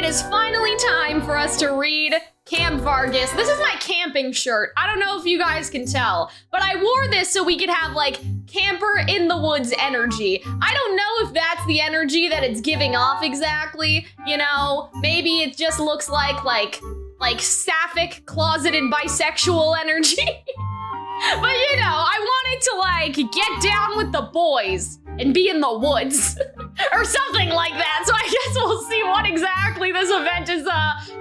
is finally time for us to read Camp Vargas. This is my camping shirt. I don't know if you guys can tell, but I wore this so we could have like camper in the woods energy. I don't know if that's the energy that it's giving off exactly. You know, maybe it just looks like sapphic closeted bisexual energy. But you know, I wanted to like get down with the boys and be in the woods or something like that. So I guess we'll see what exactly this event is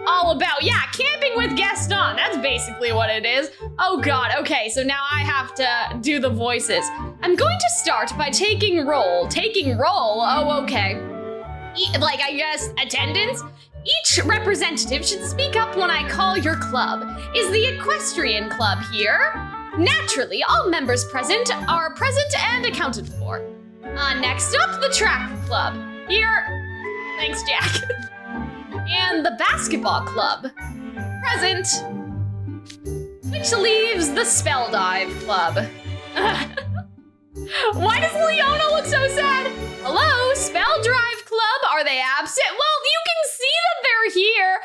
all about. Yeah, camping with Gaston. That's basically what it is. Oh God, okay, so now I have to do the voices. I'm going to start by taking roll. Taking roll? Oh, okay. Like, I guess, attendance? Each representative should speak up when I call your club. Is the equestrian club here? Naturally, all members present are present and accounted for. Next up, the track club. Here. Thanks, Jack. And the basketball club. Present. Which leaves the spell dive club. Why does Leona look so sad? Hello, spell drive club. Are they absent? Well, you can see that they're here.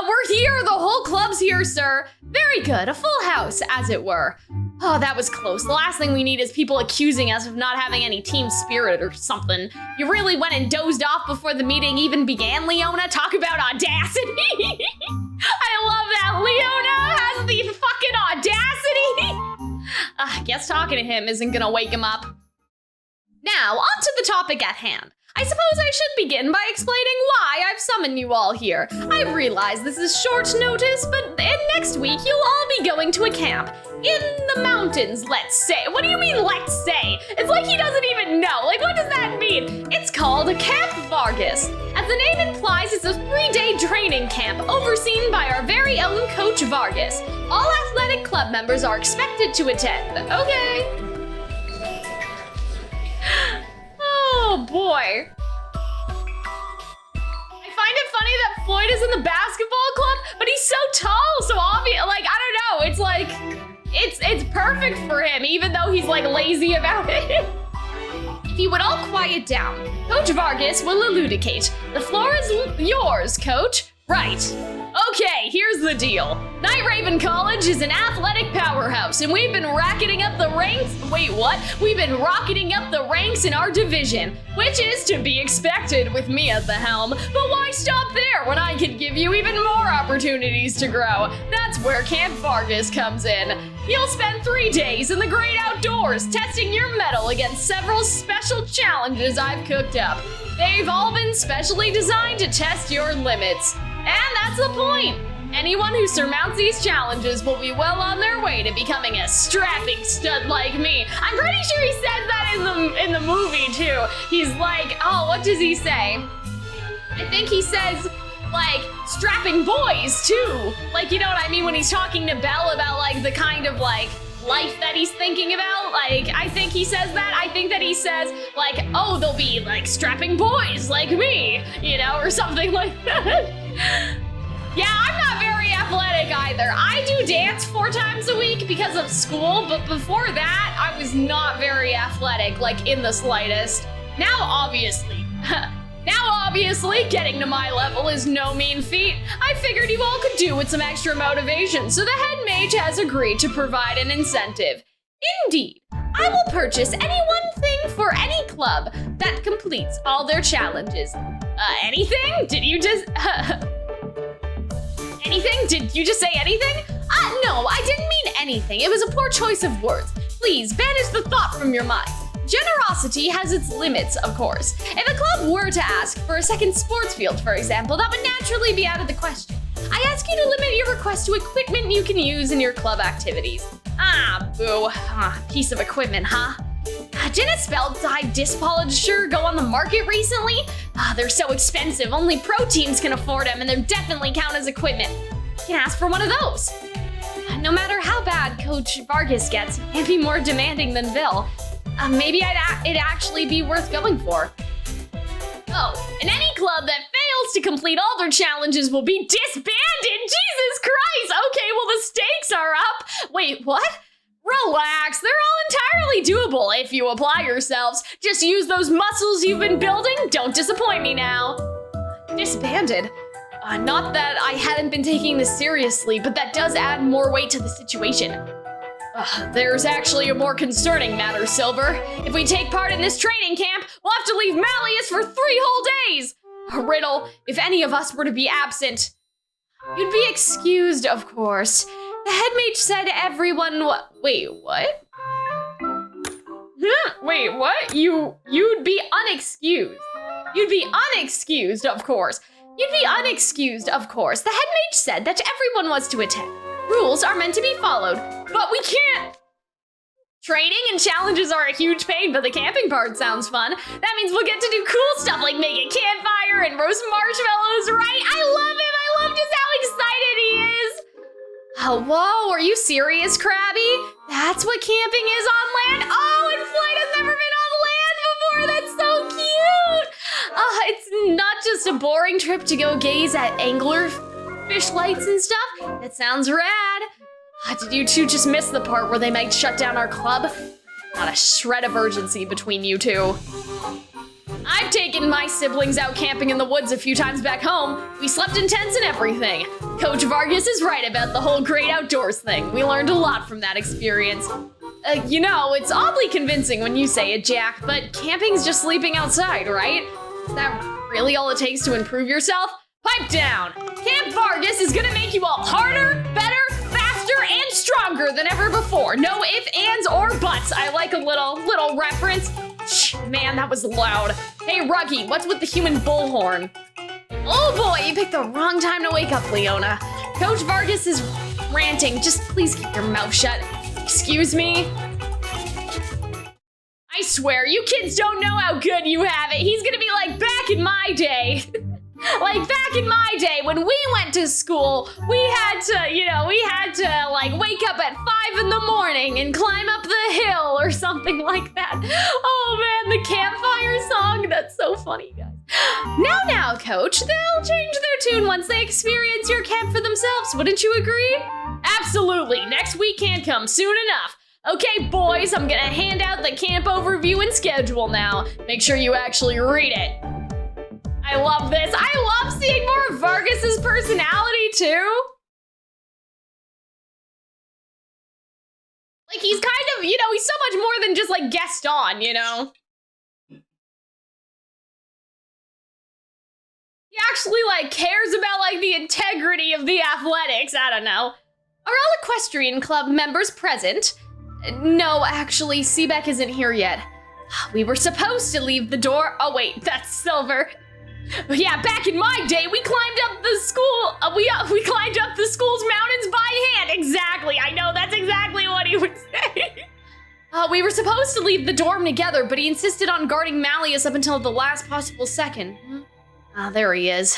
We're here. The whole club's here, sir. Very good. A full house, as it were. Oh, that was close. The last thing we need is people accusing us of not having any team spirit or something. You really went and dozed off before the meeting even began, Leona? Talk about audacity. I love that. Leona has the fucking audacity. I guess talking to him isn't gonna wake him up. Now, on to the topic at hand. I suppose I should begin by explaining why I've summoned you all here. I realize this is short notice, but next week you'll all be going to a camp. In the mountains, let's say. What do you mean, let's say? It's like he doesn't even know. Like, what does that mean? It's called Camp Vargas. As the name implies, it's a 3-day training camp overseen by our very own Coach Vargas. All athletic club members are expected to attend. Okay. Oh boy. I find it funny that Floyd is in the basketball club, but he's so tall, so obvious. Like, I don't know. It's like, it's perfect for him, even though he's like lazy about it. If you would all quiet down, Coach Vargas will elucidate. The floor is yours, Coach. Right. Okay, here's the deal. Night Raven College is an athletic powerhouse, and we've been racketing up the ranks. Wait, what? We've been rocketing up the ranks in our division, which is to be expected with me at the helm. But why stop there when I could give you even more opportunities to grow? That's where Camp Vargas comes in. You'll spend 3 days in the great outdoors, testing your mettle against several special challenges I've cooked up. They've all been specially designed to test your limits. And that's the point. Anyone who surmounts these challenges will be well on their way to becoming a strapping stud like me. I'm pretty sure he says that in the movie too. He's like, oh, what does he say? I think he says, like, strapping boys too. Like, you know what I mean when he's talking to Belle about like the kind of like life that he's thinking about. Like, I think he says that. I think that he says like, oh, they'll be like strapping boys like me, you know, or something like that. Yeah, I'm not very athletic either. I do dance 4 times a week because of school, but before that, I was not very athletic, like in the slightest. Now, obviously, getting to my level is no mean feat. I figured you all could do with some extra motivation, so the head mage has agreed to provide an incentive. Indeed, I will purchase any one thing for any club that completes all their challenges. Anything? Did you just, anything? Did you just say anything? No, I didn't mean anything. It was a poor choice of words. Please, banish the thought from your mind. Generosity has its limits, of course. If a club were to ask for a second sports field, for example, that would naturally be out of the question. I ask you to limit your request to equipment you can use in your club activities. Ah, boo. Piece of equipment, huh? Didn't spell dye disc polisher go on the market recently? They're so expensive, only pro teams can afford them, and they definitely count as equipment. You can ask for one of those. No matter how bad Coach Vargas gets, he can't be more demanding than Bill. Maybe it'd actually be worth going for. Oh, and any club that fails to complete all their challenges will be disbanded! Jesus Christ! Okay, well the stakes are up. Wait, what? Relax, they're all entirely doable if you apply yourselves. Just use those muscles you've been building. Don't disappoint me now. Disbanded? Not that I hadn't been taking this seriously, but that does add more weight to the situation. There's actually a more concerning matter, Silver. If we take part in this training camp, we'll have to leave Malleus for 3 whole days! Riddle, if any of us were to be absent, you'd be excused, of course. The head mage said everyone wait, what? Wait, what? You'd be unexcused. You'd be unexcused, of course. You'd be unexcused, of course. The head mage said that everyone was to attend. Rules are meant to be followed, but we can't. Training and challenges are a huge pain, but the camping part sounds fun. That means we'll get to do cool stuff like make a campfire and roast marshmallows, right? I love him. I love just how excited he is. Oh, whoa, are you serious, Krabby? That's what camping is on land? Oh, and Flight has never been on land before. That's so cute. It's not just a boring trip to go gaze at anglerfish lights and stuff. That sounds rad. Did you two just miss the part where they might shut down our club? Not a shred of urgency between you two. I've taken my siblings out camping in the woods a few times back home. We slept in tents and everything. Coach Vargas is right about the whole great outdoors thing. We learned a lot from that experience. You know, it's oddly convincing when you say it, Jack, but camping's just sleeping outside, right? Is that really all it takes to improve yourself? Pipe down! Camp Vargas is gonna make you all harder, better, faster, and stronger than ever before. No ifs, ands, or buts. I like a little reference. Shh, man, that was loud. Hey, Ruggy, what's with the human bullhorn? Oh boy, you picked the wrong time to wake up, Leona. Coach Vargas is ranting. Just please keep your mouth shut. Excuse me? I swear, you kids don't know how good you have it. He's gonna be like back in my day. Like back in my day when we went to school, we had to like wake up at 5 in the morning and climb up the hill or something like that. Oh man, the campfire song, that's so funny, guys. Now, coach, they'll change their tune once they experience your camp for themselves, wouldn't you agree? Absolutely, next week can't come soon enough. Okay, boys, I'm gonna hand out the camp overview and schedule now. Make sure you actually read it. I love this. I love seeing more of Vargas's personality too. Like he's kind of, he's so much more than just like Gaston, He actually like cares about like the integrity of the athletics. I don't know. Are all equestrian club members present? No, actually, Seebeck isn't here yet. We were supposed to leave the door. Oh wait, that's Silver. Yeah, back in my day, we climbed up the school. We climbed up the school's mountains by hand. Exactly. I know that's exactly what he would say. We were supposed to leave the dorm together, but he insisted on guarding Malleus up until the last possible second. There he is.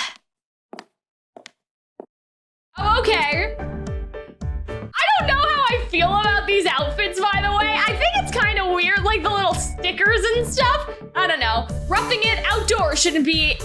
Oh, okay. I don't know how I feel about these outfits, by the way. I think it's kind of weird, like the little stickers and stuff. I don't know. Roughing it outdoors shouldn't be...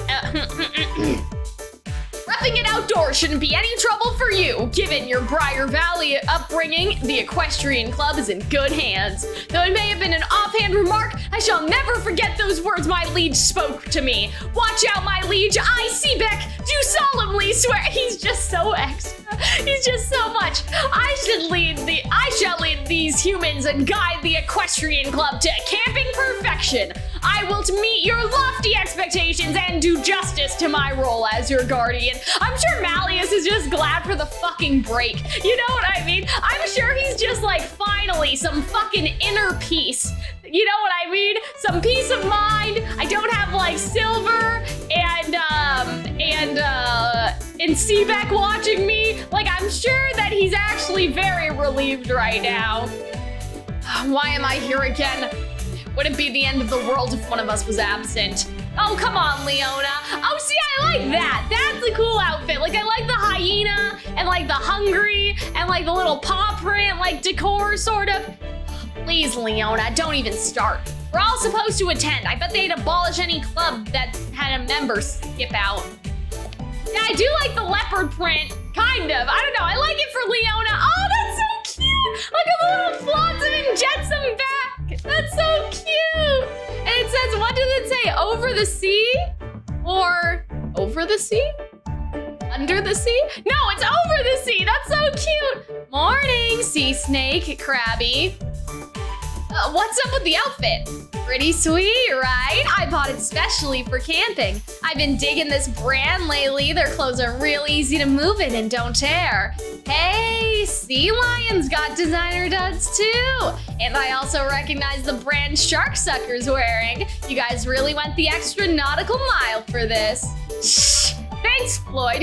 Roughing it outdoors shouldn't be any trouble for you. Given your Briar Valley upbringing, the Equestrian Club is in good hands. Though it may have been an offhand remark, I shall never forget those words my liege spoke to me. Watch out, my liege. I, Seebeck, do solemnly swear. He's just so extra. He's just so much. I shall lead these humans and guide the Equestrian Club to camping perfection. I will meet your lofty expectations and do justice to my role as your guardian. I'm sure Malleus is just glad for the fucking break. You know what I mean? I'm sure he's just like, finally, some fucking inner peace. You know what I mean? Some peace of mind. I don't have like Silver and Seebeck watching me. Like, I'm sure that he's actually very relieved right now. Why am I here again? Wouldn't be the end of the world if one of us was absent. Oh, come on, Leona. Oh, see, I like that. That's a cool outfit. Like, I like the hyena and like the hungry and like the little paw print, like decor sort of. Please, Leona, don't even start. We're all supposed to attend. I bet they'd abolish any club that had a member skip out. Yeah, I do like the leopard print, kind of. I don't know, I like it for Leona. Oh, that's so cute. Look at the little flotsam and jetsam back. That's so cute. And it says, what does it say? Over the sea? Or over the sea? under the sea? No, it's over the sea. That's so cute. Morning, sea snake, Krabby. What's up with the outfit? Pretty sweet, right? I bought it specially for camping. I've been digging this brand lately. Their clothes are real easy to move in and don't tear. Hey, Sea Lion's got designer duds too. And I also recognize the brand Shark Sucker's wearing. You guys really went the extra nautical mile for this. Shh. Thanks, Floyd.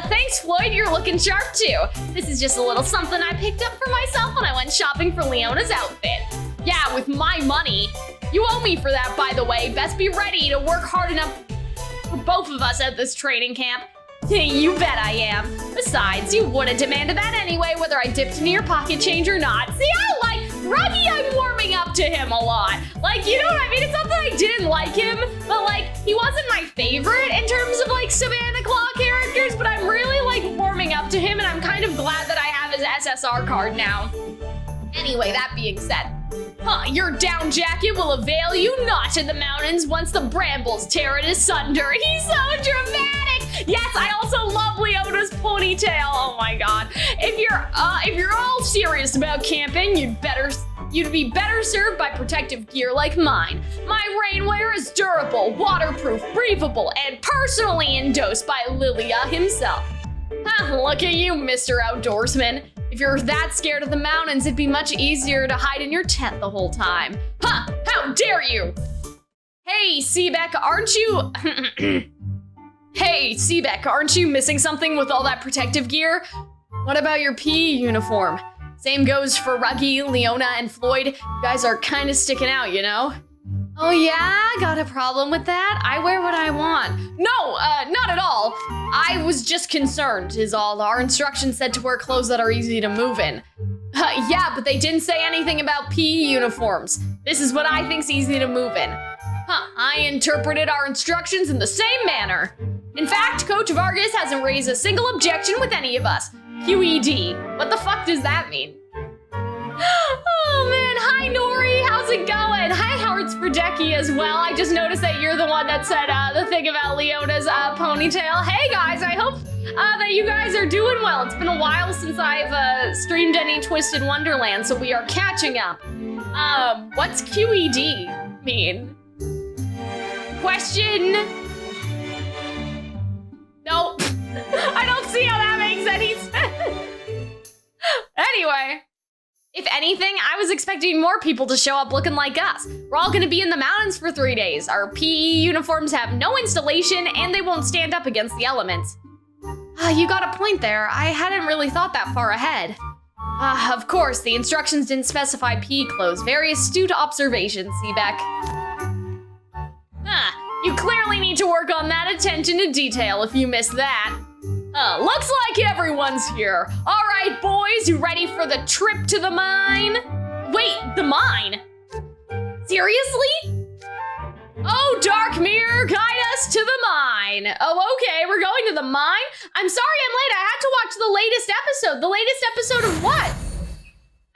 Thanks, Floyd. You're looking sharp too. This is just a little something I picked up for myself when I went shopping for Leona's outfit. Yeah, with my money. You owe me for that, by the way. Best be ready to work hard enough for both of us at this training camp. You bet I am. Besides, you would have demanded that anyway, whether I dipped into your pocket change or not. See, I like Ruggy. I'm warming up to him a lot. Like, you know what I mean? It's not that I didn't like him, but like, he wasn't my favorite in terms of like Savannah Claw characters, but I'm really like warming up to him, and I'm kind of glad that I have his SSR card now. Anyway, that being said, your down jacket will avail you not in the mountains once the brambles tear it asunder. He's so dramatic. Yes, I also love Leona's ponytail. Oh my god. If you're all serious about camping, you'd be better served by protective gear like mine. My rainwear is durable, waterproof, breathable, and personally endorsed by Lilia himself. Look at you, Mr. Outdoorsman. If you're that scared of the mountains, it'd be much easier to hide in your tent the whole time. How dare you? Hey, Seabeck, aren't you... Hey, Seabeck, aren't you missing something with all that protective gear? What about your PE uniform? Same goes for Ruggy, Leona, and Floyd. You guys are kind of sticking out, you know? Oh yeah? Got a problem with that? I wear what I want. No, not at all. I was just concerned, is all. Our instructions said to wear clothes that are easy to move in. Yeah, but they didn't say anything about PE uniforms. This is what I think's easy to move in. I interpreted our instructions in the same manner. In fact, Coach Vargas hasn't raised a single objection with any of us. QED. What the fuck does that mean? Oh man, hi Nori, how's it going? Hi Howard Spradecki as well. I just noticed that you're the one that said the thing about Leona's ponytail. Hey guys, I hope that you guys are doing well. It's been a while since I've streamed any Twisted Wonderland, so we are catching up. What's QED mean? Question? Nope. I don't see how that makes any sense. Anyway. If anything, I was expecting more people to show up looking like us. We're all gonna be in the mountains for 3 days. Our PE uniforms have no installation and they won't stand up against the elements. You got a point there. I hadn't really thought that far ahead. Of course, the instructions didn't specify PE clothes. Very astute observation, Seabeck. You clearly need to work on that attention to detail if you missed that. Looks like everyone's here. All right, boys, you ready for the trip to the mine? Wait, the mine? Seriously? Oh, Dark Mirror, guide us to the mine. Oh, okay, we're going to the mine? I'm sorry I'm late. I had to watch the latest episode. The latest episode of what?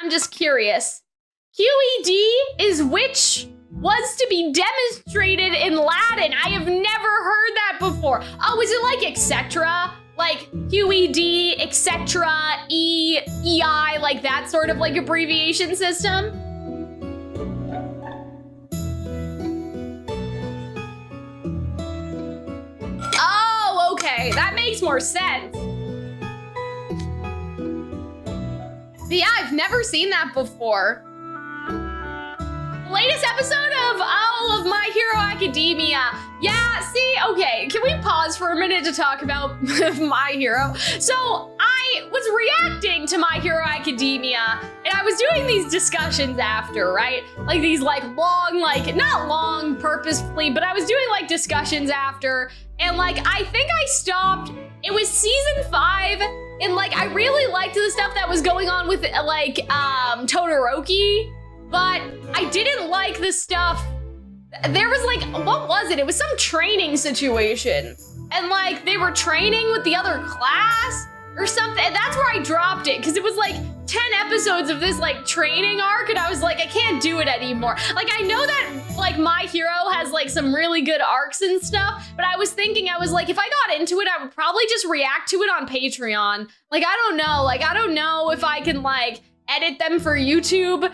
I'm just curious. QED is which was to be demonstrated in Latin. I have never heard that before. Oh, is it like etc.? Like QED, etc., EI, like that sort of like abbreviation system? Oh, okay, that makes more sense. But yeah, I've never seen that before. Latest episode of all of My Hero Academia. Yeah, see, okay, can we pause for a minute to talk about My Hero? So I was reacting to My Hero Academia and I was doing these discussions after, right? Like these like long, like not long purposefully, but I was doing like discussions after and like I think I stopped, it was season 5 and like I really liked the stuff that was going on with like Todoroki. But I didn't like the stuff. There was like, what was it? It was some training situation. And like, they were training with the other class or something. And that's where I dropped it, because it was like 10 episodes of this like training arc. And I was like, I can't do it anymore. Like, I know that like My Hero has like some really good arcs and stuff, but I was thinking, I was like, if I got into it, I would probably just react to it on Patreon. Like, I don't know if I can like edit them for YouTube, or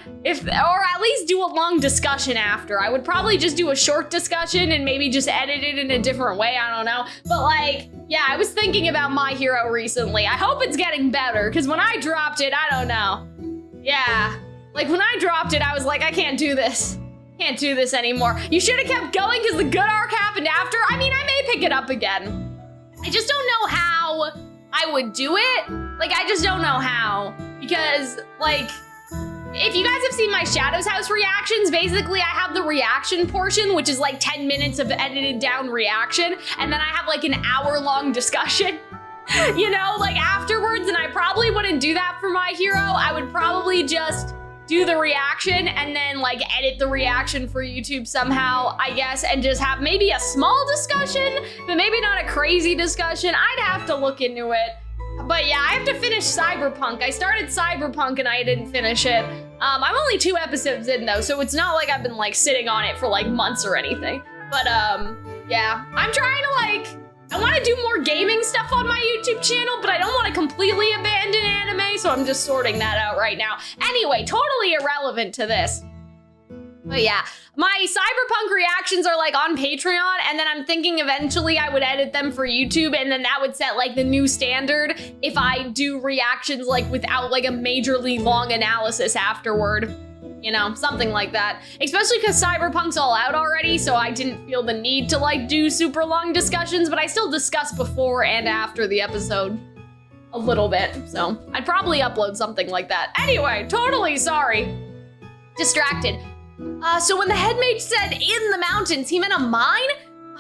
at least do a long discussion after. I would probably just do a short discussion and maybe just edit it in a different way, I don't know. But like, yeah, I was thinking about My Hero recently. I hope it's getting better, because when I dropped it, I don't know. Yeah, like when I dropped it, I was like, I can't do this. Can't do this anymore. You should have kept going because the good arc happened after. I mean, I may pick it up again. I just don't know how I would do it. Like, I just don't know how. Because, like, if you guys have seen my Shadows House reactions, basically I have the reaction portion, which is like 10 minutes of edited down reaction, and then I have like an hour-long discussion, you know, like afterwards, and I probably wouldn't do that for My Hero. I would probably just do the reaction and then like edit the reaction for YouTube somehow, I guess, and just have maybe a small discussion, but maybe not a crazy discussion. I'd have to look into it. But yeah, I have to finish Cyberpunk. I started Cyberpunk and I didn't finish it. I'm only 2 episodes in though, so it's not like I've been like sitting on it for like months or anything. But yeah, I'm trying to like, I want to do more gaming stuff on my YouTube channel, but I don't want to completely abandon anime, so I'm just sorting that out right now. Anyway, totally irrelevant to this. But yeah, my Cyberpunk reactions are like on Patreon, and then I'm thinking eventually I would edit them for YouTube, and then that would set like the new standard if I do reactions like without like a majorly long analysis afterward. You know, something like that. Especially because Cyberpunk's all out already, so I didn't feel the need to like do super long discussions, but I still discuss before and after the episode a little bit. So I'd probably upload something like that. Anyway, totally sorry. Distracted. So when the head mage said in the mountains, he meant a mine?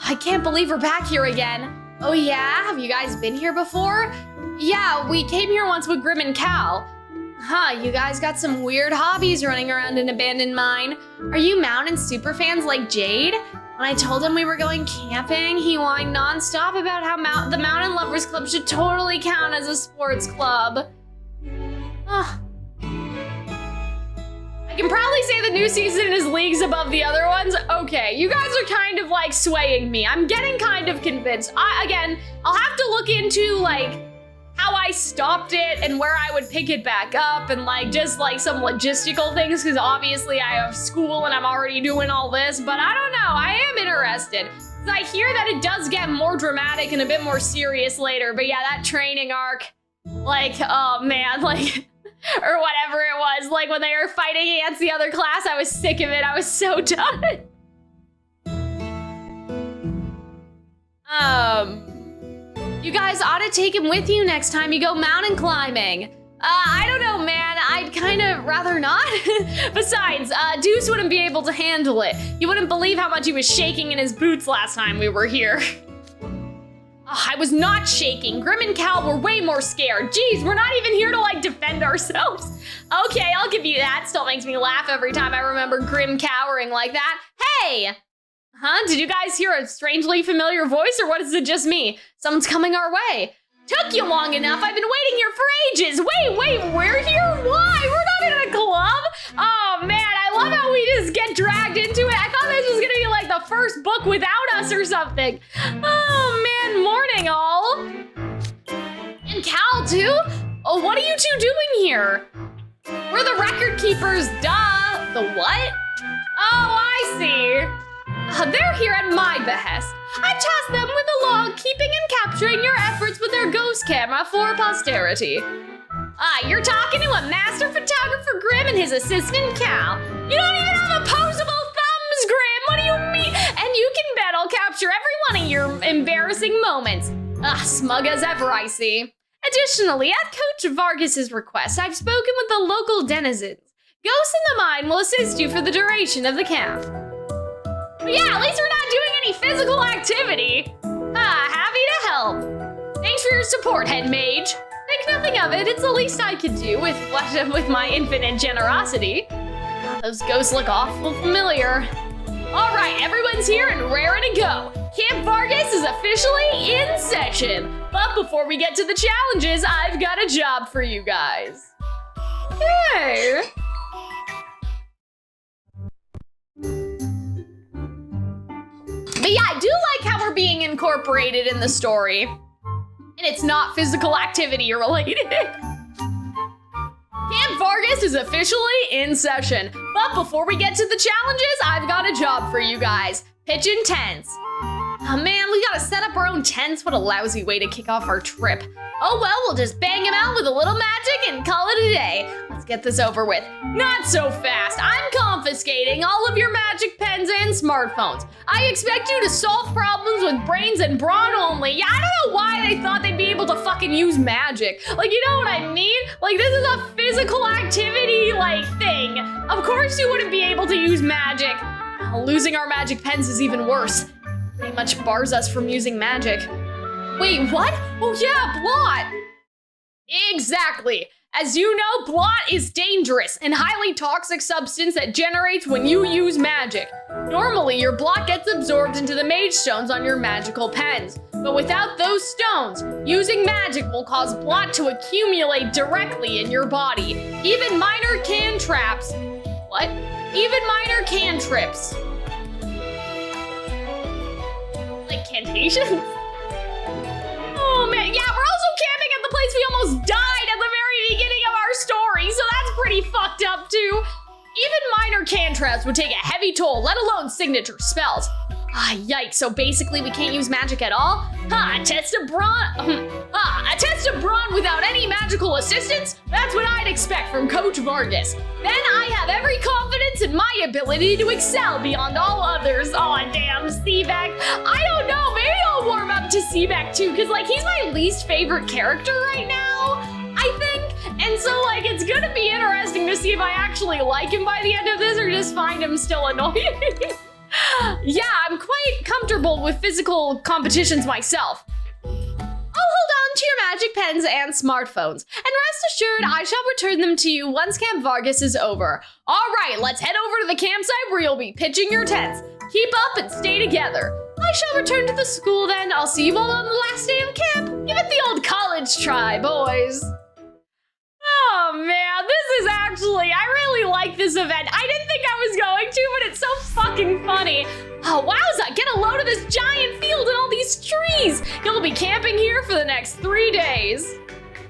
I can't believe we're back here again. Oh yeah, have you guys been here before? Yeah, we came here once with Grim and Cal. Huh, you guys got some weird hobbies running around an abandoned mine. Are you mountain super fans like Jade? When I told him we were going camping, he whined nonstop about how the Mountain Lovers Club should totally count as a sports club. I can probably say the new season is leagues above the other ones. Okay, you guys are kind of like swaying me. I'm getting kind of convinced. Again, I'll have to look into like how I stopped it and where I would pick it back up and like just like some logistical things, because obviously I have school and I'm already doing all this, but I don't know, I am interested. Because I hear that it does get more dramatic and a bit more serious later, but yeah, that training arc, like, oh man, like, or whatever it was, like when they were fighting against the other class, I was sick of it, I was so done. You guys ought to take him with you next time you go mountain climbing. I don't know, man. I'd kind of rather not. Besides, Deuce wouldn't be able to handle it. You wouldn't believe how much he was shaking in his boots last time we were here. I was not shaking. Grim and Cal were way more scared. Jeez, we're not even here to like defend ourselves. Okay, I'll give you that. Still makes me laugh every time I remember Grim cowering like that. Hey! Huh? Did you guys hear a strangely familiar voice, or what is it just me? Someone's coming our way. Took you long enough. I've been waiting here for ages. Wait, we're here? Why? We're not in a club? Oh man, I love how we just get dragged into it. I thought this was gonna be like the first book without us or something. Oh man, morning all. And Cal too? Oh, what are you two doing here? We're the record keepers, duh. The what? Oh, I see. They're here at my behest. I tasked them with the log keeping and capturing your efforts with their ghost camera for posterity. You're talking to a master photographer Grim and his assistant Cal. You don't even have opposable thumbs, Grim. What do you mean? And you can bet I'll capture every one of your embarrassing moments. Smug as ever, I see. Additionally, at Coach Vargas's request, I've spoken with the local denizens. Ghosts in the Mine will assist you for the duration of the camp. But yeah, at least we're not doing any physical activity. Happy to help. Thanks for your support, head mage. Think nothing of it. It's the least I could do with my infinite generosity. Those ghosts look awful familiar. All right, everyone's here and raring to go. Camp Vargas is officially in session. But before we get to the challenges, I've got a job for you guys. Hey. But yeah, I do like how we're being incorporated in the story. And it's not physical activity related. Camp Vargas is officially in session. But before we get to the challenges, I've got a job for you guys. Pitching tents. Oh man, we gotta set up our own tents. What a lousy way to kick off our trip. Oh well, we'll just bang him out with a little magic and call it a day. Let's get this over with. Not so fast. I'm confiscating all of your magic pens and smartphones. I expect you to solve problems with brains and brawn only. Yeah, I don't know why they thought they'd be able to fucking use magic. Like, you know what I mean? Like, this is a physical activity, like, thing. Of course you wouldn't be able to use magic. Losing our magic pens is even worse. Pretty much bars us from using magic. Wait, what? Oh yeah, blot! Exactly. As you know, blot is dangerous and highly toxic substance that generates when you use magic. Normally, your blot gets absorbed into the mage stones on your magical pens. But without those stones, using magic will cause blot to accumulate directly in your body. Even minor cantrips. What? Even minor cantrips. Like cantations? Oh man, yeah, we're also camping at the place we almost died at the very beginning of our story, so that's pretty fucked up too. Even minor cantrips would take a heavy toll, let alone signature spells. Ah, yikes, so basically we can't use magic at all? A test of brawn without any magical assistance? That's what I'd expect from Coach Vargas. Then I have every confidence in my ability to excel beyond all others. Aw, damn, Seaback. I don't know, maybe I'll warm up to Seaback too, because like he's my least favorite character right now, I think. And so like it's gonna be interesting to see if I actually like him by the end of this or just find him still annoying. Yeah, I'm quite comfortable with physical competitions myself. I'll hold on to your magic pens and smartphones, and rest assured I shall return them to you once Camp Vargas is over. All right, let's head over to the campsite where you'll be pitching your tents. Keep up and stay together. I shall return to the school then. I'll see you all on the last day of camp. Give it the old college try, boys. Oh man, this is actually, I really like this event. I didn't think I was going to, but it's so fucking funny. Oh, wowza, get a load of this giant field and all these trees. You'll be camping here for the next 3 days.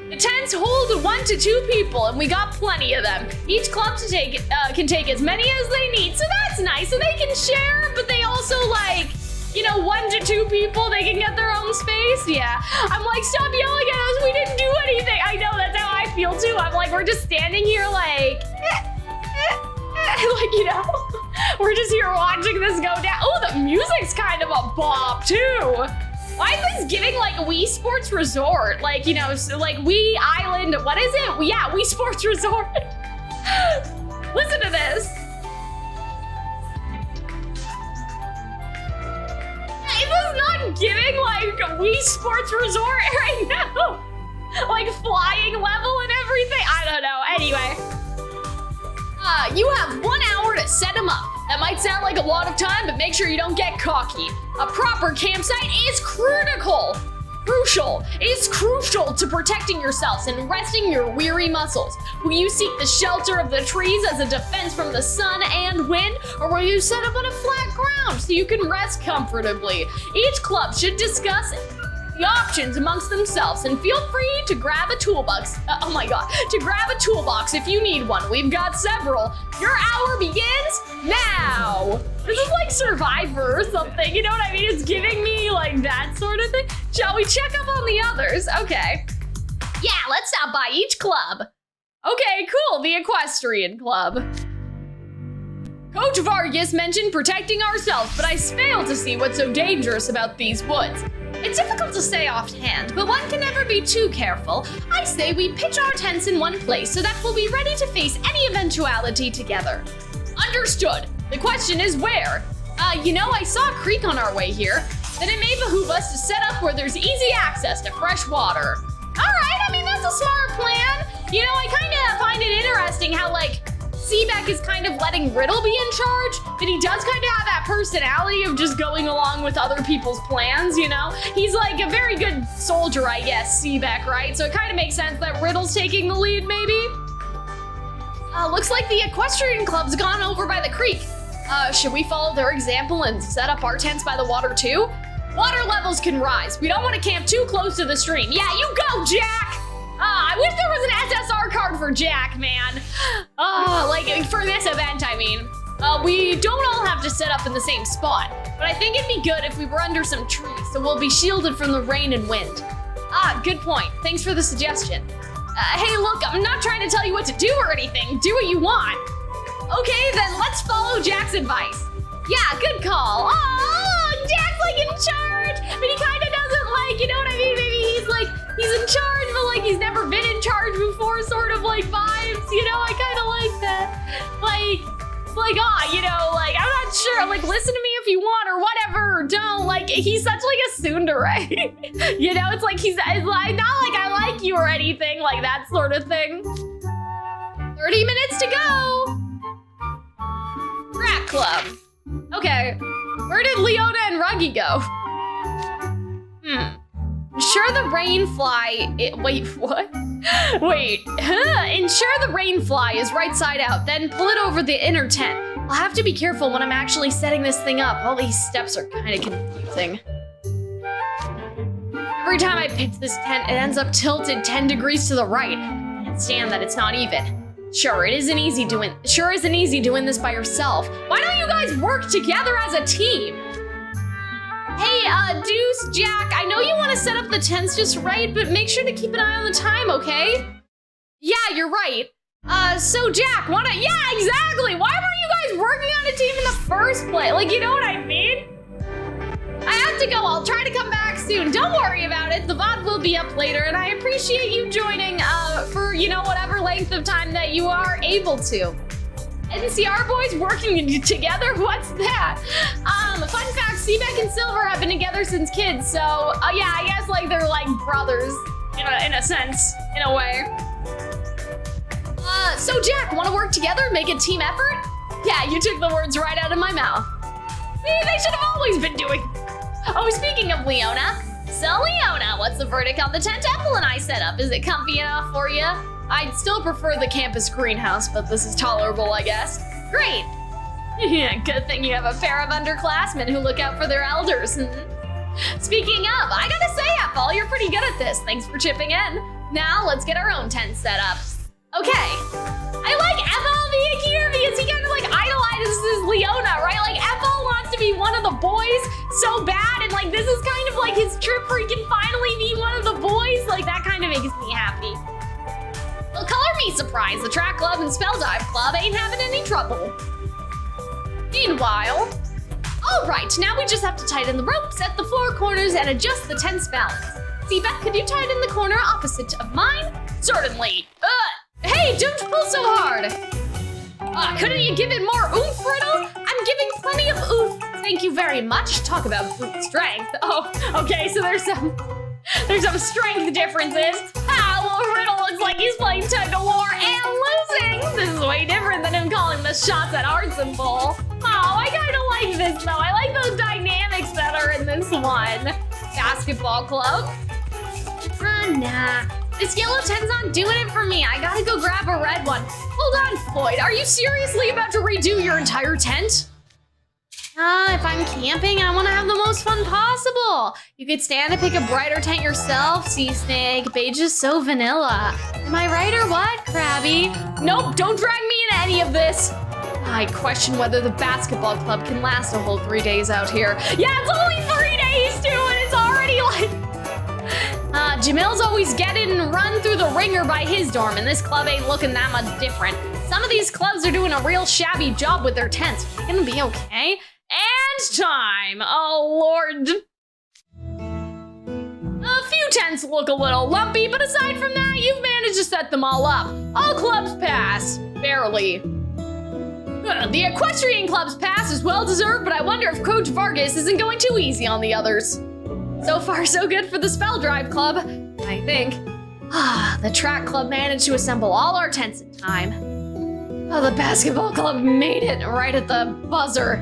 The tents hold 1 to 2 people, and we got plenty of them. Each club can take as many as they need, so that's nice. So they can share, but they also like, you know, 1 to 2 people, they can get their own space. Yeah, I'm like, stop yelling at us, we didn't do anything. I know, that's how I feel too. I'm like, we're just standing here like, like, you know, we're just here watching this go down. Oh, the music's kind of a bop too. Why is this giving like Wii Sports Resort? Like, you know, so like Wii Island, what is it? Yeah, Wii Sports Resort. Listen to this. Is this not giving like Wii Sports Resort right now? Like flying level and everything? I don't know. Anyway. You have 1 hour to set them up. That might sound like a lot of time, but make sure you don't get cocky. A proper campsite is crucial. It is crucial to protecting yourselves and resting your weary muscles. Will you seek the shelter of the trees as a defense from the sun and wind, or will you set up on a flat ground so you can rest comfortably? Each club should discuss the options amongst themselves and feel free to grab a toolbox. To grab a toolbox if you need one. We've got several. Your hour begins now. This is like Survivor or something, you know what I mean? It's giving me like that sort of thing. Shall we check up on the others? Okay. Yeah, let's stop by each club. Okay, cool, the Equestrian Club. Coach Vargas mentioned protecting ourselves, but I failed to see what's so dangerous about these woods. It's difficult to say offhand, but one can never be too careful. I say we pitch our tents in one place so that we'll be ready to face any eventuality together. Understood. The question is where? You know, I saw a creek on our way here. Then it may behoove us to set up where there's easy access to fresh water. All right, I mean, that's a smart plan. You know, I kind of find it interesting how, like, Seaback is kind of letting Riddle be in charge, but he does kind of have that personality of just going along with other people's plans, you know? He's like a very good soldier, I guess, Seaback, right? So it kind of makes sense that Riddle's taking the lead, maybe? Looks like the Equestrian Club's gone over by the creek. Should we follow their example and set up our tents by the water too? Water levels can rise. We don't want to camp too close to the stream. Yeah, you go, Jack! I wish there was an SSR card for Jack, man. Like for this event, I mean. We don't all have to set up in the same spot, but I think it'd be good if we were under some trees, so we'll be shielded from the rain and wind. Good point. Thanks for the suggestion. Hey, look, I'm not trying to tell you what to do or anything. Do what you want. Okay, then let's follow Jack's advice. Yeah, good call. Oh, Jack's like in charge, but he kind of doesn't like, you know what I mean? Maybe he's in charge, but like he's never been in charge before, sort of like vibes, you know? I kind of like that. Like, you know, like, I'm not sure. Like, listen to me if you want or whatever. Don't, like, he's such like a tsundere. You know, it's like it's like, not like I like you or anything, like that sort of thing. 30 minutes to go. Track club. Okay, where did Leona and Ruggy go? Ensure the rainfly, wait, what? Wait, ensure the rainfly is right side out, then pull it over the inner tent. I'll have to be careful when I'm actually setting this thing up. All these steps are kind of confusing. Every time I pick this tent, it ends up tilted 10 degrees to the right. I can't stand that it's not even. Sure isn't easy doing this by yourself. Why don't you guys work together as a team? Hey, Deuce, Jack, I know you want to set up the tents just right, but make sure to keep an eye on the time, okay? Yeah, you're right. So Jack, yeah, exactly. Why weren't you guys working on a team in the first place? Like, you know what I mean? I have to go. I'll try to come back soon. Don't worry about it. The VOD will be up later, and I appreciate you joining, for, you know, whatever length of time that you are able to. NCR boys working together? What's that? Fun fact, Seabeck and Silver have been together since kids, so, yeah, I guess, like, they're, like, brothers, in a sense, in a way. So Jack, want to work together, make a team effort? Yeah, you took the words right out of my mouth. See, they should have always been doing. Oh, speaking of Leona. So Leona, what's the verdict on the tent Ethel and I set up? Is it comfy enough for you? I'd still prefer the campus greenhouse, but this is tolerable, I guess. Great. Yeah, good thing you have a pair of underclassmen who look out for their elders. Speaking of, I gotta say, Ethel, you're pretty good at this. Thanks for chipping in. Now let's get our own tent set up. Okay. I like Ethel being here because he kind of like idolizes Leona, right? Like Ethel wants to be one of the boys so bad, and like this is kind of like his trip where he can finally be one of the boys. Like that kind of makes me happy. Well, color me surprised. The track club and spell dive club ain't having any trouble. Meanwhile, all right, now we just have to tighten the rope, set the floor corners, and adjust the tent's balance. Seabeck, could you tighten the corner opposite of mine? Certainly. Hey, don't pull so hard. Couldn't you give it more oomph, Riddle? I'm giving plenty of oomph. Thank you very much. Talk about brute strength. Oh, okay, so there's some strength differences. Well, Riddle looks like he's playing tug of war and losing. This is way different than him calling the shots at Arts and Bull. Oh, I kind of like this though. I like those dynamics that are in this one. Basketball club. Nah. This yellow tent's not doing it for me. I gotta go grab a red one. Hold on, Floyd. Are you seriously about to redo your entire tent? If I'm camping, I want to have the most fun possible. You could stand to pick a brighter tent yourself, Sea Snake. Beige is so vanilla. Am I right or what, Krabby? Nope, don't drag me into any of this. I question whether the basketball club can last a whole 3 days out here. Yeah, it's only 3 days too, and it's already like... Jamil's always getting run through the ringer by his dorm, and this club ain't looking that much different. Some of these clubs are doing a real shabby job with their tents. Are they gonna be okay? And time! Oh, Lord. A few tents look a little lumpy, but aside from that, you've managed to set them all up. All clubs pass. Barely. The equestrian club's pass is well-deserved, but I wonder if Coach Vargas isn't going too easy on the others. So far, so good for the Spell Drive Club, I think. The track club managed to assemble all our tents in time. Oh, the basketball club made it right at the buzzer.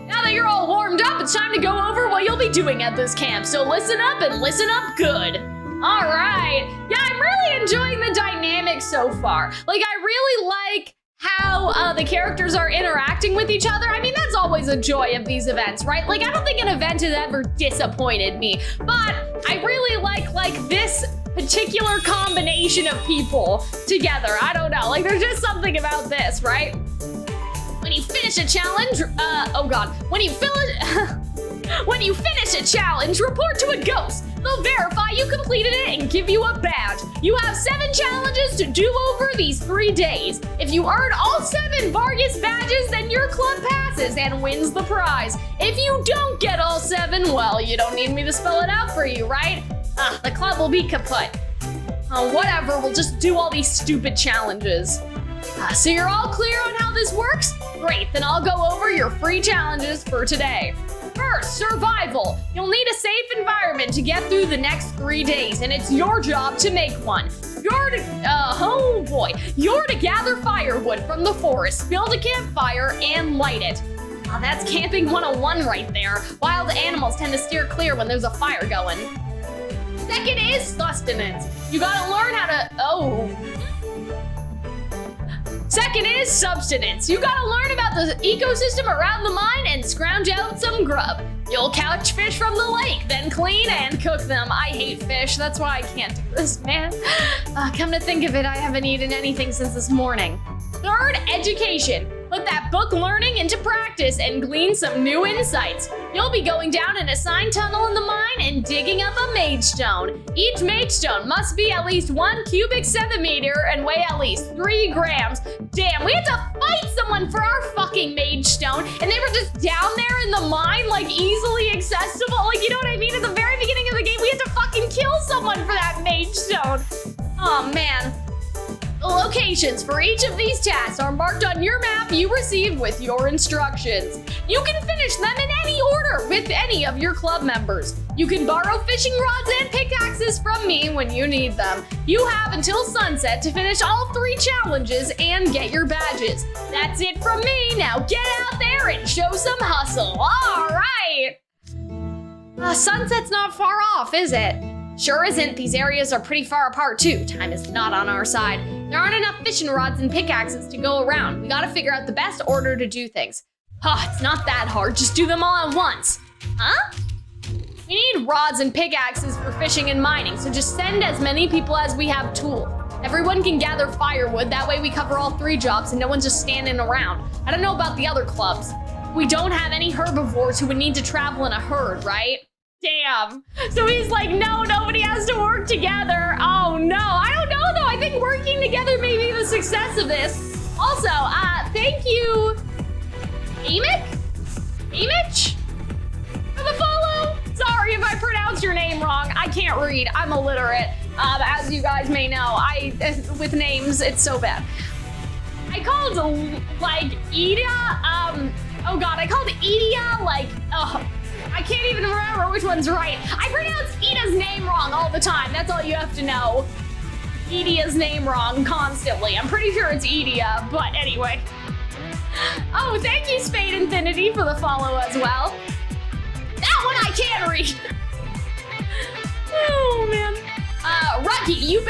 Now that you're all warmed up, it's time to go over what you'll be doing at this camp. So listen up and listen up good. All right. Yeah, I'm really enjoying the dynamic so far. Like, I really like how the characters are interacting with each other. I mean, that's always a joy of these events, right? Like, I don't think an event has ever disappointed me, but I really like this particular combination of people together. I don't know, like there's just something about this, right? When you finish a challenge, oh God, when you finish a challenge, report to a ghost. They'll verify you completed it and give you a badge. You have 7 challenges to do over these 3 days. If you earn all 7 Vargas badges, then your club passes and wins the prize. If you don't get all 7, well, you don't need me to spell it out for you, right? The club will be kaput. Whatever, we'll just do all these stupid challenges. So you're all clear on how this works? Great, then I'll go over your free challenges for today. First, survival. You'll need a safe environment to get through the next 3 days, and it's your job to make one. You're to gather firewood from the forest, build a campfire, and light it. That's camping 101 right there. Wild animals tend to steer clear when there's a fire going. Second is sustenance. You gotta learn how to, Second is subsistence. You gotta learn about the ecosystem around the mine and scrounge out some grub. You'll catch fish from the lake, then clean and cook them. I hate fish, that's why I can't do this, man. Come to think of it, I haven't eaten anything since this morning. Third, education. Put that book learning into practice and glean some new insights. You'll be going down an assigned tunnel in the mine and digging up a mage stone. Each mage stone must be at least 1 cubic centimeter and weigh at least 3 grams. Damn, we had to fight someone for our fucking mage stone, and they were just down there in the mine, like easily accessible. Like, you know what I mean? At the very beginning of the game, we had to fucking kill someone for that mage stone. Oh man. The locations for each of these tasks are marked on your map you received with your instructions. You can finish them in any order with any of your club members. You can borrow fishing rods and pickaxes from me when you need them. You have until sunset to finish all 3 challenges and get your badges. That's it from me. Now get out there and show some hustle. All right. Sunset's not far off, is it? Sure isn't. These areas are pretty far apart too. Time is not on our side. There aren't enough fishing rods and pickaxes to go around. We gotta figure out the best order to do things. It's not that hard. Just do them all at once. Huh? We need rods and pickaxes for fishing and mining, so just send as many people as we have tools. Everyone can gather firewood. That way we cover all 3 jobs and no one's just standing around. I don't know about the other clubs. We don't have any herbivores who would need to travel in a herd, right? Damn. So he's like, no, nobody has to work together. Oh no, I don't know though. I think working together may be the success of this. Also, thank you, Amich, for the follow. Sorry if I pronounced your name wrong. I can't read, I'm illiterate. As you guys may know, with names, it's so bad. I called, like, Ida, oh God, I called Idia, I can't even remember which one's right. I pronounce Ida's name wrong all the time. That's all you have to know. Idia's name wrong constantly. I'm pretty sure it's Idia, but anyway. Oh, thank you, Spade Infinity, for the follow as well. That one I can read. Oh man. Ruggy, you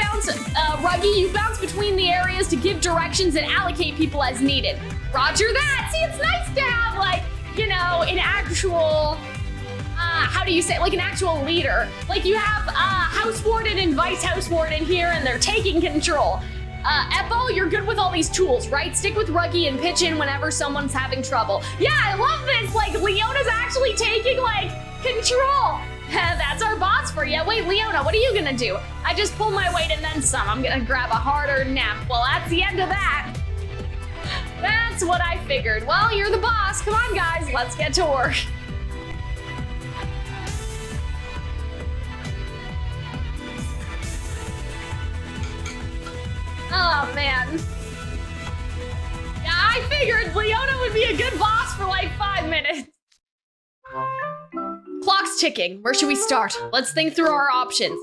bounce between the areas to give directions and allocate people as needed. Roger that. See, it's nice to have, like, you know, an actual, how do you say, like an actual leader. Like you have House Warden and Vice House Warden here and they're taking control. Eppo, you're good with all these tools, right? Stick with Ruggy and pitch in whenever someone's having trouble. Yeah, I love this. Like Leona's actually taking like control. That's our boss for you. Wait, Leona, what are you gonna do? I just pulled my weight and then some. I'm gonna grab a harder nap. Well, that's the end of that. That's what I figured. Well, you're the boss. Come on, guys, let's get to work. Oh, man. Yeah, I figured Leona would be a good boss for like 5 minutes. Clock's ticking. Where should we start? Let's think through our options.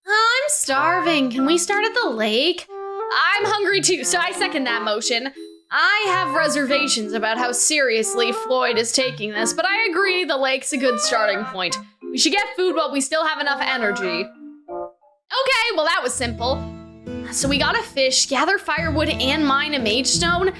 I'm starving. Can we start at the lake? I'm hungry too, so I second that motion. I have reservations about how seriously Floyd is taking this, but I agree the lake's a good starting point. We should get food while we still have enough energy. Okay, well that was simple. So we gotta fish, gather firewood, and mine a mage stone.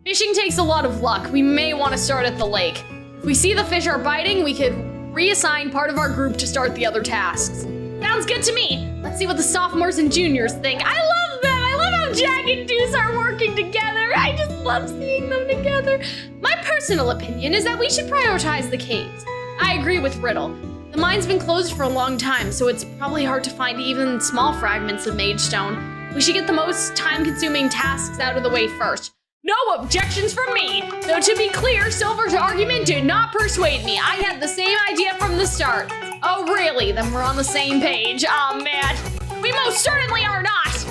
Fishing takes a lot of luck. We may want to start at the lake. If we see the fish are biting, we could reassign part of our group to start the other tasks. Sounds good to me. Let's see what the sophomores and juniors think. I love them. I love how Jack and Deuce are working together. I just love seeing them together. My personal opinion is that we should prioritize the caves. I agree with Riddle. The mine's been closed for a long time, so it's probably hard to find even small fragments of mage stone. We should get the most time-consuming tasks out of the way first. No objections from me! Though to be clear, Silver's argument did not persuade me. I had the same idea from the start. Oh really? Then we're on the same page. Oh man. We most certainly are not!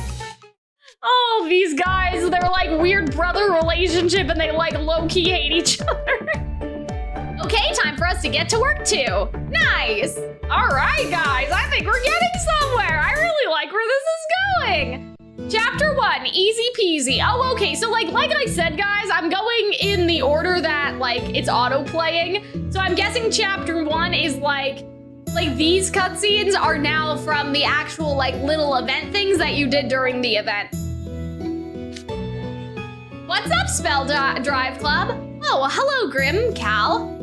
Oh, these guys, they're like weird brother relationship and they like low-key hate each other. Okay, time for us to get to work too. Nice! Alright guys, I think we're getting somewhere. I really like where this is going. Chapter 1, easy peasy. Oh, okay, so like I said, guys, I'm going in the order that like it's auto-playing. So I'm guessing chapter 1 is like these cutscenes are now from the actual like little event things that you did during the event. What's up, Spell Drive Club? Oh, hello, Grim, Cal.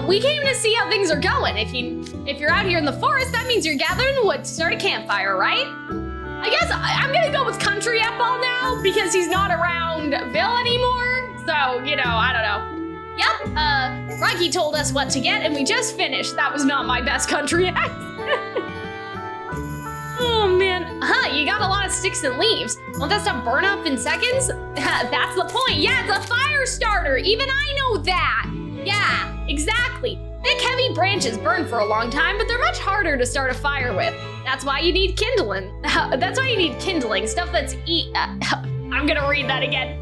We came to see how things are going. If you're out here in the forest, that means you're gathering wood to start a campfire, right? I guess I'm gonna go with Country Apple now because he's not around Bill anymore. So, you know, I don't know. Yep, Rocky told us what to get and we just finished. That was not my best country accent. Oh man, you got a lot of sticks and leaves. Won't that stuff burn up in seconds? That's the point. Yeah, it's a fire starter. Even I know that. Yeah, exactly. Thick, heavy branches burn for a long time, but they're much harder to start a fire with. That's why you need kindling. That's why you need kindling, stuff that's I'm gonna read that again.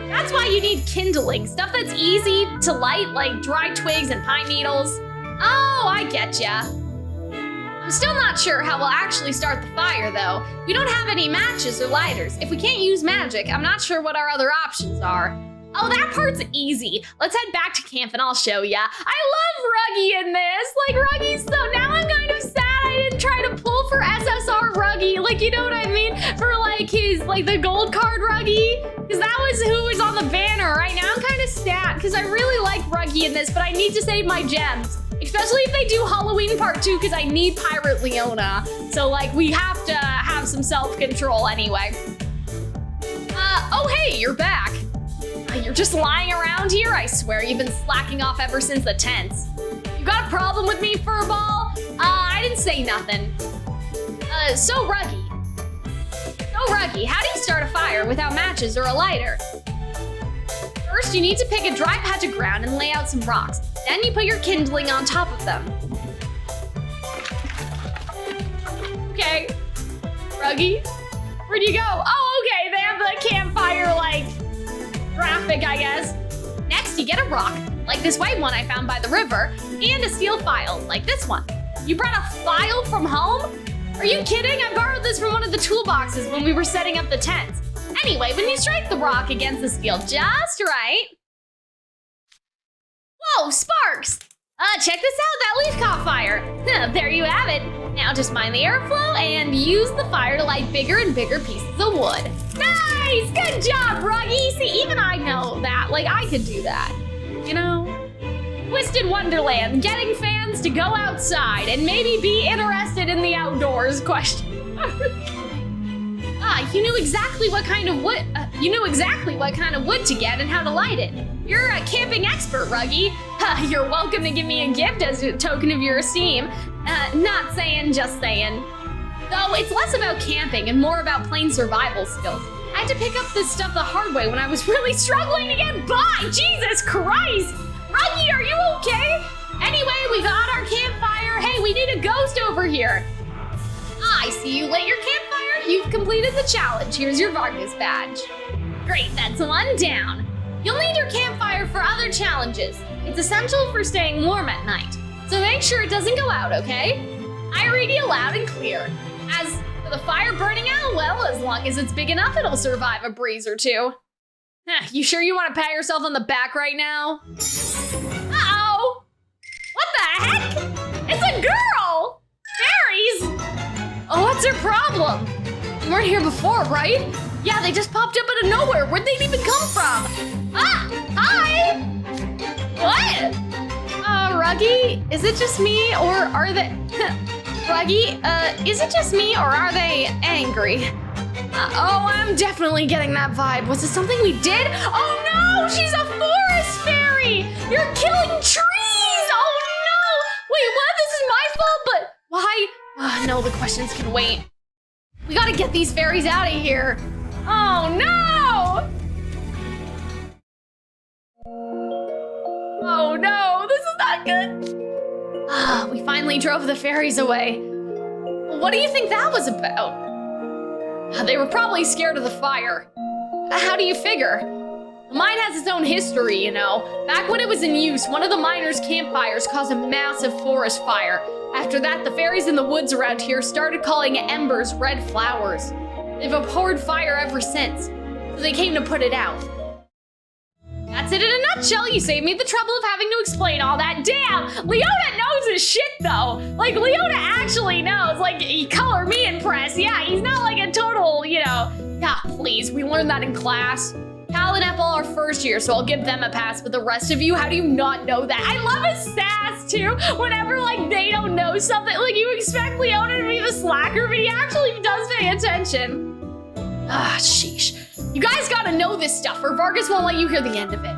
That's why you need kindling, stuff that's easy to light, like dry twigs and pine needles. Oh, I get ya. I'm still not sure how we'll actually start the fire, though. We don't have any matches or lighters. If we can't use magic, I'm not sure what our other options are. Oh, that part's easy. Let's head back to camp and I'll show ya. I love Ruggy in this. Like, Ruggy's so, now I'm kind of sad I didn't try to pull for SSR Ruggy. Like, you know what I mean? For like his, like the gold card Ruggy. Because that was who was on the banner. Right now I'm kind of sad because I really like Ruggy in this, but I need to save my gems. Especially if they do Halloween part 2 because I need Pirate Leona. So like, we have to have some self-control anyway. Oh hey, you're back. You're just lying around here? I swear you've been slacking off ever since the tents. You got a problem with me, Furball? I didn't say nothing. So Ruggy, how do you start a fire without matches or a lighter? First, you need to pick a dry patch of ground and lay out some rocks. Then you put your kindling on top of them. Okay. Ruggy, where'd you go? Oh, okay, they have the campfire, like, graphic, I guess. Next, you get a rock, like this white one I found by the river, and a steel file, like this one. You brought a file from home? Are you kidding? I borrowed this from one of the toolboxes when we were setting up the tents. Anyway, when you strike the rock against the steel just right. Whoa, sparks! Check this out, that leaf caught fire. There you have it. Now just mind the airflow and use the fire to light bigger and bigger pieces of wood. Nice! Good job, Ruggy! See, even I know that. Like, I could do that. You know? Twisted Wonderland, getting fans to go outside and maybe be interested in the outdoors, question. You knew exactly what kind of wood, to get and how to light it. You're a camping expert, Ruggy. You're welcome to give me a gift as a token of your esteem. Not saying, just saying. Though it's less about camping and more about plain survival skills. I had to pick up this stuff the hard way when I was really struggling to get by. Jesus Christ! Ruggy, are you okay? Anyway, we got our campfire. Hey, we need a ghost over here. I see you lit your campfire. You've completed the challenge. Here's your Vargas badge. Great, that's one down. You'll need your campfire for other challenges. It's essential for staying warm at night. So make sure it doesn't go out, okay? I read you loud and clear. As for the fire burning out, well, as long as it's big enough, it'll survive a breeze or two. You sure you want to pat yourself on the back right now? Uh-oh! What the heck? It's a girl! Fairies! Oh, what's her problem? You weren't here before, right? Yeah, they just popped up out of nowhere. Where'd they even come from? Ah, hi. What? Ruggy, is it just me or are they... Ruggy, is it just me or are they angry? Oh, I'm definitely getting that vibe. Was it something we did? Oh no, she's a forest fairy. You're killing trees. Oh no. Wait, what? This is my fault, but why? No, the questions can wait. We gotta get these fairies out of here. Oh no. Oh no, this is not good. We finally drove the fairies away. What do you think that was about? They were probably scared of the fire. How do you figure? The mine has its own history, you know. Back when it was in use, one of the miners' campfires caused a massive forest fire. After that, the fairies in the woods around here started calling embers red flowers. They've abhorred fire ever since, so they came to put it out. That's it in a nutshell. You saved me the trouble of having to explain all that. Damn, Leona knows his shit though. Like, Leona actually knows. Like, he color me impressed. Yeah, he's not like a total, you know. Yeah, please, we learned that in class. Cal and Apple are first year, so I'll give them a pass, but the rest of you, how do you not know that? I love his sass too. Whenever like they don't know something, like you expect Leona to be the slacker, but he actually does pay attention. Ah, sheesh. You guys gotta know this stuff or Vargas won't let you hear the end of it.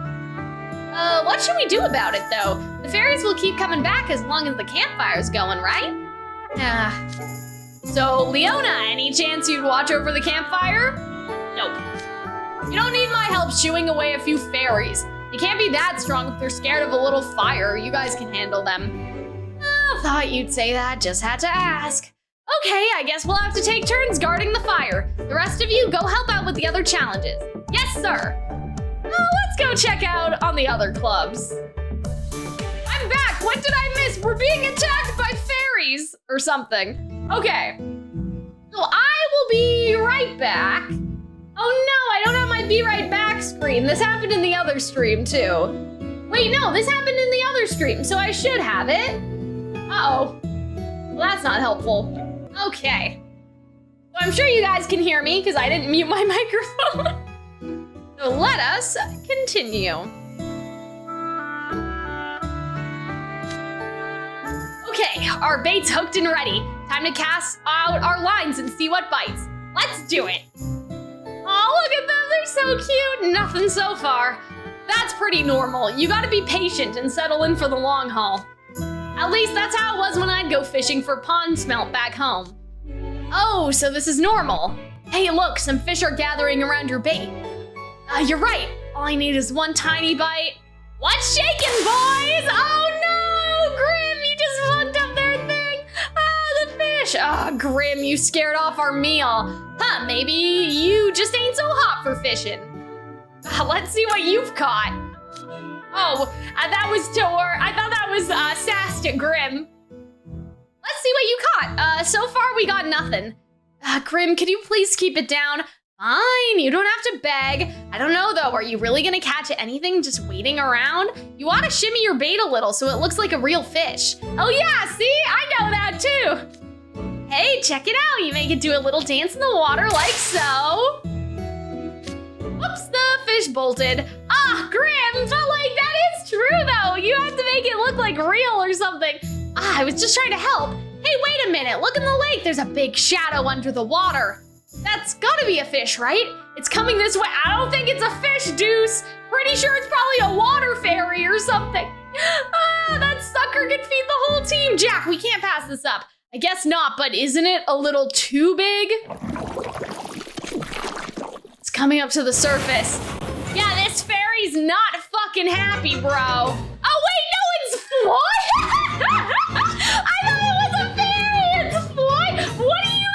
What should we do about it though? The fairies will keep coming back as long as the campfire's going, right? So Leona, any chance you'd watch over the campfire? Nope. You don't need my help shooing away a few fairies. They can't be that strong if they're scared of a little fire. You guys can handle them. Thought you'd say that, just had to ask. Okay, I guess we'll have to take turns guarding the fire. The rest of you go help out with the other challenges. Yes, sir. Let's go check out on the other clubs. I'm back. What did I miss? We're being attacked by fairies or something. Okay. So I will be right back. Oh no, I don't have my be right back screen. This happened in the other stream too. Wait, no, this happened in the other stream, so I should have it. Uh-oh. Well, that's not helpful. Okay. So I'm sure you guys can hear me because I didn't mute my microphone. So let us continue. Okay, our bait's hooked and ready. Time to cast out our lines and see what bites. Let's do it. Oh, look at them, they're so cute. Nothing so far. That's pretty normal. You gotta be patient and settle in for the long haul. At least that's how it was when I'd go fishing for pond smelt back home. Oh, so this is normal. Hey, look, some fish are gathering around your bait. You're right. All I need is one tiny bite. What's shaking, boys? Oh no, Grim, you just fucked up their thing. The fish. Grim, you scared off our meal. Maybe you just ain't so hot for fishing. Let's see what you've caught. Oh, that was Tor. I thought that was sassed at Grim. Let's see what you caught. So far we got nothing. Grim, could you please keep it down? Fine, you don't have to beg. I don't know though, are you really gonna catch anything just waiting around? You ought to shimmy your bait a little so it looks like a real fish. Oh yeah, see, I know that too. Hey, check it out. You make it do a little dance in the water like so. Oops, the fish bolted. Grim, but like that is true though. You have to make it look like real or something. I was just trying to help. Hey, wait a minute, look in the lake. There's a big shadow under the water. That's gotta be a fish, right? It's coming this way. I don't think it's a fish, Deuce. Pretty sure it's probably a water fairy or something. That sucker could feed the whole team. Jack, we can't pass this up. I guess not, but isn't it a little too big? It's coming up to the surface. Yeah, this fairy's not fucking happy, bro. Oh wait, no, it's what? I thought it was a fairy. It's Floyd. What are you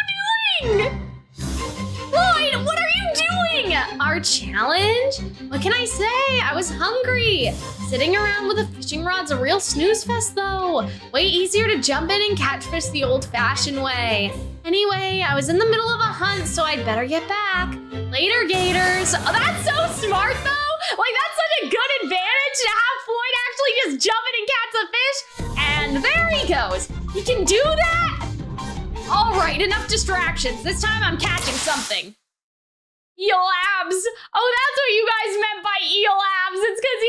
doing? Floyd, what are you doing? Our challenge? What can I say? I was hungry. Sitting around with a fishing rod's a real snooze fest though. Way easier to jump in and catch fish the old-fashioned way. Anyway, I was in the middle of a hunt, so I'd better get back. Later, Gators. Oh, that's so smart though. Like that's such a good advantage to have Floyd actually just jump in and catch a fish. And there he goes. He can do that? All right, enough distractions. This time I'm catching something. eel abs. Oh, that's what you guys meant by eel abs. It's because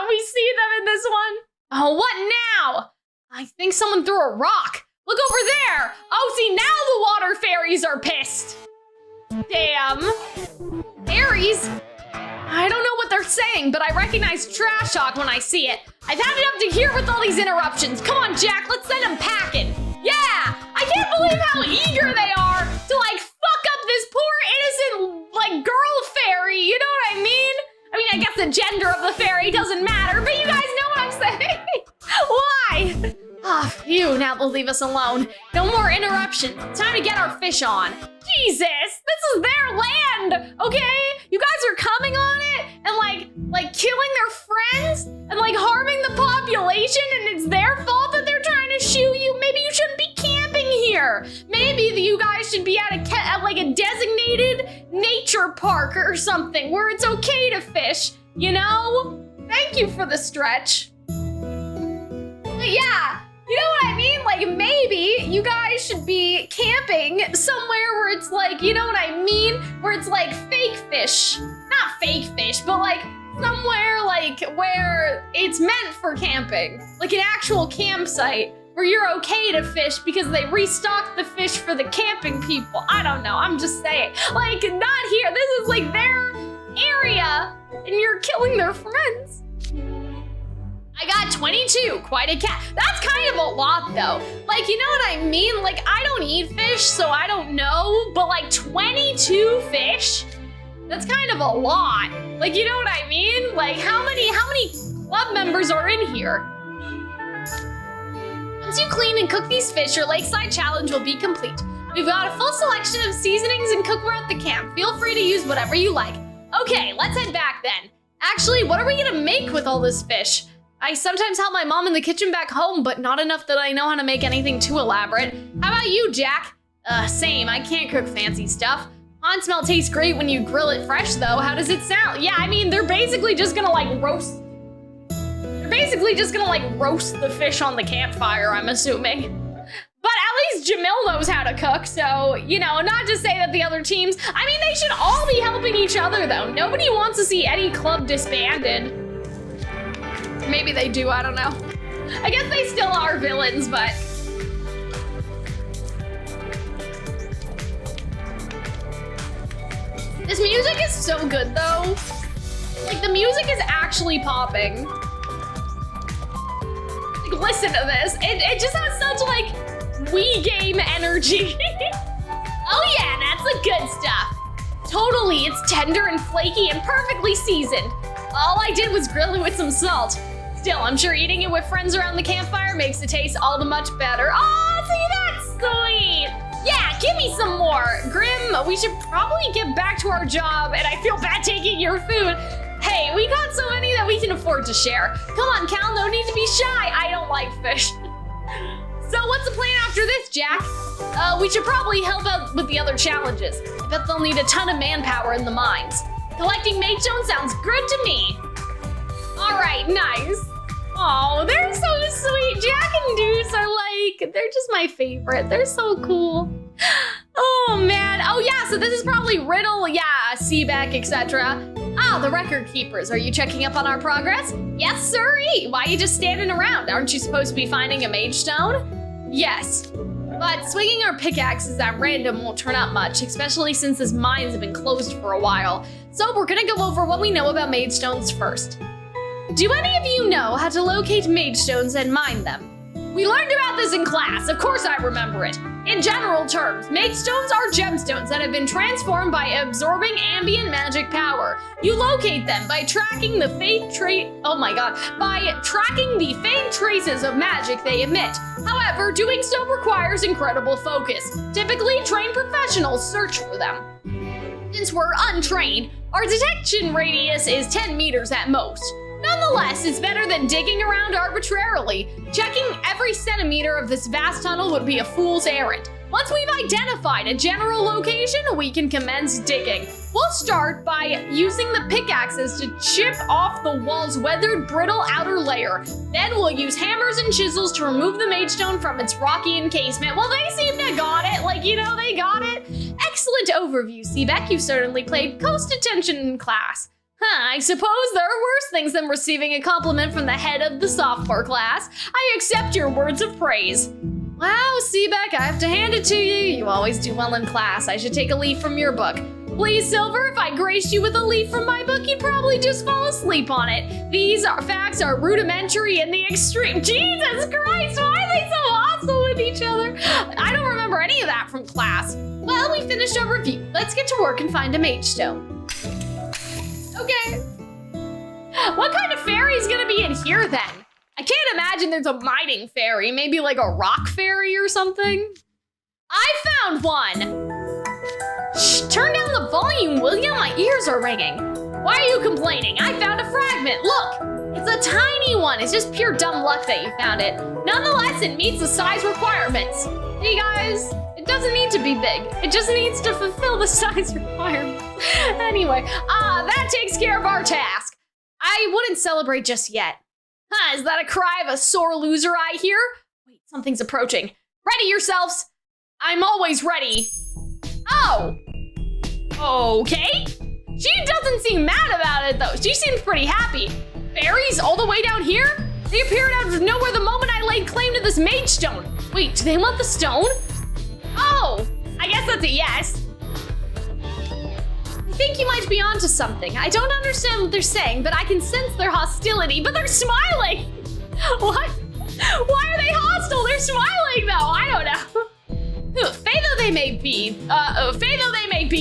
we see them in this one. Oh, what now? I think someone threw a rock. Look over there. Oh, see, now the water fairies are pissed. Damn. Fairies? I don't know what they're saying, but I recognize trash talk when I see it. I've had it up to here with all these interruptions. Come on, Jack, let's send them packing. Yeah, I can't believe how eager they are to like fuck up this poor innocent like girl fairy, you know what I mean? I mean, I guess the gender of the fairy doesn't matter, but you guys know what I'm saying. Why? Ah, phew, now they'll leave us alone. No more interruptions. It's time to get our fish on. Jesus, this is their land, okay? You guys are coming on it and like killing their friends and like harming the population, and it's their fault that they're trying to shoot you. Maybe you shouldn't be camping here. Maybe you guys should be at like a designated nature park or something where it's okay to fish, you know? Thank you for the stretch. But yeah. You know what I mean? Like, maybe you guys should be camping somewhere where it's like, you know what I mean? Where it's like fake fish. Not fake fish, but like somewhere like where it's meant for camping. Like an actual campsite where you're okay to fish because they restocked the fish for the camping people. I don't know, I'm just saying. Like, not here. This is like their area and you're killing their friends. I got 22, quite a cat. That's kind of a lot though. Like, you know what I mean? Like, I don't eat fish, so I don't know, but like 22 fish? That's kind of a lot. Like, you know what I mean? Like, how many club members are in here? Once you clean and cook these fish, your lakeside challenge will be complete. We've got a full selection of seasonings and cookware at the camp. Feel free to use whatever you like. Okay, let's head back then. Actually, what are we gonna make with all this fish? I sometimes help my mom in the kitchen back home, but not enough that I know how to make anything too elaborate. How about you, Jack? Same, I can't cook fancy stuff. Pond smell tastes great when you grill it fresh though. How does it sound? Yeah, I mean, they're basically just gonna like roast the fish on the campfire, I'm assuming. But at least Jamil knows how to cook, so, you know, not to say that the other teams, I mean, they should all be helping each other though. Nobody wants to see any club disbanded. Maybe they do, I don't know. I guess they still are villains, but. This music is so good though. Like, the music is actually popping. Like, listen to this. It just has such like Wii game energy. Oh yeah, that's the good stuff. Totally, it's tender and flaky and perfectly seasoned. All I did was grill it with some salt. Still, I'm sure eating it with friends around the campfire makes the taste all the much better. Oh, see, that's sweet. Yeah, give me some more. Grim, we should probably get back to our job, and I feel bad taking your food. Hey, we got so many that we can afford to share. Come on, Cal, no need to be shy. I don't like fish. So what's the plan after this, Jack? We should probably help out with the other challenges. I bet they'll need a ton of manpower in the mines. Collecting mage stones sounds good to me. All right, nice. Oh, they're so sweet. Jack and Deuce are like, they're just my favorite. They're so cool. Oh man, oh yeah, so this is probably Riddle, yeah, Seaback, etc. Ah, the record keepers, are you checking up on our progress? Yes, sirree. Why are you just standing around? Aren't you supposed to be finding a mage stone? Yes, but swinging our pickaxes at random won't turn up much, especially since this mines have been closed for a while. So we're gonna go over what we know about mage stones first. Do any of you know how to locate mage stones and mine them? We learned about this in class, of course I remember it. In general terms, mage stones are gemstones that have been transformed by absorbing ambient magic power. You locate them by tracking the faint traces of magic they emit. However, doing so requires incredible focus. Typically, trained professionals search for them. Since we're untrained, our detection radius is 10 meters at most. Nonetheless, it's better than digging around arbitrarily. Checking every centimeter of this vast tunnel would be a fool's errand. Once we've identified a general location, we can commence digging. We'll start by using the pickaxes to chip off the wall's weathered, brittle outer layer. Then we'll use hammers and chisels to remove the mage stone from its rocky encasement. Well, they seem to got it. Like, you know, they got it. Excellent Excellent overview, Seebeck. You certainly played close attention in class. I suppose there are worse things than receiving a compliment from the head of the sophomore class. I accept your words of praise. Wow, Seebeck, I have to hand it to you. You always do well in class. I should take a leaf from your book. Please, Silver, if I graced you with a leaf from my book, you'd probably just fall asleep on it. These facts are rudimentary in the extreme. Jesus Christ, why are they so hostile with each other? I don't remember any of that from class. Well, we finished our review. Let's get to work and find a mage stone. Okay. What kind of fairy is gonna be in here then? I can't imagine there's a mining fairy, maybe like a rock fairy or something. I found one. Shh, turn down the volume, will you? My ears are ringing. Why are you complaining? I found a fragment, look. It's a tiny one. It's just pure dumb luck that you found it. Nonetheless, it meets the size requirements. Hey guys, it doesn't need to be big. It just needs to fulfill the size requirements. Anyway, that takes care of our task. I wouldn't celebrate just yet. Huh, is that a cry of a sore loser I hear? Wait, something's approaching. Ready yourselves. I'm always ready. Oh. Okay. She doesn't seem mad about it though. She seems pretty happy. Fairies all the way down here? They appeared out of nowhere the moment I laid claim to this mage stone. Wait, do they want the stone? Oh, I guess that's a yes. I think you might be onto something. I don't understand what they're saying, but I can sense their hostility, but they're smiling. What? Why are they hostile? They're smiling though, I don't know. Fey though they may be,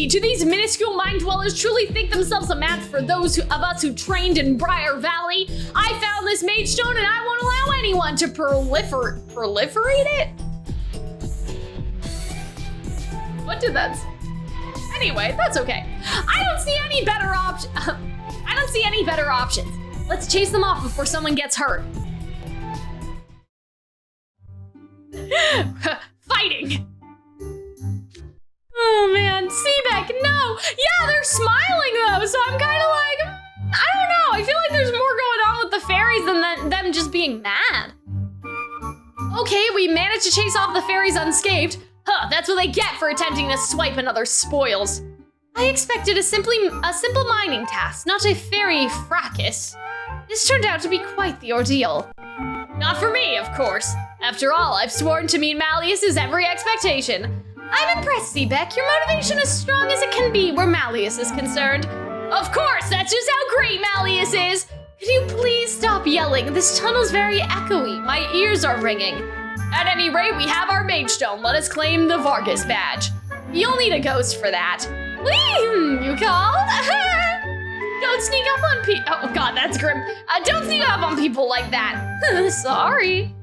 do these minuscule mine dwellers truly think themselves a match for those of us who trained in Briar Valley? I found this mage stone and I won't allow anyone to proliferate it? What did that say? Anyway, that's okay. I don't see any better options. Let's chase them off before someone gets hurt. Fighting. Oh man, Seebeck, no! Yeah, they're smiling though, so I'm kind of like, I don't know. I feel like there's more going on with the fairies than them just being mad. Okay, we managed to chase off the fairies unscathed. Huh, that's what they get for attempting to swipe another spoils. I expected a simple mining task, not a fairy fracas. This turned out to be quite the ordeal. Not for me, of course. After all, I've sworn to meet Malleus's every expectation. I'm impressed, Seebeck. Your motivation is strong as it can be where Malleus is concerned. Of course, that's just how great Malleus is. Could you please stop yelling? This tunnel's very echoey. My ears are ringing. At any rate, we have our mage stone. Let us claim the Vargas badge. You'll need a ghost for that. Whee! You called? Don't sneak up on people. Oh god, that's grim. Don't sneak up on people like that. Sorry.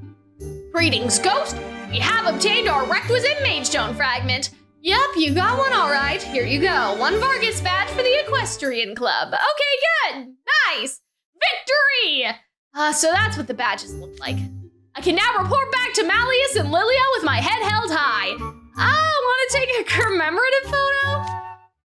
Greetings, ghost. We have obtained our requisite mage stone fragment. Yep, you got one all right. Here you go. One Vargas badge for the Equestrian Club. Okay, good. Nice. Victory! So that's what the badges look like. I can now report back to Malleus and Lilia with my head held high. Want to take a commemorative photo?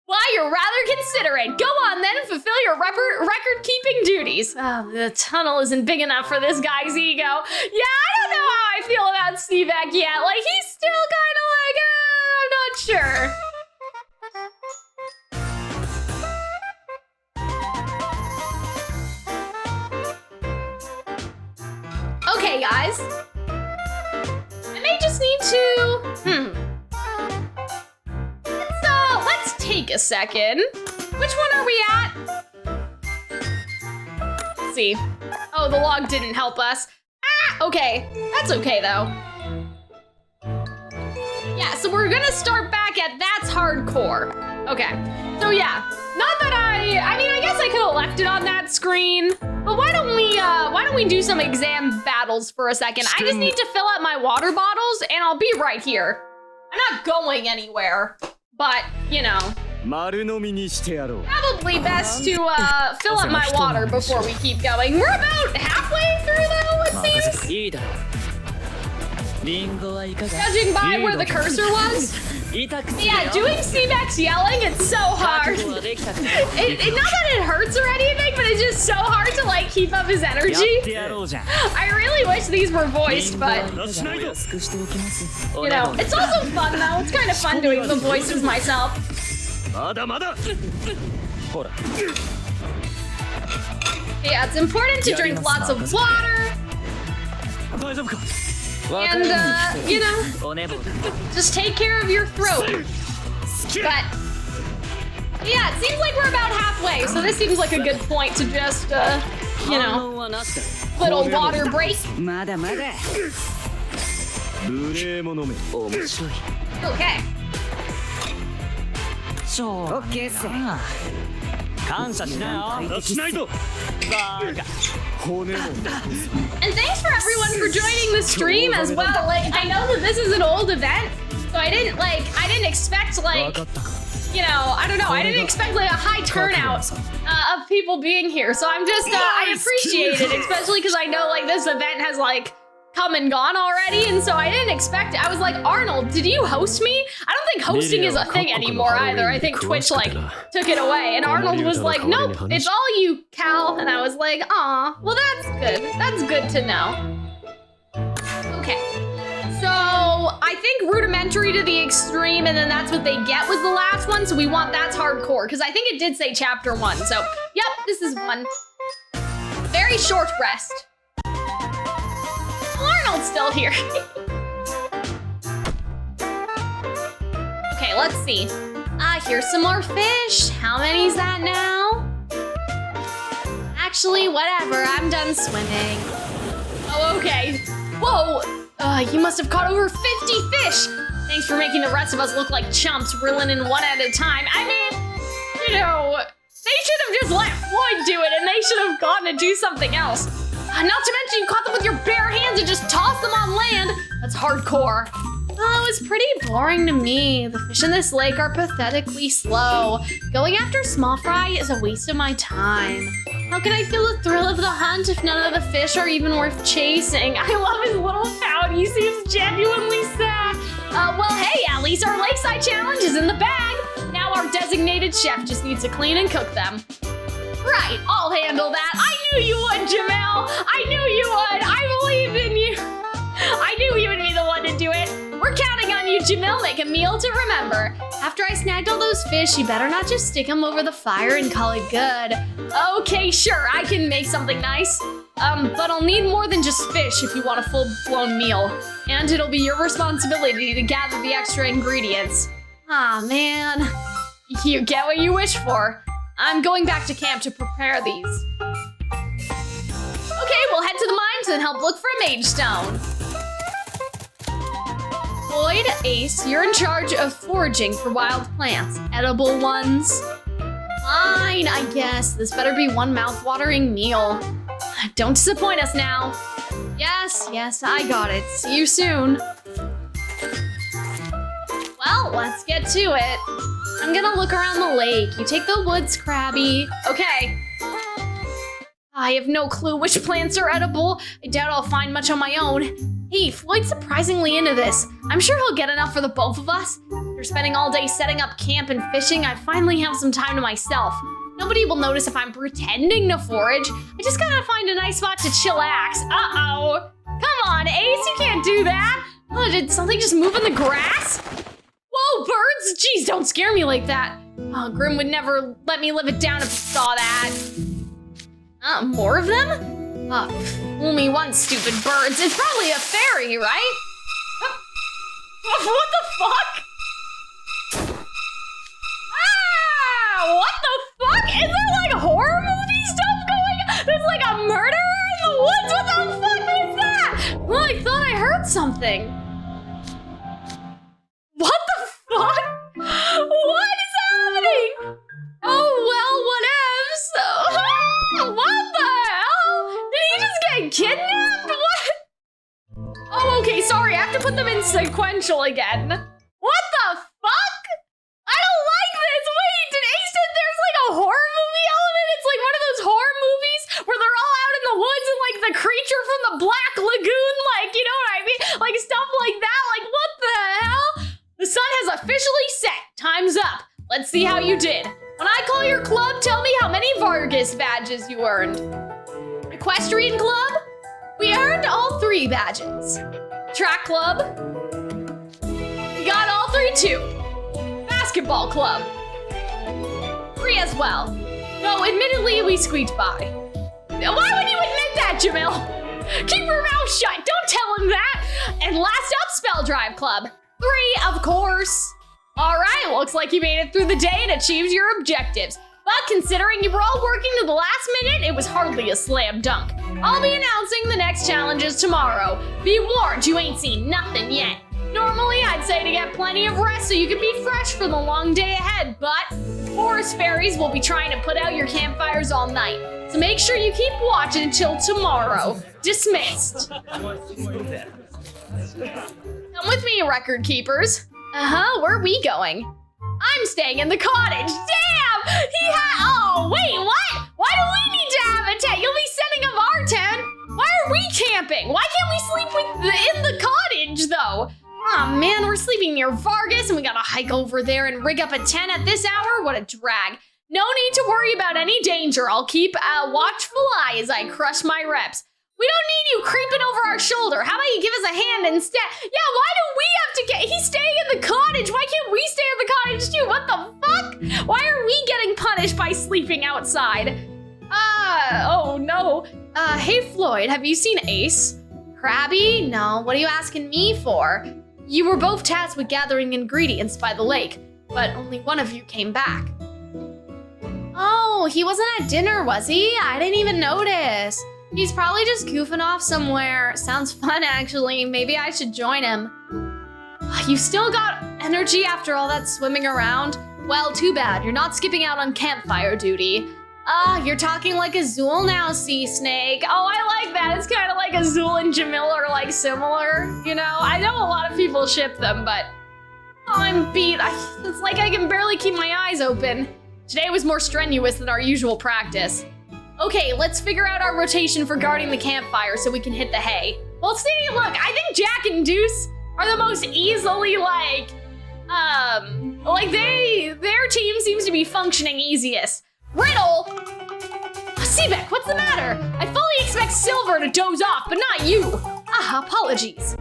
Why, you're rather considerate. Go on then and fulfill your record-keeping duties. Oh, the tunnel isn't big enough for this guy's ego. Yeah, I don't know how I feel about Seebeck yet. Like, he's still kind of like, I'm not sure. Okay, guys. I may just need to, let's take a second. Which one are we at? Let's see. Oh, the log didn't help us. Okay. That's okay, though. Yeah, so we're gonna start back at that's hardcore. Okay. So yeah, not that I mean, I guess I could have left it on that screen, but why don't we do some exam battles for a second? I just need to fill up my water bottles and I'll be right here. I'm not going anywhere, but you know, probably best to fill up my water before we keep going. We're about halfway through though, it seems. Judging by where the cursor was. Yeah, doing C-Max yelling, it's so hard. Not that it hurts or anything, but it's just so hard to like keep up his energy. I really wish these were voiced, but you know, it's also fun though. It's kind of fun doing the voices myself. Yeah, it's important to drink lots of water. And, you know, just take care of your throat. But, yeah, it seems like we're about halfway, so this seems like a good point to just, you know, little water break. Okay. And thanks for everyone for joining the stream as well. Like, I know that this is an old event, so I didn't expect like, you know, I don't know, I didn't expect like a high turnout of people being here. So I'm just, I appreciate it, especially because I know like this event has like come and gone already, and so I didn't expect it. I was like, Arnold, did you host me? I don't think hosting is a thing anymore either. I think Twitch like took it away, and Arnold was like, nope, it's all you, Cal. And I was like, aw, well that's good. That's good to know. Okay, so I think rudimentary to the extreme, and then that's what they get was the last one, so we want that's hardcore, because I think it did say chapter 1, so yep, this is 1. Very short rest. Arnold's still here. Okay, let's see. Here's some more fish. How many is that now? Actually, whatever. I'm done swimming. Oh, okay. Whoa. You must have caught over 50 fish. Thanks for making the rest of us look like chumps, reeling in one at a time. I mean, you know, they should have just let Floyd do it, and they should have gone to do something else. Not to mention you caught them with your bare hands and just tossed them on land. That's hardcore. Oh, it's pretty boring to me. The fish in this lake are pathetically slow. Going after small fry is a waste of my time. How can I feel the thrill of the hunt if none of the fish are even worth chasing? I love his little pout. He seems genuinely sad. Well, hey, at least our lakeside challenge is in the bag. Now our designated chef just needs to clean and cook them. Right, I'll handle that. I knew you would, Jamel. I knew you would. I believe in you. I knew you would be the one to do it. We're counting on you, Jamil. Make a meal to remember. After I snagged all those fish, you better not just stick them over the fire and call it good. Okay, sure, I can make something nice. But I'll need more than just fish if you want a full-blown meal. And it'll be your responsibility to gather the extra ingredients. Aw, man. You get what you wish for. I'm going back to camp to prepare these. Okay, we'll head to the mines and help look for a mage stone. Floyd, Ace, you're in charge of foraging for wild plants. Edible ones. Fine, I guess. This better be one mouth-watering meal. Don't disappoint us now. Yes, I got it. See you soon. Well, let's get to it. I'm gonna look around the lake. You take the woods, Krabby. Okay. I have no clue which plants are edible. I doubt I'll find much on my own. Hey, Floyd's surprisingly into this. I'm sure he'll get enough for the both of us. After spending all day setting up camp and fishing, I finally have some time to myself. Nobody will notice if I'm pretending to forage. I just gotta find a nice spot to chillax. Uh-oh. Come on, Ace, you can't do that. Oh, did something just move in the grass? Whoa, birds! Jeez, don't scare me like that. Oh, Grim would never let me live it down if he saw that. More of them? Fool me once, stupid birds. It's probably a fairy, right? What the fuck? What the fuck? Is there like horror movie stuff going on? There's like a murderer in the woods? What the fuck was that? Well, I thought I heard something. What the fuck? What is happening? Oh, well, whatevs. What the hell? Did he just get kidnapped? What? Oh, okay, sorry. I have to put them in sequential again. What the fuck? I don't like this. Wait, did Ace said there's like a horror movie element? It's like one of those horror movies where they're all out in the woods and like the creature from the Black Lagoon, like, you know what I mean? Like stuff like that. Like, what the hell? The sun has officially Let's see how you did. When I call your club, tell me how many Vargas badges you earned. Equestrian club? We earned all 3 badges. Track club? We got all 3 too. Basketball club? 3 as well. Though admittedly, we squeaked by. Why would you admit that, Jamil? Keep your mouth shut, don't tell him that. And last up, Spell Drive Club. 3, of course. All right, looks like you made it through the day and achieved your objectives. But considering you were all working to the last minute, it was hardly a slam dunk. I'll be announcing the next challenges tomorrow. Be warned, you ain't seen nothing yet. Normally, I'd say to get plenty of rest so you can be fresh for the long day ahead, but forest fairies will be trying to put out your campfires all night. So make sure you keep watching until tomorrow. Dismissed. Come with me, record keepers. Where are we going? I'm staying in the cottage. Damn! Oh, wait, what? Why do we need to have a tent? You'll be setting up our tent. Why are we camping? Why can't we sleep in the cottage, though? Oh man, we're sleeping near Vargas and we gotta hike over there and rig up a tent at this hour? What a drag. No need to worry about any danger. I'll keep a watchful eye as I crush my reps. We don't need you creeping over our shoulder. How about you give us a hand instead? Yeah, why do we have to he's staying in the cottage. Why can't we stay in the cottage too? What the fuck? Why are we getting punished by sleeping outside? Oh no. Hey Floyd, have you seen Ace? Krabby? No, what are you asking me for? You were both tasked with gathering ingredients by the lake, but only one of you came back. Oh, he wasn't at dinner, was he? I didn't even notice. He's probably just goofing off somewhere. Sounds fun, actually. Maybe I should join him. You still got energy after all that swimming around? Well, too bad. You're not skipping out on campfire duty. You're talking like Azul now, Sea Snake. Oh, I like that. It's kind of like Azul and Jamil are like similar, you know? I know a lot of people ship them, but I'm beat. It's like I can barely keep my eyes open. Today was more strenuous than our usual practice. Okay, let's figure out our rotation for guarding the campfire so we can hit the hay. Well, see, look, I think Jack and Deuce are the most easily their team seems to be functioning easiest. Riddle! Seabeck, what's the matter? I fully expect Silver to doze off, but not you. Apologies.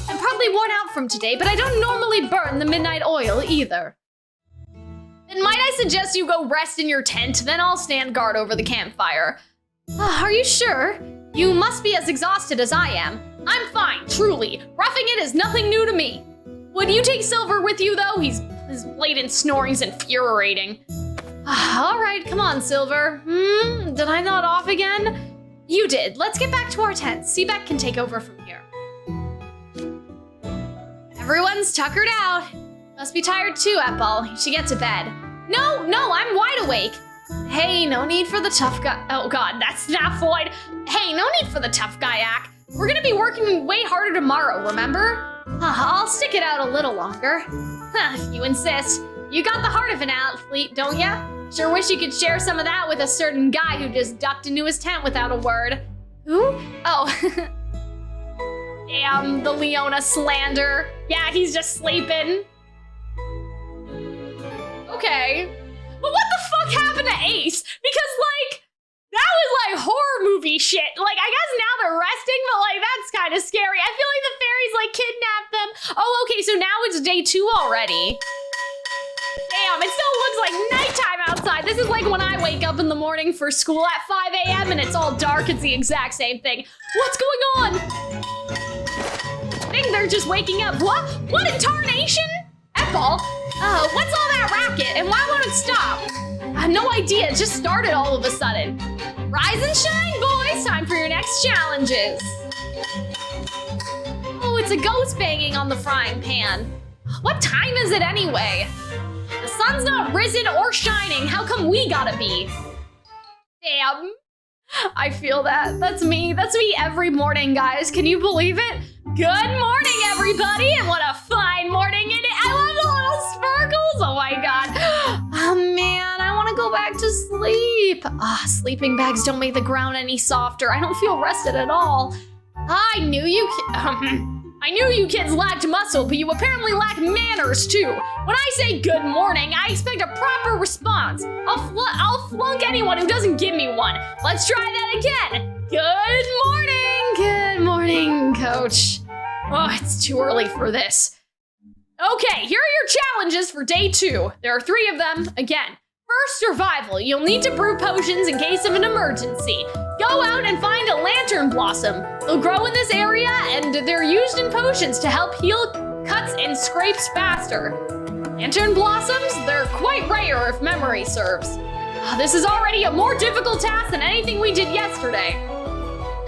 I'm probably worn out from today, but I don't normally burn the midnight oil either. Then might I suggest you go rest in your tent, then I'll stand guard over the campfire. Are you sure? You must be as exhausted as I am. I'm fine, truly. Roughing it is nothing new to me. Would you take Silver with you, though? His blatant snoring's infuriating. All right, come on, Silver. Did I nod off again? You did. Let's get back to our tent. Seabeck can take over from here. Everyone's tuckered out. Must be tired too, Apple. You should get to bed. No, I'm wide awake. Hey, no need for the tough guy. Oh God, that's not Floyd. Hey, no need for the tough guy act. We're gonna be working way harder tomorrow, remember? I'll stick it out a little longer. If you insist. You got the heart of an athlete, don't ya? Sure wish you could share some of that with a certain guy who just ducked into his tent without a word. Who? Oh. Damn, the Leona slander. Yeah, he's just sleeping. Okay. But what the fuck happened to Ace? Because, that was horror movie shit. I guess now they're resting, but that's kind of scary. I feel like the fairies kidnapped them. Oh, okay, so now it's day 2 already. Damn, it still looks like nighttime outside. This is like when I wake up in the morning for school at 5 a.m. and it's all dark. It's the exact same thing. What's going on? I think they're just waking up. What in tarnation? F-ball? What's all that racket and why won't it stop? I have no idea, it just started all of a sudden. Rise and shine, boys, time for your next challenges. Oh, it's a ghost banging on the frying pan. What time is it anyway? The sun's not risen or shining, how come we gotta be? Damn, I feel that. That's me every morning, guys, can you believe it? Good morning, everybody, and what a fine morning it is. I love the little sparkles, oh my God. Oh man, I wanna go back to sleep. Sleeping bags don't make the ground any softer. I don't feel rested at all. I I knew you kids lacked muscle, but you apparently lack manners too. When I say good morning, I expect a proper response. I'll flunk anyone who doesn't give me one. Let's try that again. Good morning. Good morning, coach. Oh, it's too early for this. Okay, here are your challenges for day 2. There are 3 of them. Again, first, survival. You'll need to brew potions in case of an emergency. Go out and find a lantern blossom. They'll grow in this area, and they're used in potions to help heal cuts and scrapes faster. Lantern blossoms? They're quite rare if memory serves. This is already a more difficult task than anything we did yesterday.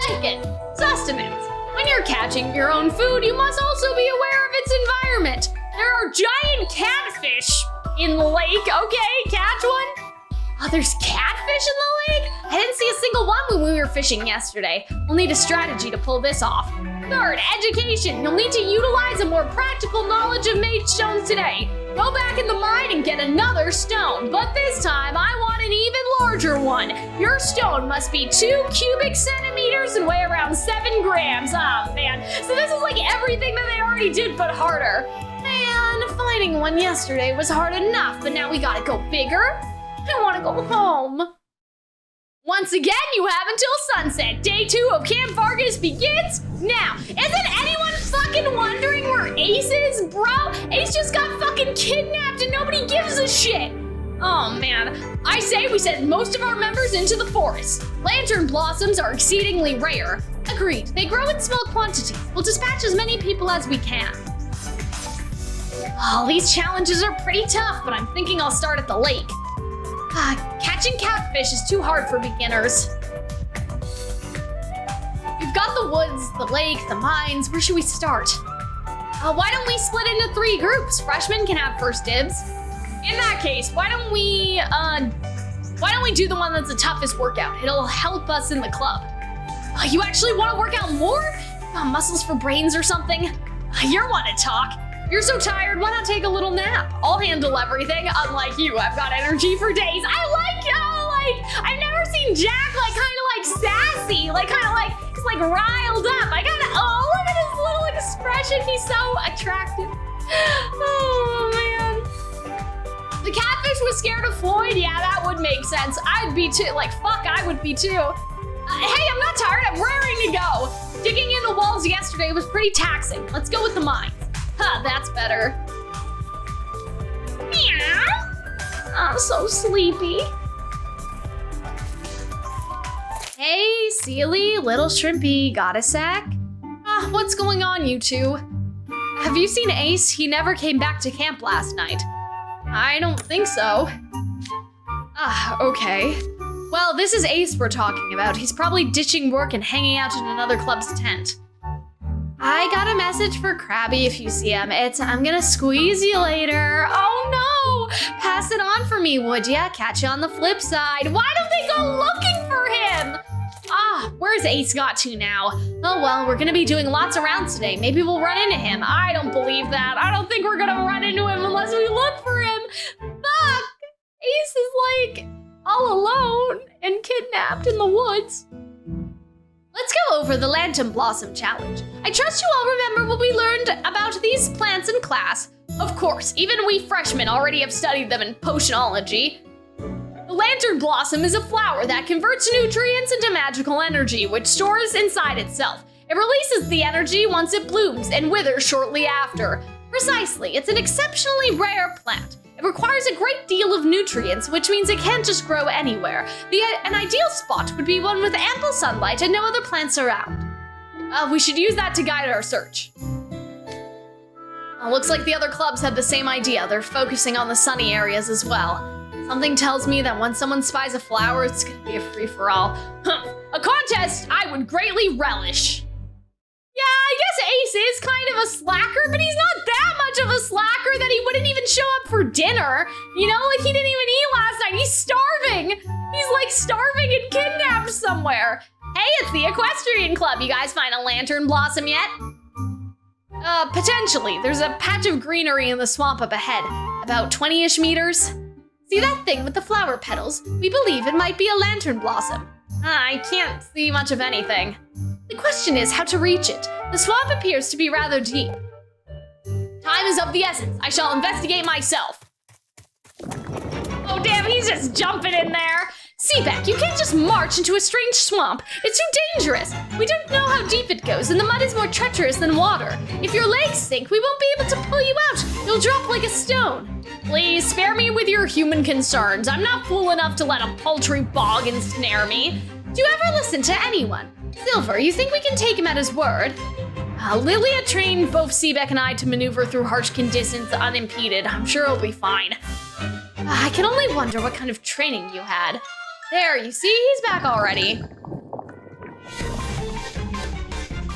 Second, sustenance. When you're catching your own food, you must also be aware of its environment. There are giant catfish in the lake. Okay, catch one. Oh, there's catfish in the lake? I didn't see a single one when we were fishing yesterday. We'll need a strategy to pull this off. Third, education. You'll need to utilize a more practical knowledge of mage stones today. Go back in the mine and get another stone, but this time I want an even larger one. Your stone must be 2 cubic centimeters and weigh around 7 grams. Oh man, so this is like everything that they already did, but harder. Man, finding one yesterday was hard enough, but now we gotta go bigger. I wanna go home. Once again, you have until sunset. Day 2 of Camp Vargas begins now. Isn't anyone fucking wondering where Ace is, bro? Ace just got fucking kidnapped and nobody gives a shit. Oh man, I say we send most of our members into the forest. Lantern blossoms are exceedingly rare. Agreed, they grow in small quantities. We'll dispatch as many people as we can. Oh, these challenges are pretty tough, but I'm thinking I'll start at the lake. Catching catfish is too hard for beginners. We've got the woods, the lake, the mines. Where should we start? Why don't we split into 3 groups? Freshmen can have first dibs. In that case, why don't we do the one that's the toughest workout? It'll help us in the club. You actually want to work out more? Muscles for brains or something? You're one to talk. You're so tired, why not take a little nap? I'll handle everything. Unlike you, I've got energy for days. I've never seen Jack kind of sassy, he's riled up. Look at his little expression. He's so attractive. Oh man. The catfish was scared of Floyd. Yeah, that would make sense. I'd be too. I would be too. Hey, I'm not tired. I'm raring to go. Digging in the walls yesterday was pretty taxing. Let's go with the mines. That's better. Meow. I'm so sleepy. Hey, Sealy, little shrimpy, got a sec? What's going on, you two? Have you seen Ace? He never came back to camp last night. I don't think so. Okay. Well, this is Ace we're talking about. He's probably ditching work and hanging out in another club's tent. I got a message for Krabby if you see him. I'm gonna squeeze you later. Oh no! Pass it on for me, would ya? Catch you on the flip side. Why don't they go looking for him? Where's Ace got to now? Oh well, we're gonna be doing lots of rounds today. Maybe we'll run into him. I don't believe that. I don't think we're gonna run into him unless we look for him. Fuck! Ace is all alone and kidnapped in the woods. Let's go over the Lantern Blossom Challenge. I trust you all remember what we learned about these plants in class. Of course, even we freshmen already have studied them in potionology. The Lantern Blossom is a flower that converts nutrients into magical energy, which stores inside itself. It releases the energy once it blooms and withers shortly after. Precisely, it's an exceptionally rare plant. It requires a great deal of nutrients, which means it can't just grow anywhere. An ideal spot would be one with ample sunlight and no other plants around. We should use that to guide our search. Looks like the other clubs had the same idea. They're focusing on the sunny areas as well. Something tells me that when someone spies a flower, it's gonna be a free-for-all. A contest I would greatly relish. Yeah, I guess Ace is kind of a slacker, but he's not that much of a slacker that he wouldn't even show up for dinner. You know, he didn't even eat last night. He's starving. He's starving and kidnapped somewhere. Hey, it's the Equestrian Club. You guys find a lantern blossom yet? Potentially. There's a patch of greenery in the swamp up ahead, about 20-ish meters. See that thing with the flower petals? We believe it might be a lantern blossom. I can't see much of anything. The question is how to reach it. The swamp appears to be rather deep. Time is of the essence. I shall investigate myself. Oh damn, he's just jumping in there. Seaback, you can't just march into a strange swamp. It's too dangerous. We don't know how deep it goes, and the mud is more treacherous than water. If your legs sink, we won't be able to pull you out. You'll drop like a stone. Please spare me with your human concerns. I'm not fool enough to let a paltry bog ensnare me. Do you ever listen to anyone? Silver, you think we can take him at his word? Lilia trained both Seaback and I to maneuver through harsh conditions unimpeded. I'm sure it'll be fine. I can only wonder what kind of training you had. There, you see, he's back already.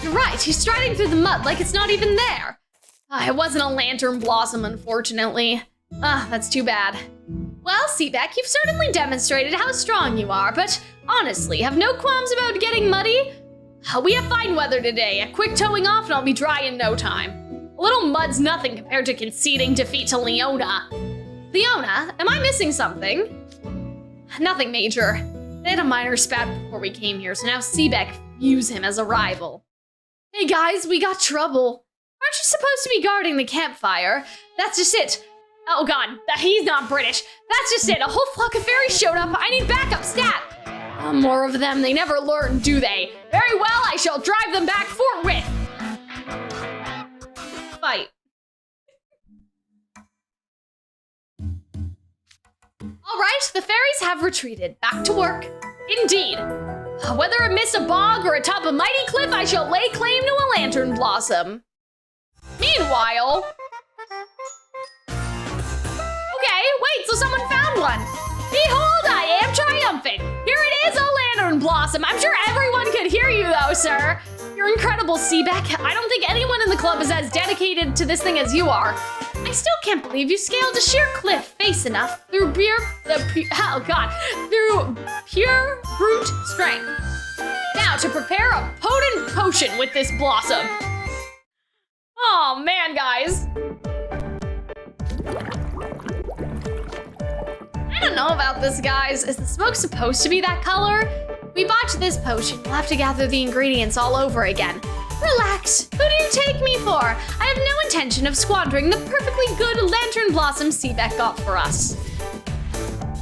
You're right, he's striding through the mud like it's not even there. It wasn't a lantern blossom, unfortunately. That's too bad. Well, Seaback, you've certainly demonstrated how strong you are, but honestly, have no qualms about getting muddy? We have fine weather today. A quick towing off and I'll be dry in no time. A little mud's nothing compared to conceding defeat to Leona. Leona, am I missing something? Nothing major. They had a minor spat before we came here, so now Seaback views him as a rival. Hey guys, we got trouble. Aren't you supposed to be guarding the campfire? That's just it. Oh god, he's not British. That's just it, a whole flock of fairies showed up. I need backup stat. More of them, they never learn, do they? Very well, I shall drive them back forthwith. Fight. All right, the fairies have retreated. Back to work. Indeed. Whether amidst a bog or atop a mighty cliff, I shall lay claim to a lantern blossom. Meanwhile... Okay, wait, so someone found one. Behold, I am triumphant. Here it is, a lantern blossom. I'm sure everyone could hear you though, sir. You're incredible, Seaback. I don't think anyone in the club is as dedicated to this thing as you are. I still can't believe you scaled a sheer cliff face enough through pure brute strength. Now to prepare a potent potion with this blossom. Oh man, guys. I don't know about this, guys. Is the smoke supposed to be that color? We botched this potion. We'll have to gather the ingredients all over again. Relax. Who do you take me for? I have no intention of squandering the perfectly good lantern blossom Seaback got for us.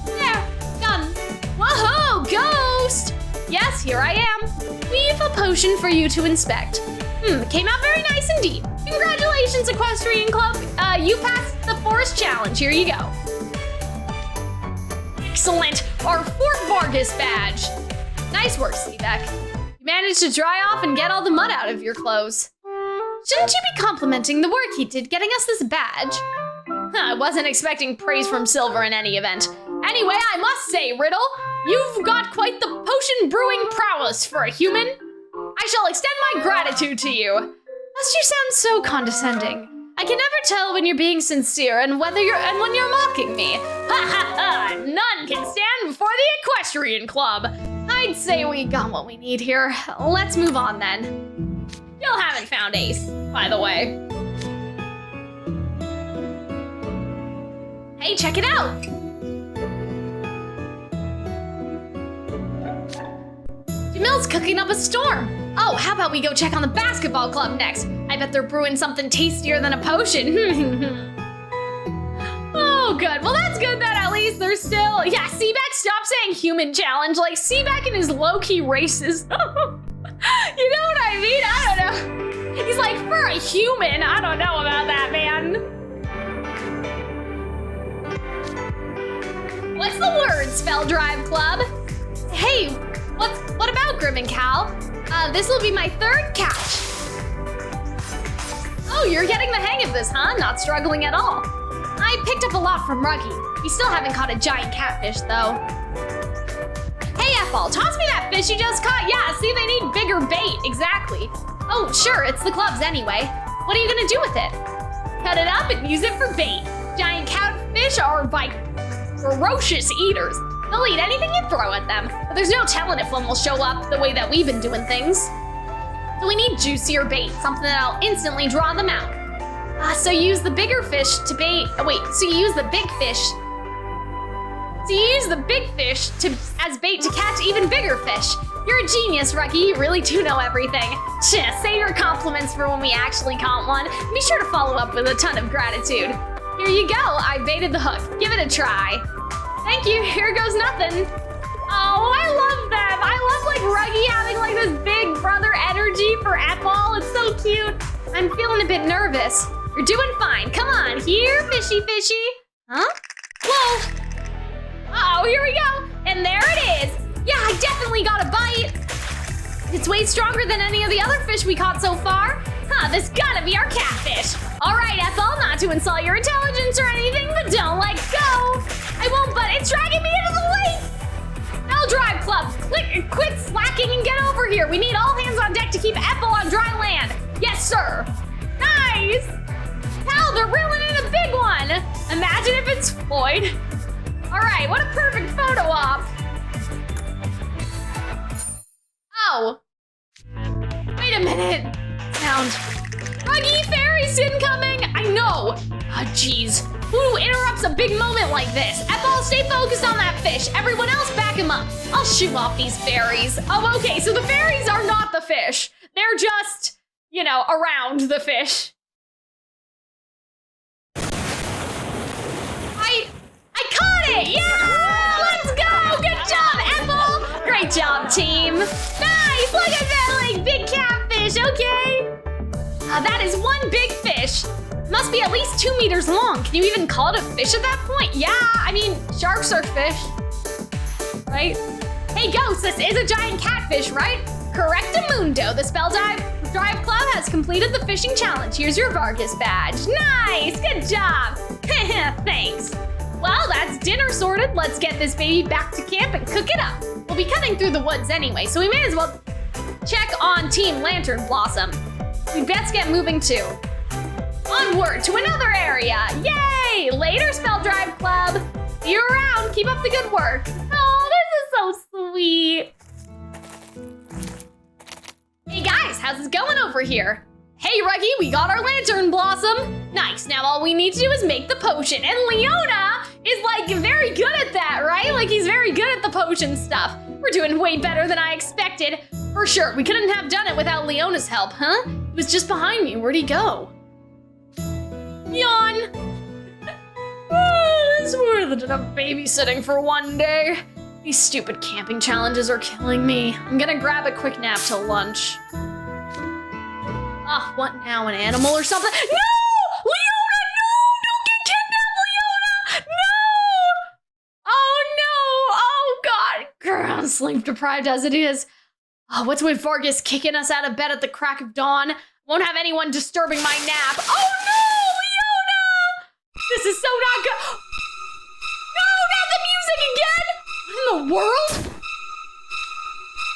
There. Done. Whoa, ghost! Yes, here I am. We've a potion for you to inspect. Came out very nice indeed. Congratulations, Equestrian Club. You passed the forest challenge. Here you go. Excellent. Our Fort Vargas badge. Nice work, Seaback. You managed to dry off and get all the mud out of your clothes. Shouldn't you be complimenting the work he did getting us this badge? I wasn't expecting praise from Silver in any event. Anyway, I must say, Riddle, you've got quite the potion brewing prowess for a human. I shall extend my gratitude to you. Must you sound so condescending? I can never tell when you're being sincere and when you're mocking me. Ha ha ha! None can stand before the Equestrian Club. I'd say we got what we need here. Let's move on then. Still haven't found Ace, by the way. Hey, check it out! Jamil's cooking up a storm. Oh, how about we go check on the basketball club next? I bet they're brewing something tastier than a potion. Oh, good. Well, that's good that at least they're still... Yeah, Seaback, stop saying human challenge. Like, Seaback and his low-key races. You know what I mean? I don't know. He's like, for a human, I don't know about that, man. What's the word, Spell Drive Club? Hey, what about Grim and Cal? This will be my third catch. Oh, you're getting the hang of this, huh? Not struggling at all. I picked up a lot from Ruggy. We still haven't caught a giant catfish, though. Hey, F-Ball, toss me that fish you just caught. Yeah, see, they need bigger bait. Exactly. Oh, sure, it's the club's anyway. What are you gonna do with it? Cut it up and use it for bait. Giant catfish are, like, ferocious eaters. They'll eat anything you throw at them, but there's no telling if one will show up the way that we've been doing things. So we need juicier bait, something that'll instantly draw them out. So you use the bigger fish to bait, so you use the big fish. So you use the big fish as bait to catch even bigger fish. You're a genius, Ruggy. You really do know everything. Save your compliments for when we actually caught one. Be sure to follow up with a ton of gratitude. Here you go. I baited the hook. Give it a try. Thank you. Here goes nothing. Oh, I love them. I love like Ruggy having like this big brother energy for Apple. It's so cute. I'm feeling a bit nervous. You're doing fine. Come on, here, fishy fishy. Huh? Whoa. Uh-oh, here we go. And there it is. Yeah, I definitely got a bite. It's way stronger than any of the other fish we caught so far. Huh, this gotta be our catfish. All right, Ethel, not to insult your intelligence or anything, but don't let go. I won't, but it's dragging me into the lake. Bell Drive Club, quit slacking and get over here. We need all hands on deck to keep Ethel on dry land. Yes, sir. Nice. Hell, they're reeling in a big one. Imagine if it's Floyd. All right, what a perfect photo op. Oh. Wait a minute. Sound. Ruggy fairies incoming. I know. Ah, jeez. Who interrupts a big moment like this? Ethel, stay focused on that fish. Everyone else back him up. I'll shoo off these fairies. Oh, okay, so the fairies are not the fish. They're just, you know, around the fish. I caught it! Yeah! Let's go! Good job, Ethel! Great job, team. Nice! Look at that, like, big catfish, okay? That is one big fish. Must be at least 2 meters long. Can you even call it a fish at that point? Yeah, I mean, sharks are fish, right? Hey, Ghost, this is a giant catfish, right? Correctamundo, the Spell Drive Club has completed the fishing challenge. Here's your Vargas badge. Nice, good job. Thanks. Well, that's dinner sorted. Let's get this baby back to camp and cook it up. We'll be cutting through the woods anyway, so we may as well check on Team Lantern Blossom. We'd best get moving too. Onward to another area. Yay! Later, Spell Drive Club. See you around. Keep up the good work. Oh, this is so sweet. Hey guys, how's it going over here? Hey Ruggy, we got our Lantern Blossom. Nice, now all we need to do is make the potion. And Leona is like very good at that, right? Like he's very good at the potion stuff. We're doing way better than I expected. For sure, we couldn't have done it without Leona's help, huh? He was just behind me, where'd he go? Yawn. It's more than enough babysitting for one day. These stupid camping challenges are killing me. I'm gonna grab a quick nap till lunch. Ah, what now, an animal or something? No! Leona, no! Don't get kidnapped, Leona! No! Oh no! Oh god! Girl, I'm sleep deprived as it is. Oh, what's with Vargas kicking us out of bed at the crack of dawn? Won't have anyone disturbing my nap. Oh no, Leona! This is so not good. No, not the music again! What in the world?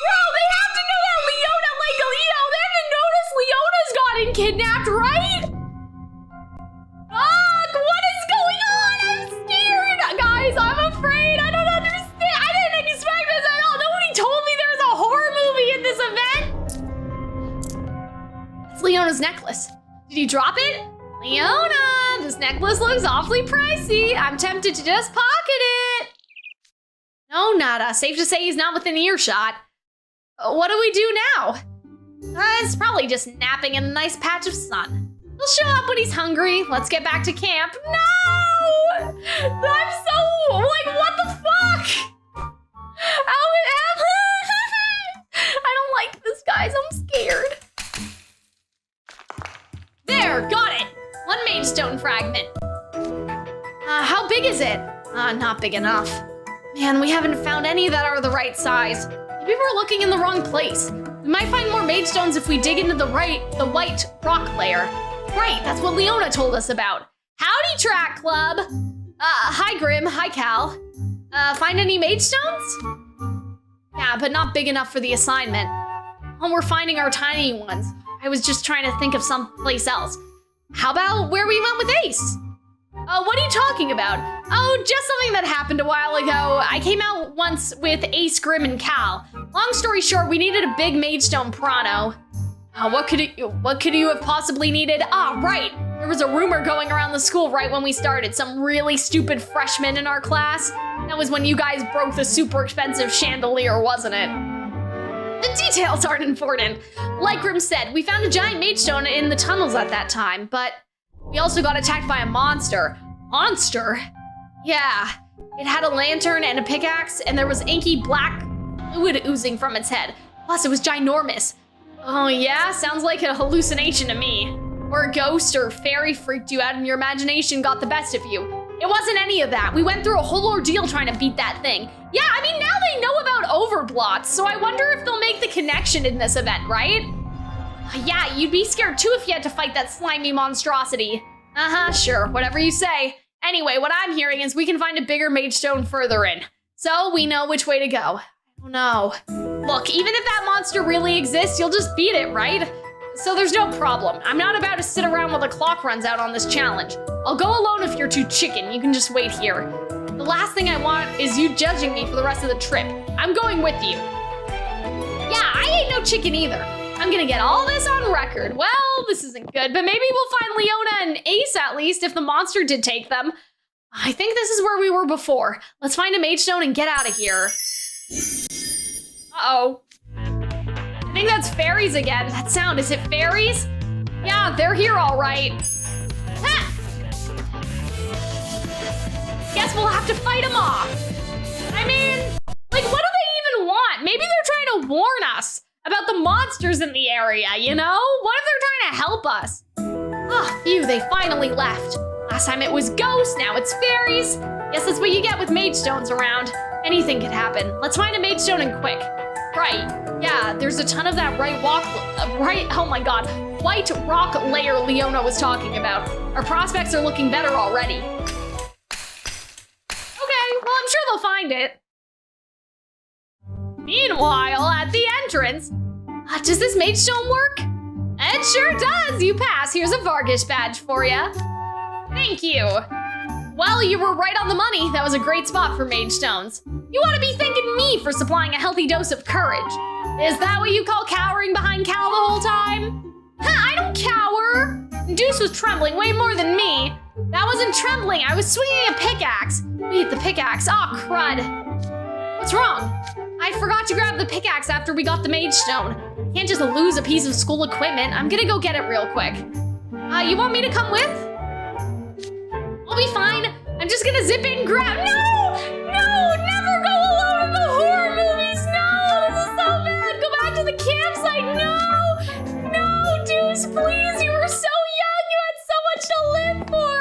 Bro, they have to know that Leona, like, they haven't noticed Leona's gotten kidnapped, right? Fuck, what is going on? I'm scared. Guys, I'm afraid. I don't understand. I didn't expect this at all. Nobody told me there's a horror movie in this event. It's Leona's necklace. Did he drop it? Leona, this necklace looks awfully pricey. I'm tempted to just pocket it. No, nada. Safe to say he's not within earshot. What do we do now? It's probably just napping in a nice patch of sun. He'll show up when he's hungry. Let's get back to camp. No! I'm so, like, what the fuck? How it happened? I don't like this, guys. I'm scared. There, got it. One mage stone fragment. How big is it? Not big enough. Man, we haven't found any that are the right size. Maybe we're looking in the wrong place. We might find more mage stones if we dig into the white rock layer. Right, that's what Leona told us about. Howdy, Track Club. Hi Grim, hi Cal. Find any mage stones? Yeah, but not big enough for the assignment. Oh, we're finding our tiny ones. I was just trying to think of someplace else. How about where we went with Ace? What are you talking about? Oh, just something that happened a while ago. I came out once with Ace, Grim, and Cal. Long story short, we needed a big mage stone pronto. What could you have possibly needed? Ah, right. There was a rumor going around the school right when we started. Some really stupid freshman in our class. That was when you guys broke the super expensive chandelier, wasn't it? The details aren't important. Like Grim said, we found a giant mage stone in the tunnels at that time, but we also got attacked by a monster. Monster? Yeah. It had a lantern and a pickaxe, and there was inky black fluid oozing from its head. Plus, it was ginormous. Oh yeah? Sounds like a hallucination to me. Or a ghost or fairy freaked you out and your imagination got the best of you. It wasn't any of that. We went through a whole ordeal trying to beat that thing. Yeah, I mean, now they know about overblots, so I wonder if they'll make the connection in this event, right? Yeah, you'd be scared too if you had to fight that slimy monstrosity. Uh-huh, sure, whatever you say. Anyway, what I'm hearing is we can find a bigger mage stone further in. So we know which way to go. I don't know. Look, even if that monster really exists, you'll just beat it, right? So there's no problem. I'm not about to sit around while the clock runs out on this challenge. I'll go alone if you're too chicken. You can just wait here. The last thing I want is you judging me for the rest of the trip. I'm going with you. Yeah, I ain't no chicken either. I'm gonna get all this on record. Well, this isn't good, but maybe we'll find Leona and Ace at least if the monster did take them. I think this is where we were before. Let's find a mage stone and get out of here. Uh-oh. I think that's fairies again. That sound, is it fairies? Yeah, they're here all right. Ha! Guess we'll have to fight them off. I mean, like, what do they even want? Maybe they're trying to warn us about the monsters in the area, you know? What if they're trying to help us? Ah, phew, they finally left. Last time it was ghosts, now it's fairies. Guess that's what you get with mage stones around. Anything could happen. Let's find a mage stone and quick. Right, yeah, there's a ton of that white rock layer Leona was talking about. Our prospects are looking better already. Okay, well, I'm sure they'll find it. Meanwhile, at the entrance, does this mage stone work? It sure does, you pass. Here's a Vargas badge for you. Thank you. Well, you were right on the money. That was a great spot for mage stones. You ought to be thanking me for supplying a healthy dose of courage. Is that what you call cowering behind Cal the whole time? Huh, I don't cower. Deuce was trembling way more than me. That wasn't trembling, I was swinging a pickaxe. Wait, the pickaxe, aw, crud. What's wrong? I forgot to grab the pickaxe after we got the mage stone. Can't just lose a piece of school equipment. I'm gonna go get it real quick. You want me to come with? I'll be fine. I'm just gonna zip in and grab. No! No! Never go alone in the horror movies! No! This is so bad! Go back to the campsite! No! No, Deuce, please! You were so young! You had so much to live for!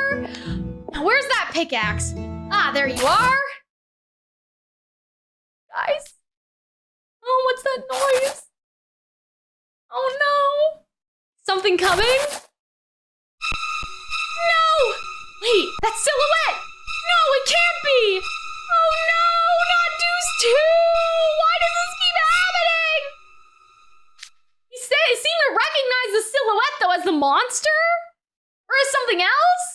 Now, where's that pickaxe? Ah, there you are! Guys? Oh, what's that noise? Oh no! Something coming? No! Wait, that silhouette! No, it can't be! Oh no, not Deuce 2! Why does this keep happening? He seemed to recognize the silhouette though as the monster? Or as something else?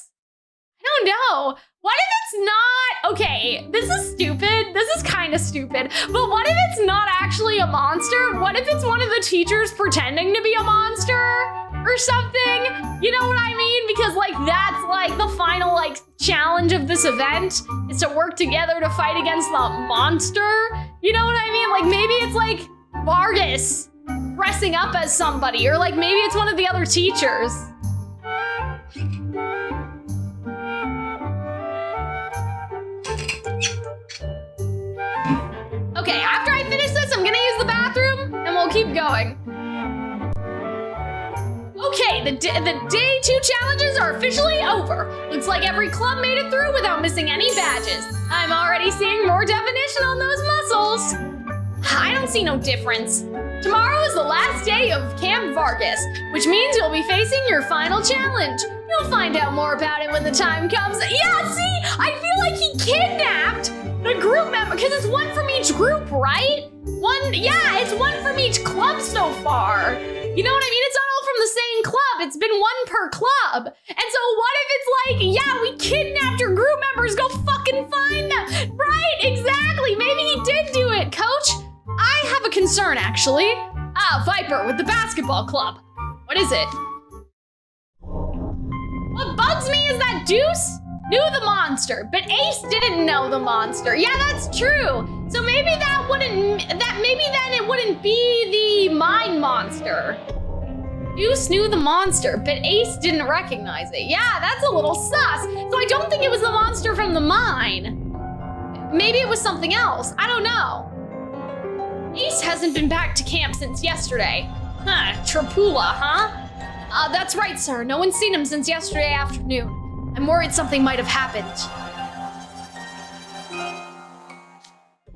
I don't know. What if it's not, okay, this is stupid. This is kind of stupid. But what if it's not actually a monster? What if it's one of the teachers pretending to be a monster? Or something, you know what I mean? Because like that's like the final like challenge of this event is to work together to fight against the monster. You know what I mean? Like maybe it's like Vargas dressing up as somebody, or like maybe it's one of the other teachers. Okay, after I finish this, I'm gonna use the bathroom and we'll keep going. Okay, the day 2 challenges are officially over. Looks like every club made it through without missing any badges. I'm already seeing more definition on those muscles. I don't see no difference. Tomorrow is the last day of Camp Vargas, which means you'll be facing your final challenge. You'll find out more about it when the time comes. Yeah, see, I feel like he kidnapped the group member, because it's one from each group, right? Yeah, it's one from each club so far. You know what I mean? It's not all from the same club. It's been one per club. And so what if it's like, yeah, we kidnapped your group members, go fucking find them. Right, exactly. Maybe he did do it, coach. I have a concern, actually. Viper with the basketball club. What is it? What bugs me is that Deuce knew the monster, but Ace didn't know the monster. Yeah, that's true. So maybe maybe then it wouldn't be the mine monster. Deuce knew the monster, but Ace didn't recognize it. Yeah, that's a little sus. So I don't think it was the monster from the mine. Maybe it was something else. I don't know. Ace hasn't been back to camp since yesterday. Huh, Trapula, huh? That's right, sir. No one's seen him since yesterday afternoon. I'm worried something might have happened.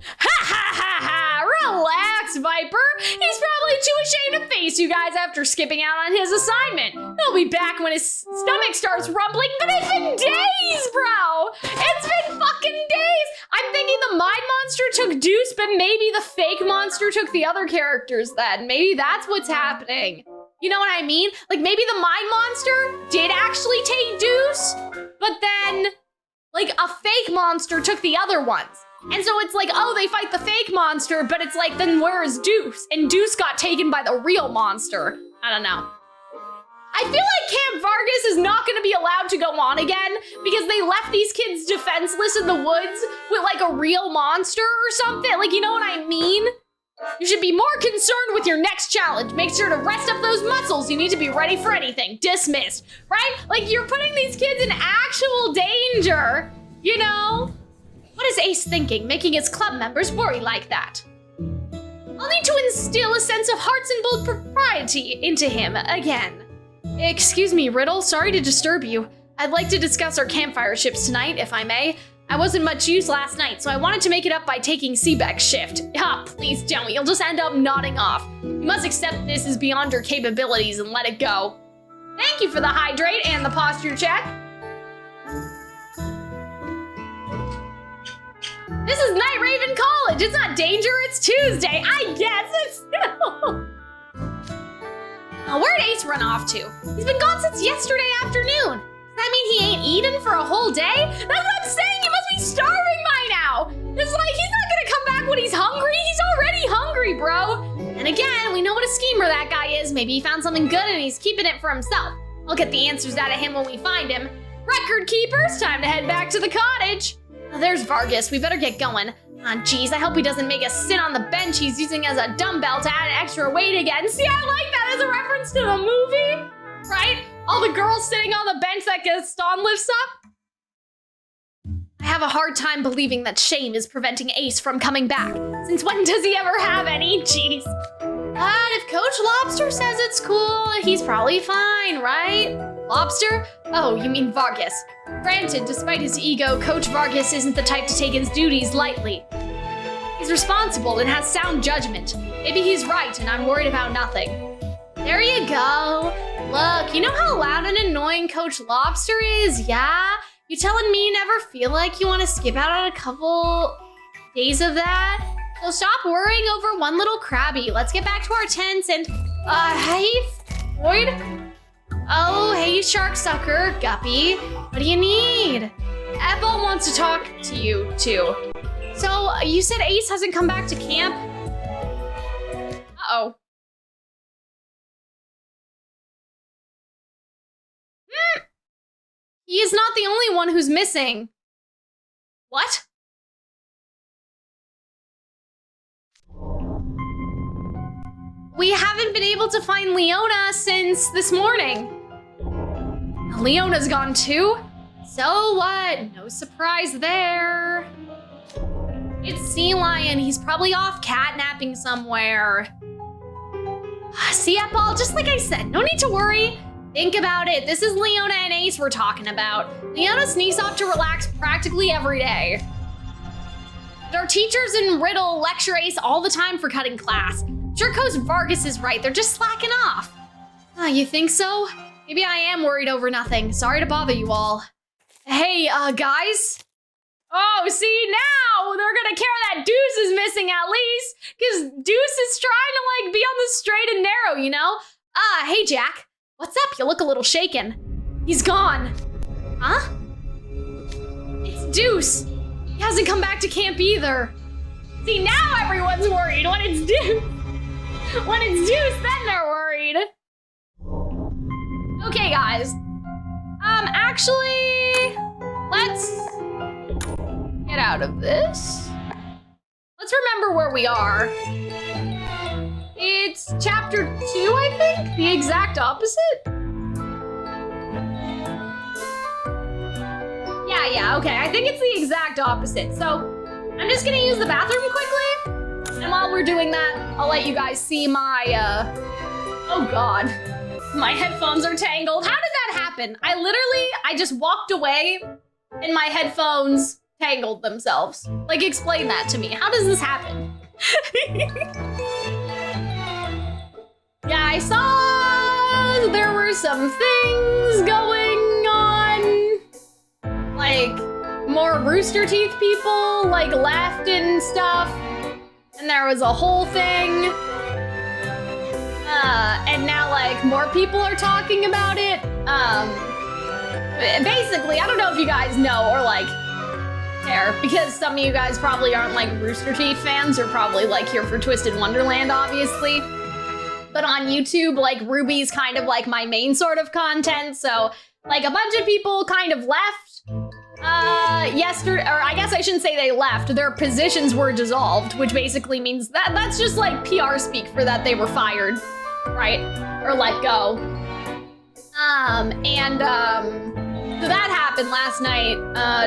Ha ha ha ha! Relax, Viper. He's probably too ashamed to face you guys after skipping out on his assignment. He'll be back when his stomach starts rumbling, but it's been days, bro! It's been fucking days! I'm thinking the mine monster took Deuce, but maybe the fake monster took the other characters then. Maybe that's what's happening. You know what I mean? Like maybe the mine monster did actually take Deuce, but then like a fake monster took the other ones. And so it's like, oh, they fight the fake monster, but it's like, then where is Deuce? And Deuce got taken by the real monster. I don't know. I feel like Camp Vargas is not gonna be allowed to go on again because they left these kids defenseless in the woods with like a real monster or something. Like, you know what I mean? You should be more concerned with your next challenge. Make sure to rest up those muscles. You need to be ready for anything. Dismissed, right? Like you're putting these kids in actual danger, you know? What is Ace thinking, making his club members worry like that? I'll need to instill a sense of hearts and bold propriety into him again. Excuse me, Riddle, sorry to disturb you. I'd like to discuss our campfire shifts tonight, if I may. I wasn't much use last night, so I wanted to make it up by taking Seebeck's shift. Ah, please don't, you'll just end up nodding off. You must accept this is beyond your capabilities and let it go. Thank you for the hydrate and the posture check. This is Night Raven College. It's not danger, it's Tuesday. I guess it's still. Oh, where'd Ace run off to? He's been gone since yesterday afternoon. Does that mean he ain't eaten for a whole day? That's what I'm saying, he must be starving by now. It's like he's not gonna come back when he's hungry. He's already hungry, bro. And again, we know what a schemer that guy is. Maybe he found something good and he's keeping it for himself. I'll get the answers out of him when we find him. Record keepers, time to head back to the cottage. Oh, there's Vargas, we better get going. Oh, geez, I hope he doesn't make us sit on the bench he's using as a dumbbell to add extra weight again. See, I like that as a reference to the movie, right? All the girls sitting on the bench that Gaston lifts up. I have a hard time believing that shame is preventing Ace from coming back. Since when does he ever have any? Jeez. But if Coach Lobster says it's cool, he's probably fine, right? Lobster? Oh, you mean Vargas. Granted, despite his ego, Coach Vargas isn't the type to take his duties lightly. He's responsible and has sound judgment. Maybe he's right and I'm worried about nothing. There you go. Look, you know how loud and annoying Coach Lobster is, yeah? You telling me you never feel like you want to skip out on a couple days of that? So stop worrying over one little crabby. Let's get back to our tents and, hey, Floyd? Oh, hey, shark sucker, Guppy. What do you need? Ethel wants to talk to you, too. So, you said Ace hasn't come back to camp? Uh-oh. He is not the only one who's missing. What? We haven't been able to find Leona since this morning. Leona's gone too? So what? No surprise there. It's Sea Lion. He's probably off catnapping somewhere. See, Apple, just like I said, no need to worry. Think about it. This is Leona and Ace we're talking about. Leona sneaks off to relax practically every day. But our teachers in Riddle lecture Ace all the time for cutting class. Sure, Coach Vargas is right. They're just slacking off. You think so? Maybe I am worried over nothing. Sorry to bother you all. Hey, guys. Oh, see, now they're gonna care that Deuce is missing at least, because Deuce is trying to, like, be on the straight and narrow, you know? Hey, Jack. What's up? You look a little shaken. He's gone. Huh? It's Deuce. He hasn't come back to camp either. See, now everyone's worried when it's Deuce. When it's Deuce, then they're worried. Okay, guys. Actually, out of this. Let's remember where we are. It's chapter 2, I think? The exact opposite? Yeah, okay. I think it's the exact opposite. So I'm just gonna use the bathroom quickly. And while we're doing that, I'll let you guys see my, oh God. My headphones are tangled. How did that happen? I just walked away and my headphones tangled themselves. Like, explain that to me. How does this happen? Yeah, I saw there were some things going on. Like, more Rooster Teeth people, like, left and stuff. And there was a whole thing. And now, like, more people are talking about it. Basically, I don't know if you guys know or, like, care, because some of you guys probably aren't, like, Rooster Teeth fans. You're probably, like, here for Twisted Wonderland, obviously. But on YouTube, like, Ruby's kind of, like, my main sort of content. So, like, a bunch of people kind of left yesterday, or I guess I shouldn't say they left. Their positions were dissolved, which basically means that's just, like, PR speak for that they were fired, right? Or let go. So that happened last night.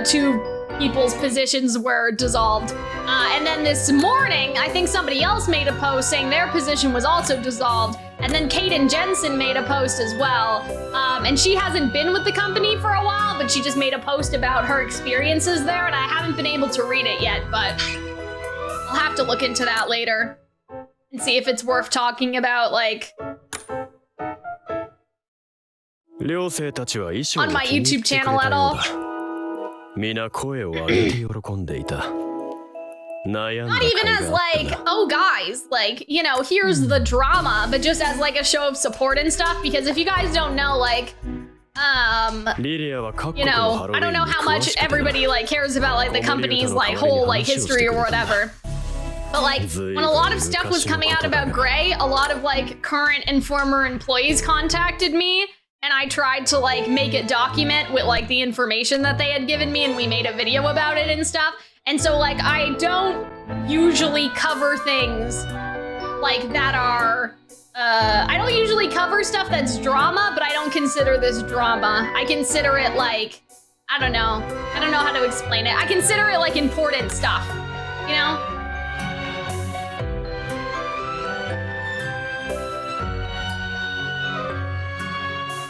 2 people's positions were dissolved. And then this morning, I think somebody else made a post saying their position was also dissolved. And then Kaden Jensen made a post as well. And she hasn't been with the company for a while, but she just made a post about her experiences there, and I haven't been able to read it yet, but I'll have to look into that later and see if it's worth talking about, like, on my YouTube channel at all. Not even as, like, oh guys, like, you know, here's the drama, but just as, like, a show of support and stuff, because if you guys don't know, like, you know, I don't know how much everybody, like, cares about, like, the company's, like, whole, like, history or whatever. But, like, when a lot of stuff was coming out about Gray, a lot of, like, current and former employees contacted me, and I tried to, like, make a document with, like, the information that they had given me, and we made a video about it and stuff. And so, like, I don't usually cover things, like, that are, I don't usually cover stuff that's drama, but I don't consider this drama. I consider it, like, I don't know how to explain it. I consider it, like, important stuff, you know?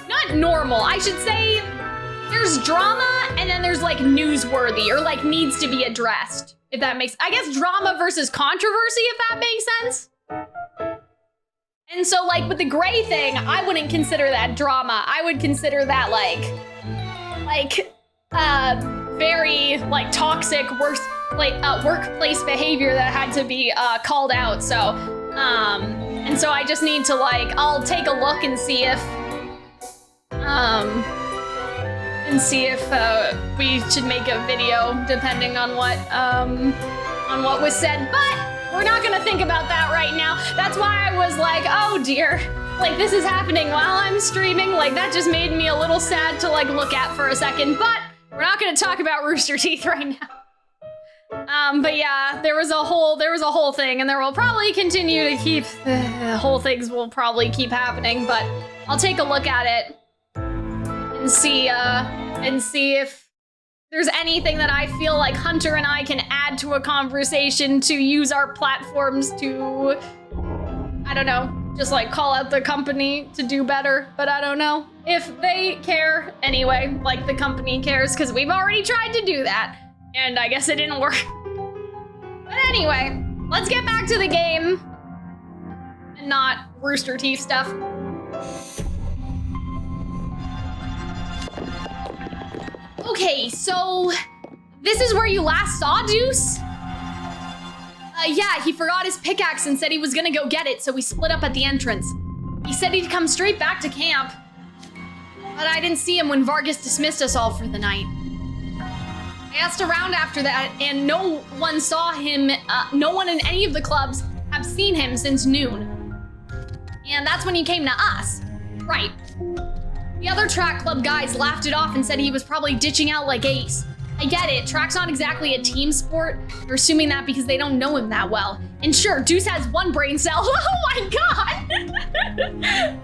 Not normal, I should say. There's drama, and then there's, like, newsworthy, or, like, needs to be addressed, if that makes, I guess drama versus controversy, if that makes sense. And so, like, with the Gray thing, I wouldn't consider that drama. I would consider that, very, like, toxic, workplace behavior that had to be, called out, so, and so I just need to, like, I'll take a look and see if, we should make a video depending on what was said, but we're not gonna think about that right now. That's why I was like, oh dear, like, this is happening while I'm streaming. Like, that just made me a little sad to, like, look at for a second, but we're not gonna talk about Rooster Teeth right now. But yeah, there was a whole thing, and there will probably continue to keep, the whole things will probably keep happening, but I'll take a look at it and see if there's anything that I feel like Hunter and I can add to a conversation to use our platforms to, I don't know, just, like, call out the company to do better, but I don't know if they care anyway, like the company cares, because we've already tried to do that, and I guess it didn't work. But anyway, let's get back to the game and not Rooster Teeth stuff. Okay, so this is where you last saw Deuce? Yeah, he forgot his pickaxe and said he was gonna go get it, so we split up at the entrance. He said he'd come straight back to camp, but I didn't see him when Vargas dismissed us all for the night. I asked around after that, and no one saw him, no one in any of the clubs have seen him since noon. And that's when he came to us. Right. The other track club guys laughed it off and said he was probably ditching out like Ace. I I get it, track's not exactly a team sport. They're assuming that because they don't know him that well. And sure, Deuce has one brain cell. Oh my god!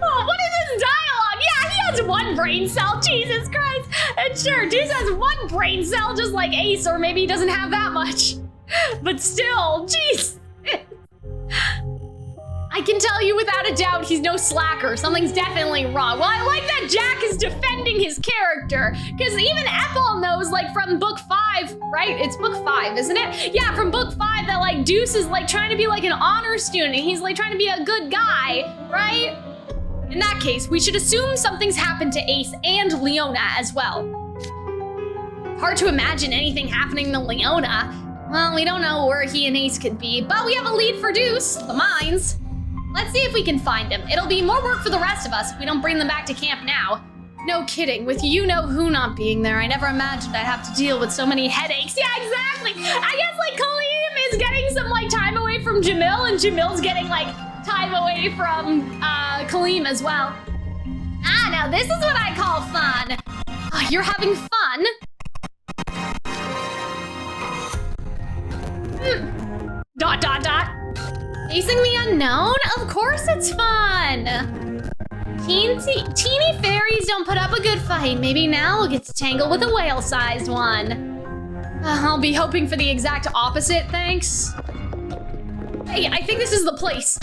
Oh, what is this dialogue? Yeah, he has one brain cell, Jesus Christ. And sure, Deuce has one brain cell just like Ace, or maybe he doesn't have that much. But still, jeez. I can tell you without a doubt he's no slacker. Something's definitely wrong. Well, I like that Jack is defending his character, because even Ethel knows, like, from book 5, right? It's book 5, isn't it? Yeah, from book 5 that, like, Deuce is, like, trying to be, like, an honor student. He's, like, trying to be a good guy, right? In that case, we should assume something's happened to Ace and Leona as well. Hard to imagine anything happening to Leona. Well, we don't know where he and Ace could be, but we have a lead for Deuce, the mines. Let's see if we can find him. It'll be more work for the rest of us if we don't bring them back to camp now. No kidding, with you-know-who not being there, I never imagined I'd have to deal with so many headaches. Yeah, exactly. I guess, like, Calxiyn is getting some, like, time away from Jamil, and Jamil's getting, like, time away from, Calxiyn as well. Ah, now this is what I call fun. Oh, you're having fun? Dot, dot, dot. Facing the unknown? Of course it's fun! Teeny fairies don't put up a good fight. Maybe now we'll get to tangle with a whale-sized one. I'll be hoping for the exact opposite, thanks. Hey, I think this is the place.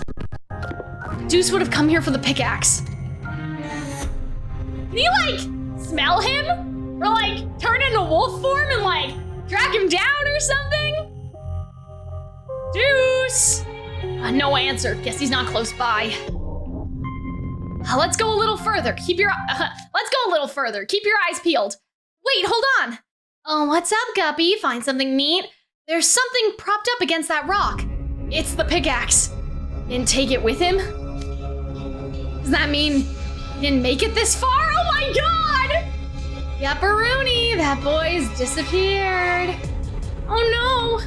Deuce would have come here for the pickaxe. Can you, like, smell him? Or, like, turn into wolf form and, like, track him down or something? Deuce! No answer. Guess he's not close by. Let's go a little further. Keep your eyes peeled. Wait, hold on. Oh, what's up, Guppy? Find something neat? There's something propped up against that rock. It's the pickaxe. Didn't take it with him? Does that mean he didn't make it this far? Oh my god! Yupperoonie, that boy's disappeared. Oh no.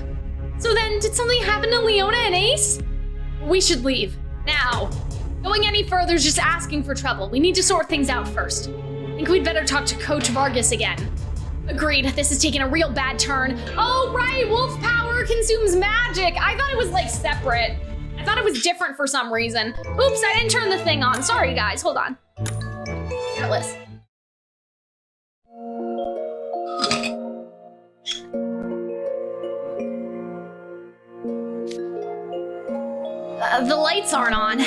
So then, did something happen to Leona and Ace? We should leave, now. Going any further is just asking for trouble. We need to sort things out first. I think we'd better talk to Coach Vargas again. Agreed, this is taking a real bad turn. Oh right, wolf power consumes magic. I thought it was like separate. I thought it was different for some reason. Oops, I didn't turn the thing on. Sorry guys, hold on. Careless. The lights aren't on.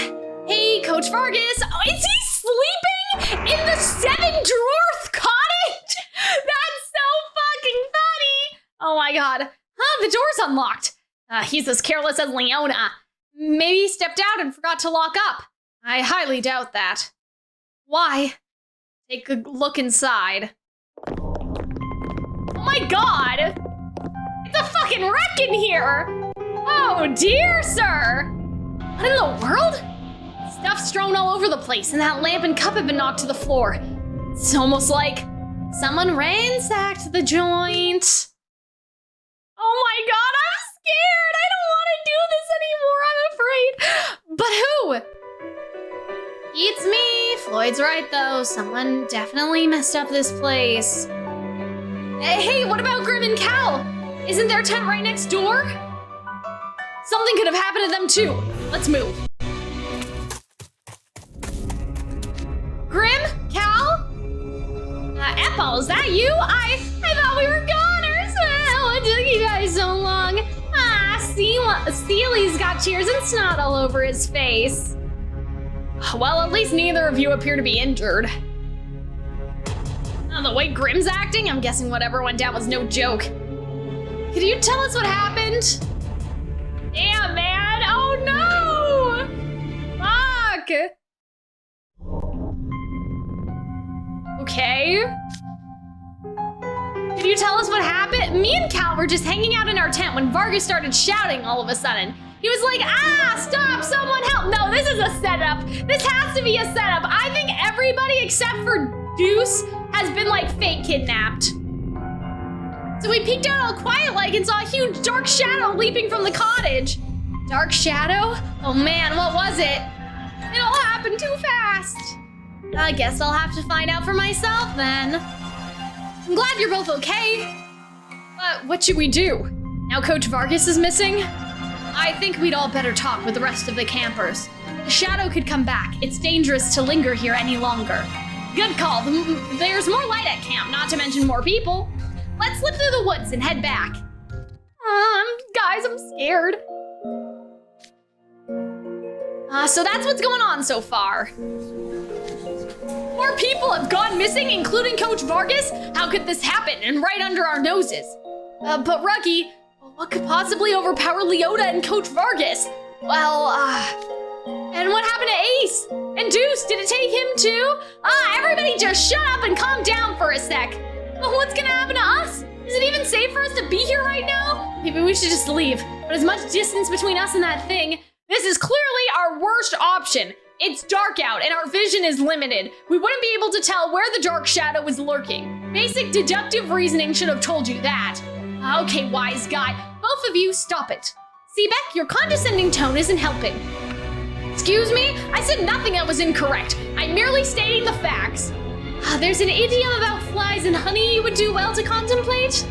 Hey, Coach Vargas. Oh, is he sleeping in the 7-drawer cottage? That's so fucking funny. Oh my god. Huh, the door's unlocked. He's as careless as Leona. Maybe he stepped out and forgot to lock up. I highly doubt that. Why? Take a look inside. Oh my god. It's a fucking wreck in here. Oh dear, sir. What in the world? Stuff strewn all over the place, and that lamp and cup have been knocked to the floor. It's almost like someone ransacked the joint. Oh my god, I'm scared! I don't want to do this anymore, I'm afraid. But who? It's me. Floyd's right, though. Someone definitely messed up this place. Hey, what about Grim and Cal? Isn't their tent right next door? Something could have happened to them too. Let's move. Grim? Cal? Ethel, is that you? I thought we were goners. What took you guys so long? Seely's got tears and snot all over his face. Well, at least neither of you appear to be injured. The way Grim's acting, I'm guessing whatever went down was no joke. Could you tell us what happened? Damn, man! Oh no! Fuck! Okay. Could you tell us what happened? Me and Cal were just hanging out in our tent when Vargas started shouting all of a sudden. He was like, stop, someone help. No, this is a setup. This has to be a setup. I think everybody except for Deuce has been like fake kidnapped. So we peeked out all quiet-like and saw a huge dark shadow leaping from the cottage. Dark shadow? Oh man, what was it? It all happened too fast. I guess I'll have to find out for myself then. I'm glad you're both okay. What should we do? Now Coach Vargas is missing? I think we'd all better talk with the rest of the campers. The shadow could come back. It's dangerous to linger here any longer. Good call. There's more light at camp, not to mention more people. Let's slip through the woods and head back. Guys, I'm scared. So that's what's going on so far. More people have gone missing, including Coach Vargas? How could this happen, and right under our noses? But Ruggy, what could possibly overpower Leota and Coach Vargas? Well, and what happened to Ace? And Deuce, did it take him too? Everybody just shut up and calm down for a sec. But what's gonna happen to us? Is it even safe for us to be here right now? Maybe we should just leave. But as much distance between us and that thing, this is clearly our worst option. It's dark out and our vision is limited. We wouldn't be able to tell where the dark shadow is lurking. Basic deductive reasoning should have told you that. Okay, wise guy, both of you stop it. Seebeck, your condescending tone isn't helping. Excuse me? I said nothing that was incorrect. I'm merely stating the facts. There's an idiom about flies and honey you would do well to contemplate.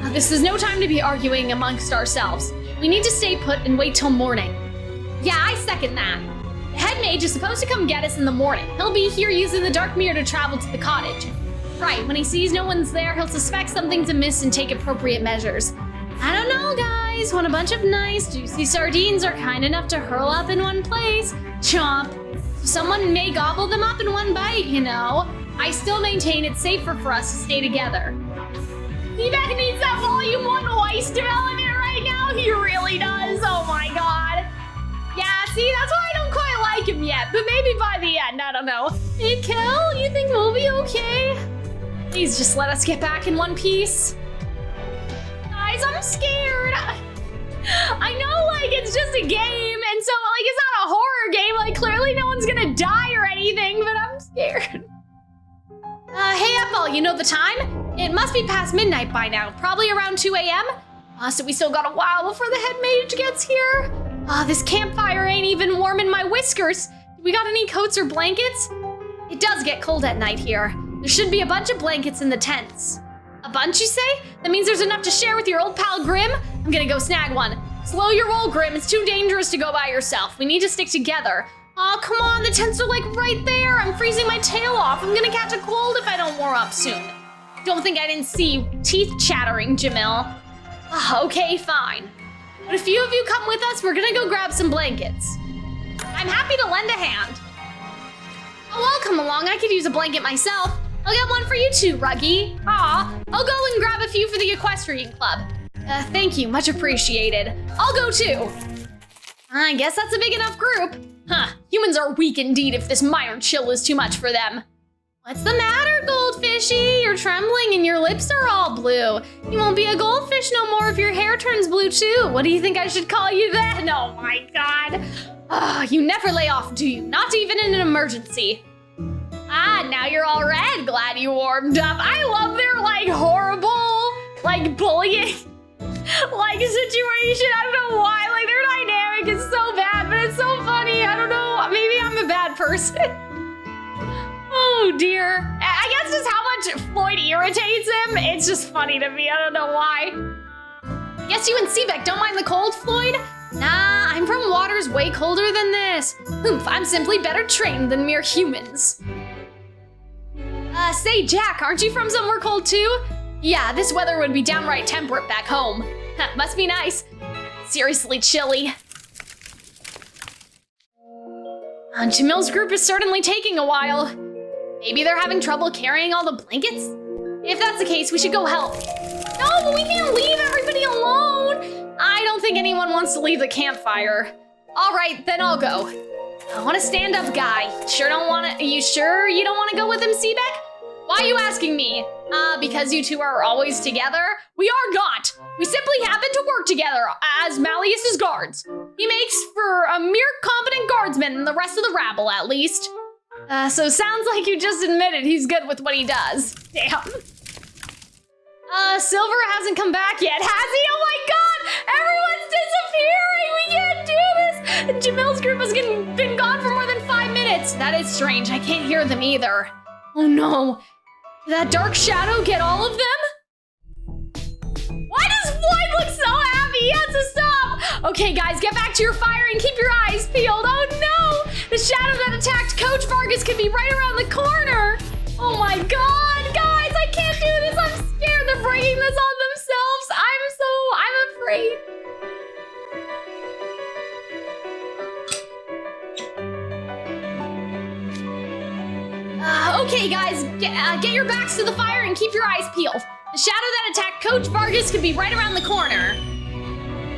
This is no time to be arguing amongst ourselves. We need to stay put and wait till morning. Yeah, I second that. The head mage is supposed to come get us in the morning. He'll be here using the dark mirror to travel to the cottage. Right, when he sees no one's there, he'll suspect something's amiss and take appropriate measures. I don't know, guys. When a bunch of nice, juicy sardines are kind enough to hurl up in one place, chomp. Someone may gobble them up in one bite, you know. I still maintain it's safer for us to stay together. Seebeck needs that volume 1 voice development right now. He really does. Oh my god. Yeah, see, that's why I don't quite like him yet, but maybe by the end, I don't know. Hey, Kel, you think we'll be okay? Please just let us get back in one piece. Guys, I'm scared. I know, like, it's just a game, and so, like, it's not a horror game. Like, clearly no one's gonna die or anything, but I'm scared. Hey, Apple, you know the time? It must be past midnight by now, probably around 2 a.m. So we still got a while before the head mage gets here. This campfire ain't even warming my whiskers. We got any coats or blankets? It does get cold at night here. There should be a bunch of blankets in the tents. A bunch, you say? That means there's enough to share with your old pal Grim? I'm gonna go snag one. Slow your roll, Grim. It's too dangerous to go by yourself. We need to stick together. Oh, come on, the tents are like right there. I'm freezing my tail off. I'm gonna catch a cold if I don't warm up soon. Don't think I didn't see teeth chattering, Jamil. Okay, fine. But if a few of you come with us, we're gonna go grab some blankets. I'm happy to lend a hand. Oh, I'll come along. I could use a blanket myself. I'll get one for you too, Ruggy. I'll go and grab a few for the equestrian club. Thank you, much appreciated. I'll go too. I guess that's a big enough group. Humans are weak indeed if this minor chill is too much for them. What's the matter, Goldfishy? You're trembling and your lips are all blue. You won't be a goldfish no more if your hair turns blue too. What do you think I should call you then? Oh my god. You never lay off, do you? Not even in an emergency. Now you're all red. Glad you warmed up. I love their, like, horrible, like, bullying, like, situation. I don't know why. Like, their dynamic is so bad, but it's so funny. I don't know. Maybe I'm a bad person. Oh, dear. I guess just how much Floyd irritates him. It's just funny to me. I don't know why. Guess you and Seebeck don't mind the cold, Floyd? Nah, I'm from waters way colder than this. Oomph, I'm simply better trained than mere humans. Say, Jack, aren't you from somewhere cold too? Yeah, this weather would be downright temperate back home. Must be nice. Seriously chilly. Jamil's group is certainly taking a while. Maybe they're having trouble carrying all the blankets? If that's the case, we should go help. No, but we can't leave everybody alone. I don't think anyone wants to leave the campfire. All right, then I'll go. I want a stand-up guy. You sure you don't want to go with him, Seebeck? Why are you asking me? Because you two are always together? We are not. We simply happen to work together as Malleus's guards. He makes for a mere competent guardsman and the rest of the rabble, at least. So sounds like you just admitted he's good with what he does. Damn. Silver hasn't come back yet, has he? Oh my god! Everyone's disappearing! We can't do this! Jamil's group has been gone for more than 5 minutes. That is strange. I can't hear them either. Oh no. Did that dark shadow get all of them? Okay, guys, get back to your fire and keep your eyes peeled. Oh no! The shadow that attacked Coach Vargas could be right around the corner. Oh my God, guys, I can't do this. I'm scared they're bringing this on themselves. I'm afraid. Okay, guys, get your backs to the fire and keep your eyes peeled. The shadow that attacked Coach Vargas could be right around the corner.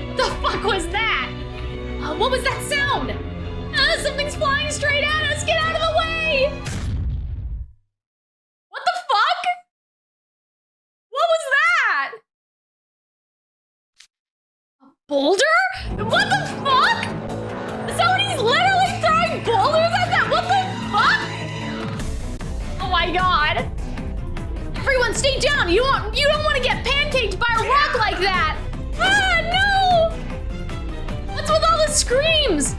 What the fuck was that? What was that sound? Something's flying straight at us. Get out of the way! What the fuck? What was that? A boulder? What the fuck? Somebody's literally throwing boulders at that. What the fuck? Oh my God. Everyone stay down. You don't want to get pancaked by a rock like that. Ah, no! What's with all the screams?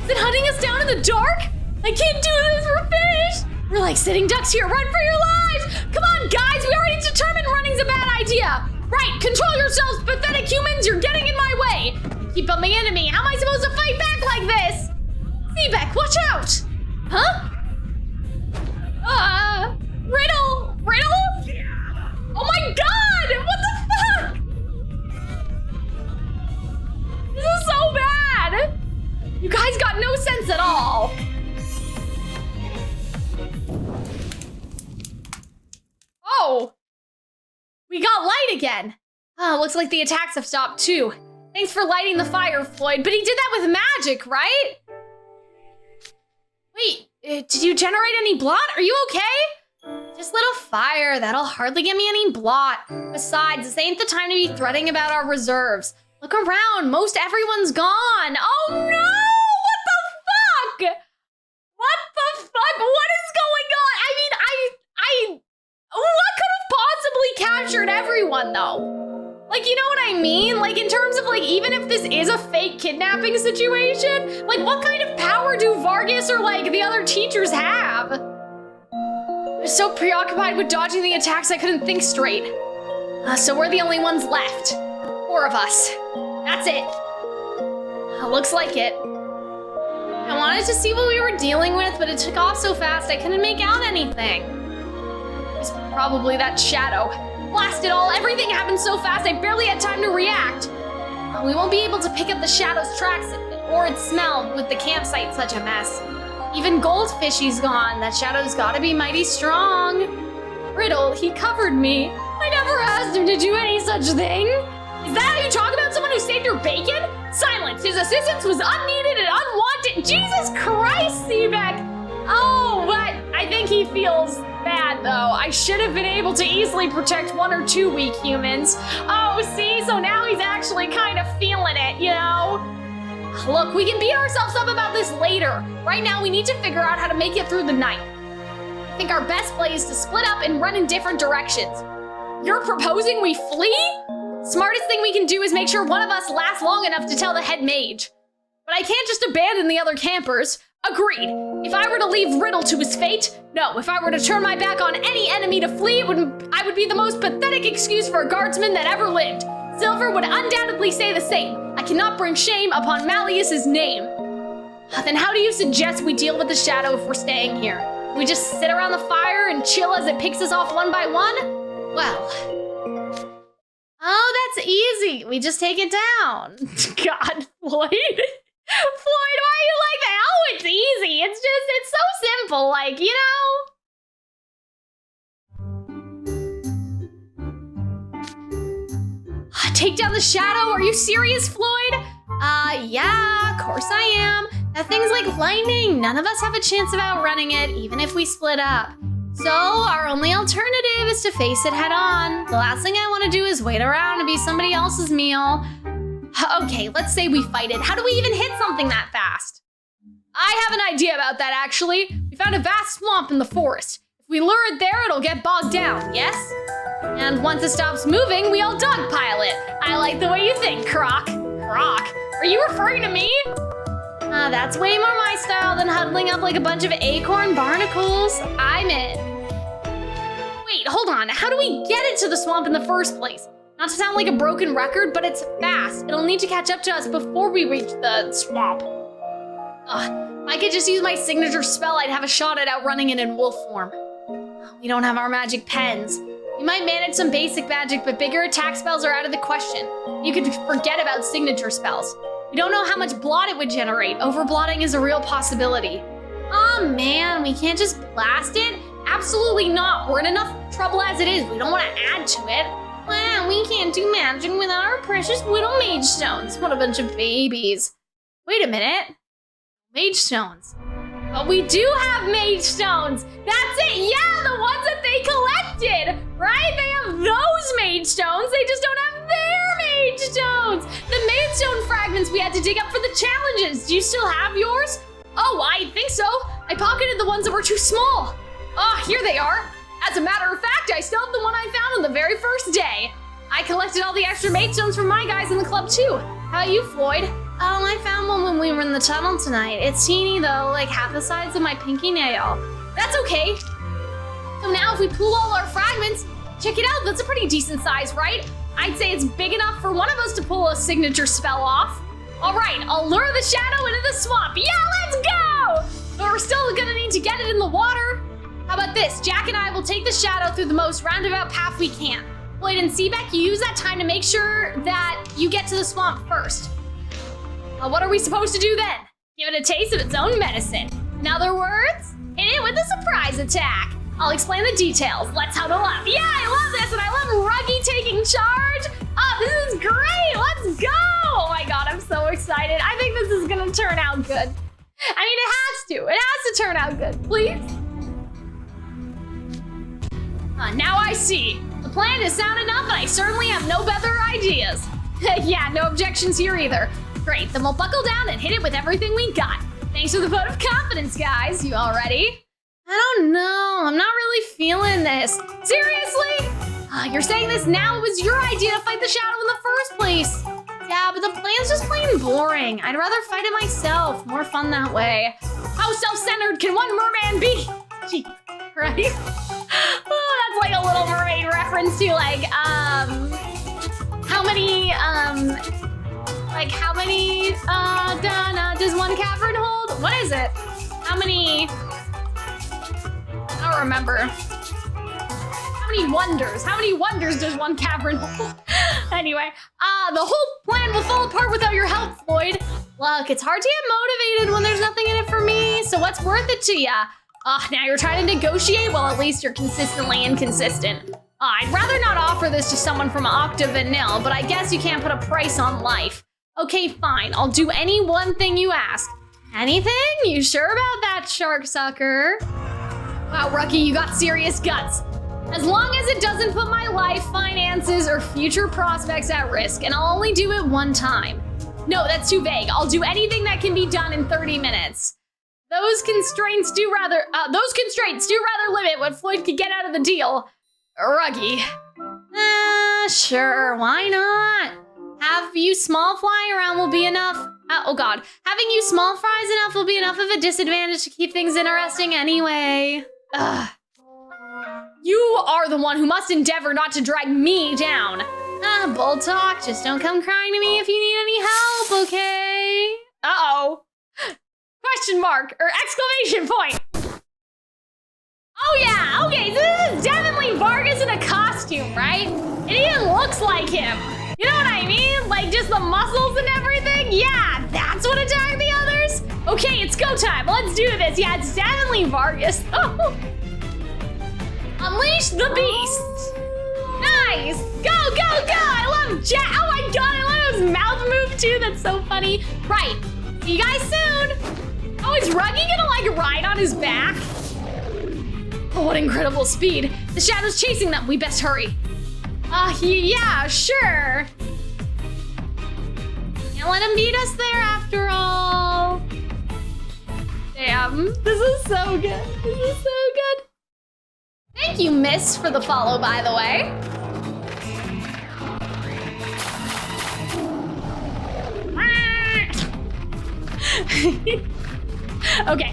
Is it hunting us down in the dark? I can't do this, we're finished. We're like sitting ducks here, run for your lives. Come on, guys, we already determined running's a bad idea. Right, control yourselves, pathetic humans, you're getting in my way. Keep bumping into me, how am I supposed to fight back like this? Seebeck, watch out. Huh? Riddle? Oh my God, what the fuck? This is so bad. You guys got no sense at all. Oh, we got light again. Oh, looks like the attacks have stopped too. Thanks for lighting the fire, Floyd, but he did that with magic, right? Wait, did you generate any blot? Are you okay? Just little fire, that'll hardly give me any blot. Besides, this ain't the time to be fretting about our reserves. Look around, most everyone's gone. Oh no, what the fuck? What the fuck, what is going on? I mean, what could have possibly captured everyone though? Like, you know what I mean? Like in terms of like, even if this is a fake kidnapping situation, like what kind of power do Vargas or like the other teachers have? I was so preoccupied with dodging the attacks I couldn't think straight. So we're the only ones left. 4 of us. That's it. Looks like it. I wanted to see what we were dealing with, but it took off so fast I couldn't make out anything. It was probably that shadow. Blast it all, everything happened so fast I barely had time to react. We won't be able to pick up the shadow's tracks or its smell with the campsite such a mess. Even Goldfishy's gone. That shadow's gotta be mighty strong. Riddle, he covered me. I never asked him to do any such thing. Is that how you talk about someone who saved your bacon? Silence, his assistance was unneeded and unwanted. Jesus Christ, Seebeck. Oh, but I think he feels bad though. I should have been able to easily protect 1 or 2 weak humans. Oh, see, so now he's actually kind of feeling it, you know? Look, we can beat ourselves up about this later. Right now, we need to figure out how to make it through the night. I think our best play is to split up and run in different directions. You're proposing we flee? Smartest thing we can do is make sure one of us lasts long enough to tell the head mage. But I can't just abandon the other campers. Agreed. If I were to leave Riddle to his fate, no. If I were to turn my back on any enemy to flee, I would be the most pathetic excuse for a guardsman that ever lived. Silver would undoubtedly say the same. I cannot bring shame upon Malleus's name. Then how do you suggest we deal with the shadow if we're staying here? We just sit around the fire and chill as it picks us off one by one? Well, oh, that's easy. We just take it down. God, Floyd. Floyd, why are you like that? Oh, it's easy. It's so simple, like, you know? Take down the shadow? Are you serious, Floyd? Yeah, of course I am. That thing's like lightning. None of us have a chance of outrunning it, even if we split up. So our only alternative is to face it head on. The last thing I want to do is wait around and be somebody else's meal. Okay, let's say we fight it. How do we even hit something that fast? I have an idea about that, actually. We found a vast swamp in the forest. If we lure it there, it'll get bogged down, yes? And once it stops moving, we all dogpile it. I like the way you think, Croc. Croc? Are you referring to me? That's way more my style than huddling up like a bunch of acorn barnacles. I'm in. Wait, hold on. How do we get into the swamp in the first place? Not to sound like a broken record, but it's fast. It'll need to catch up to us before we reach the swamp. If I could just use my signature spell, I'd have a shot at outrunning it in wolf form. We don't have our magic pens. You might manage some basic magic, but bigger attack spells are out of the question. You could forget about signature spells. We don't know how much blot it would generate. Overblotting is a real possibility. Oh man, we can't just blast it? Absolutely not. We're in enough trouble as it is. We don't want to add to it. Wow, we can't do magic without our precious little mage stones. What a bunch of babies. Wait a minute. Mage stones. But we do have mage stones. That's it. Yeah, the ones that they collected, right? They have those mage stones. They just don't have their mage stones. The mage stone fragments we had to dig up for the challenges. Do you still have yours? Oh, I think so. I pocketed the ones that were too small. Ah, here they are. As a matter of fact, I still have the one I found on the very first day. I collected all the extra mage stones from my guys in the club too. How about you, Floyd? Oh, I found one when we were in the tunnel tonight. It's teeny though, like half the size of my pinky nail. That's okay. So now if we pool all our fragments, check it out, that's a pretty decent size, right? I'd say it's big enough for one of us to pull a signature spell off. All right, I'll lure the shadow into the swamp. Yeah, let's go! But we're still gonna need to get it in the water. How about this? Jack and I will take the shadow through the most roundabout path we can. Floyd and Seabeck, you use that time to make sure that you get to the swamp first. What are we supposed to do then? Give it a taste of its own medicine. In other words, hit it with a surprise attack. I'll explain the details. Let's huddle up. Yeah, I love this, and I love Ruggy taking charge. Oh, this is great. Let's go. Oh my God, I'm so excited. I think this is gonna turn out good. I mean, it has to. It has to turn out good, please. Now I see. The plan is sound enough, and I certainly have no better ideas. Yeah, no objections here either. Great, then we'll buckle down and hit it with everything we got. Thanks for the vote of confidence, guys. You all ready? I don't know. I'm not really feeling this. Seriously? You're saying this now? It was your idea to fight the shadow in the first place. Yeah, but the plan's just plain boring. I'd rather fight it myself. More fun that way. How self-centered can one merman be? Gee, right? Oh, that's like a Little Mermaid reference to like, how many does one cavern hold? What is it? How many, I don't remember. How many wonders does one cavern hold? Anyway, the whole plan will fall apart without your help, Floyd. Look, it's hard to get motivated when there's nothing in it for me, so what's worth it to ya? Now you're trying to negotiate? Well, at least you're consistently inconsistent. I'd rather not offer this to someone from Octa Vanille, but I guess you can't put a price on life. Okay, fine, I'll do any one thing you ask. Anything? You sure about that, shark sucker? Wow, Rookie, you got serious guts. As long as it doesn't put my life, finances, or future prospects at risk, and I'll only do it one time. No, that's too vague. I'll do anything that can be done in 30 minutes. Those constraints do rather limit what Floyd could get out of the deal. Ruggy. Sure, why not? Have you small fly around will be enough. Oh God, having you small fries enough will be enough of a disadvantage to keep things interesting anyway. Ugh. You are the one who must endeavor not to drag me down. Bull talk, just don't come crying to me if you need any help, okay? Uh-oh. Question mark, or exclamation point. Oh yeah, okay, so this is definitely Vargas in a costume, right? It even looks like him. You know what I mean? Like just the muscles and everything? Yeah, that's what attacked the others? Okay, it's go time, let's do this. Yeah, it's definitely Vargas. Unleash the beast. Nice, go, go, go. I love Jack. Oh my God, I love his mouth move too. That's so funny. Right, see you guys soon. Oh, is Ruggy gonna like ride on his back? Oh, what incredible speed. The shadow's chasing them. We best hurry. Yeah, sure. Can't let him beat us there after all. Damn, this is so good. This is so good. Thank you, Miss, for the follow, by the way. Okay,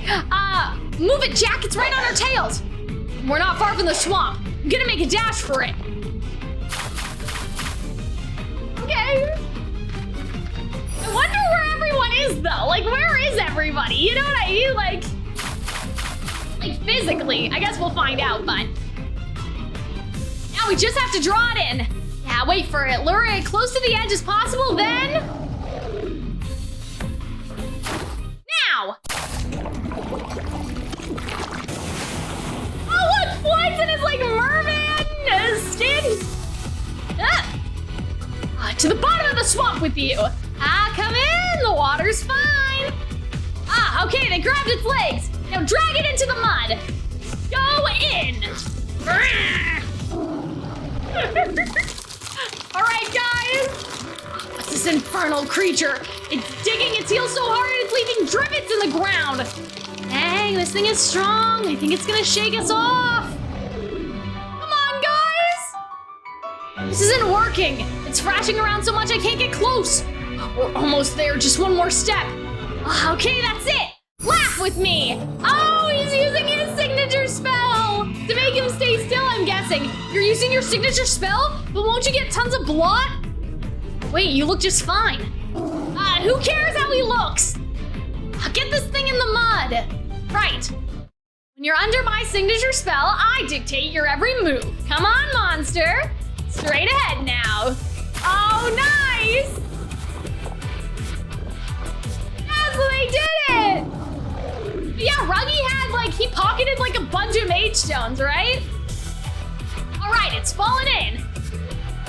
move it, Jack. It's right on our tails. We're not far from the swamp. I'm gonna make a dash for it. Okay. I wonder where everyone is though. Like, where is everybody? You know what I mean? Like physically. I guess we'll find out, but now we just have to draw it in. Yeah, wait for it. Lure it close to the edge as possible, then now. Oh, look, Floyd's in his like merman skin. To the bottom of the swamp with you. Come in, the water's fine. Okay, they grabbed its legs. Now drag it into the mud. Go in. All right, guys. What's this infernal creature? It's digging its heels so hard it's leaving drivets in the ground. Dang, this thing is strong. I think it's gonna shake us off. Come on, guys. This isn't working. It's thrashing around so much I can't get close. We're almost there, just one more step. Okay, that's it. Laugh with me. Oh, he's using his signature spell to make him stay still, I'm guessing. You're using your signature spell, but won't you get tons of blot? Wait, you look just fine. Who cares how he looks? Get this thing in the mud. Right. When you're under my signature spell, I dictate your every move. Come on, monster. Straight ahead now. Oh, nice. Yes, they did it. But yeah, Ruggy had he pocketed a bunch of mage stones, right? All right, it's fallen in.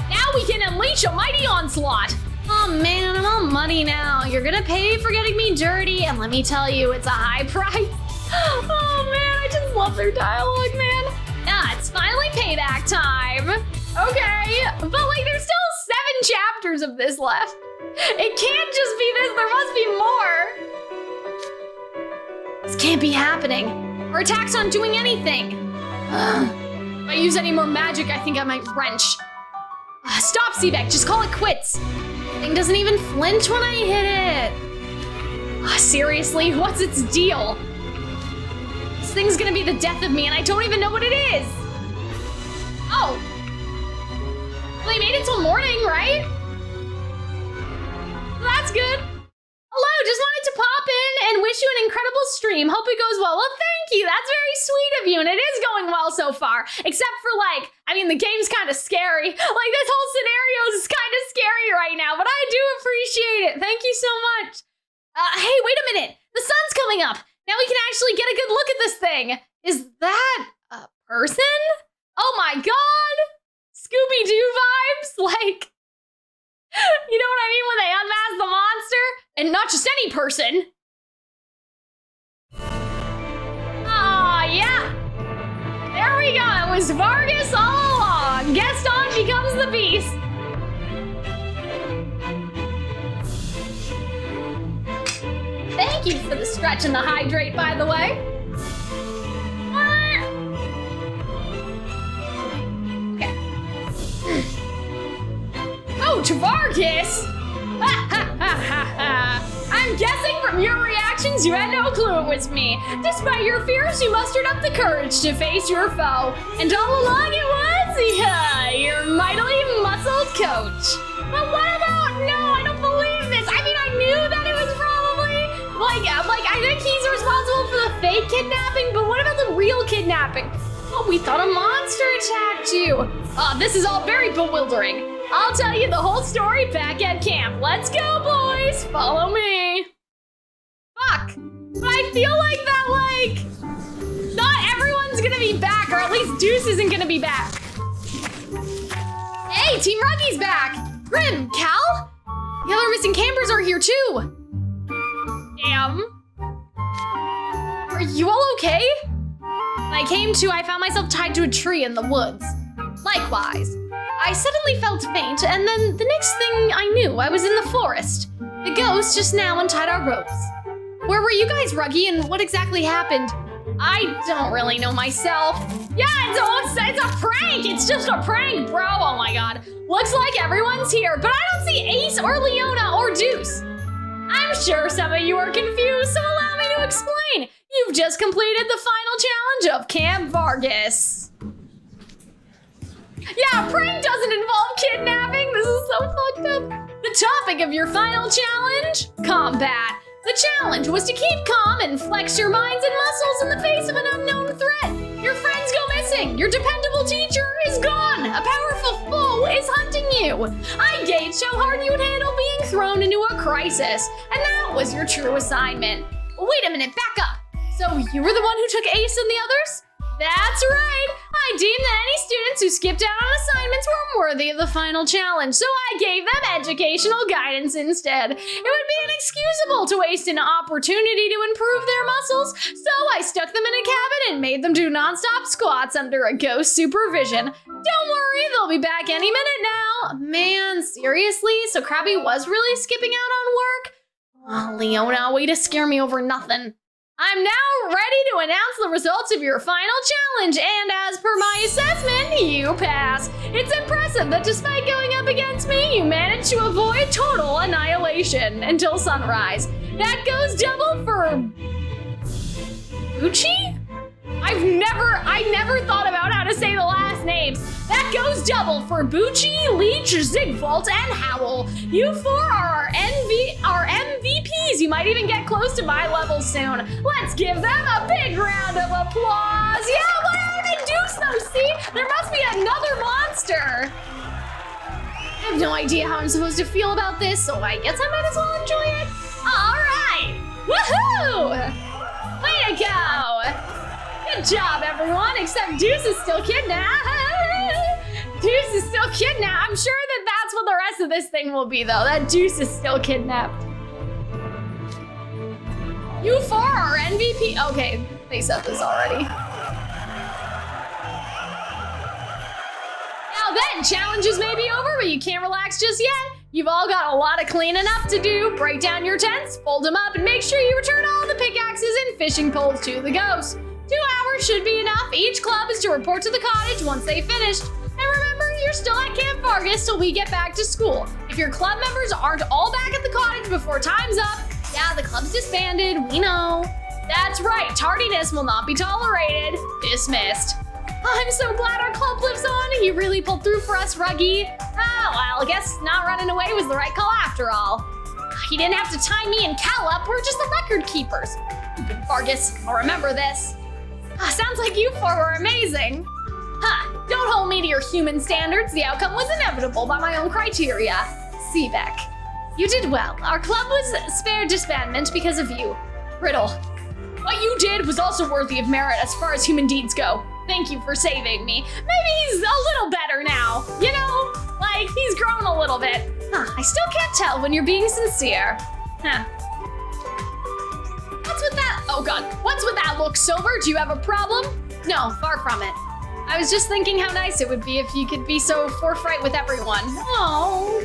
Now we can unleash a mighty onslaught. Oh man, I'm all muddy now. You're gonna pay for getting me dirty, and let me tell you, it's a high price. Oh man, I just love their dialogue, man. It's finally payback time. Okay, but there's still 7 chapters of this left. It can't just be this, there must be more. This can't be happening. Our attacks aren't doing anything. If I use any more magic, I think I might wrench. Stop, Seebeck, just call it quits. Thing doesn't even flinch when I hit it. Seriously, what's its deal? This thing's gonna be the death of me and I don't even know what it is. Oh. Well, they made it till morning, right? Well, that's good. Hello, just wanted to pop in and wish you an incredible stream. Hope it goes well. Well, thank you. That's very sweet of you, and it is going well so far. Except for the game's kind of scary. This whole scenario is kind of scary right now, but I do appreciate it. Thank you so much. Hey, wait a minute. The sun's coming up. Now we can actually get a good look at this thing. Is that a person? Oh my God. Scooby-Doo vibes? You know what I mean when they unmask the monster? And not just any person. Yeah. There we go. It was Vargas all along. Gaston becomes the beast. Thank you for the stretch and the hydrate, by the way. Okay. Coach Vargas! I'm guessing from your reactions you had no clue it was me. Despite your fears, you mustered up the courage to face your foe. And all along it was, your mightily muscled coach. But what about, no, I don't believe this. I mean, I knew that it was probably, I think he's responsible for the fake kidnapping, but what about the real kidnapping? Oh, we thought a monster attacked you. This is all very bewildering. I'll tell you the whole story back at camp. Let's go, boys. Follow me. Fuck. But I feel that, not everyone's gonna be back, or at least Deuce isn't gonna be back. Hey, Team Ruggy's back. Grim, Cal? The other missing campers are here too. Damn. Are you all okay? When I came to, I found myself tied to a tree in the woods. Likewise. I suddenly felt faint, and then the next thing I knew, I was in the forest. The ghost just now untied our ropes. Where were you guys, Ruggy, and what exactly happened? I don't really know myself. Yeah, it's a prank! It's just a prank, bro! Oh my God. Looks like everyone's here, but I don't see Ace or Leona or Deuce. I'm sure some of you are confused, so allow me to explain. You've just completed the final challenge of Camp Vargas. Yeah, prank doesn't involve kidnapping. This is so fucked up. The topic of your final challenge? Combat. The challenge was to keep calm and flex your minds and muscles in the face of an unknown threat. Your friends go missing. Your dependable teacher is gone. A powerful foe is hunting you. I gauged how hard you would handle being thrown into a crisis. And that was your true assignment. Wait a minute, back up. So you were the one who took Ace and the others? That's right. I deemed that any students who skipped out on assignments were worthy of the final challenge, so I gave them educational guidance instead. It would be inexcusable to waste an opportunity to improve their muscles, so I stuck them in a cabin and made them do non-stop squats under a ghost supervision. Don't worry, they'll be back any minute now. Man, seriously? So Krabby was really skipping out on work? Oh, Leona, way to scare me over nothing. I'm now ready to announce the results of your final challenge, and as per my assessment, you pass. It's impressive that despite going up against me, you managed to avoid total annihilation until sunrise. That goes double for... Bucci? I never thought about how to say the last names. That goes double for Bucci, Leech, Zigvault, and Howl. You four are our MVPs. You might even get close to my level soon. Let's give them a big round of applause. Yeah, why would I do so? See, there must be another monster. I have no idea how I'm supposed to feel about this, so I guess I might as well enjoy it. All right, woohoo! Way to go! Good job, everyone, except Deuce is still kidnapped. Deuce is still kidnapped. I'm sure that that's what the rest of this thing will be, though. That Deuce is still kidnapped. You four are MVP. Okay, they said this already. Now then, challenges may be over, but you can't relax just yet. You've all got a lot of cleaning up to do. Break down your tents, fold them up, and make sure you return all the pickaxes and fishing poles to the ghost. 2 hours should be enough. Each club is to report to the cottage once they've finished. And remember, you're still at Camp Vargas till we get back to school. If your club members aren't all back at the cottage before time's up, yeah, the club's disbanded, we know. That's right, tardiness will not be tolerated. Dismissed. I'm so glad our club lives on. You really pulled through for us, Ruggy. Oh, well, I guess not running away was the right call after all. He didn't have to tie me and Cal up, we're just the record keepers. Stupid Vargas, I'll remember this. Sounds like you four were amazing. Don't hold me to your human standards. The outcome was inevitable by my own criteria. Seebeck, you did well. Our club was spared disbandment because of you. Riddle, what you did was also worthy of merit as far as human deeds go. Thank you for saving me. Maybe he's a little better now. You know, like he's grown a little bit. I still can't tell when you're being sincere. What's with that? Oh God, what's with that look, Silver? Do you have a problem? No, far from it. I was just thinking how nice it would be if you could be so forthright with everyone. Oh.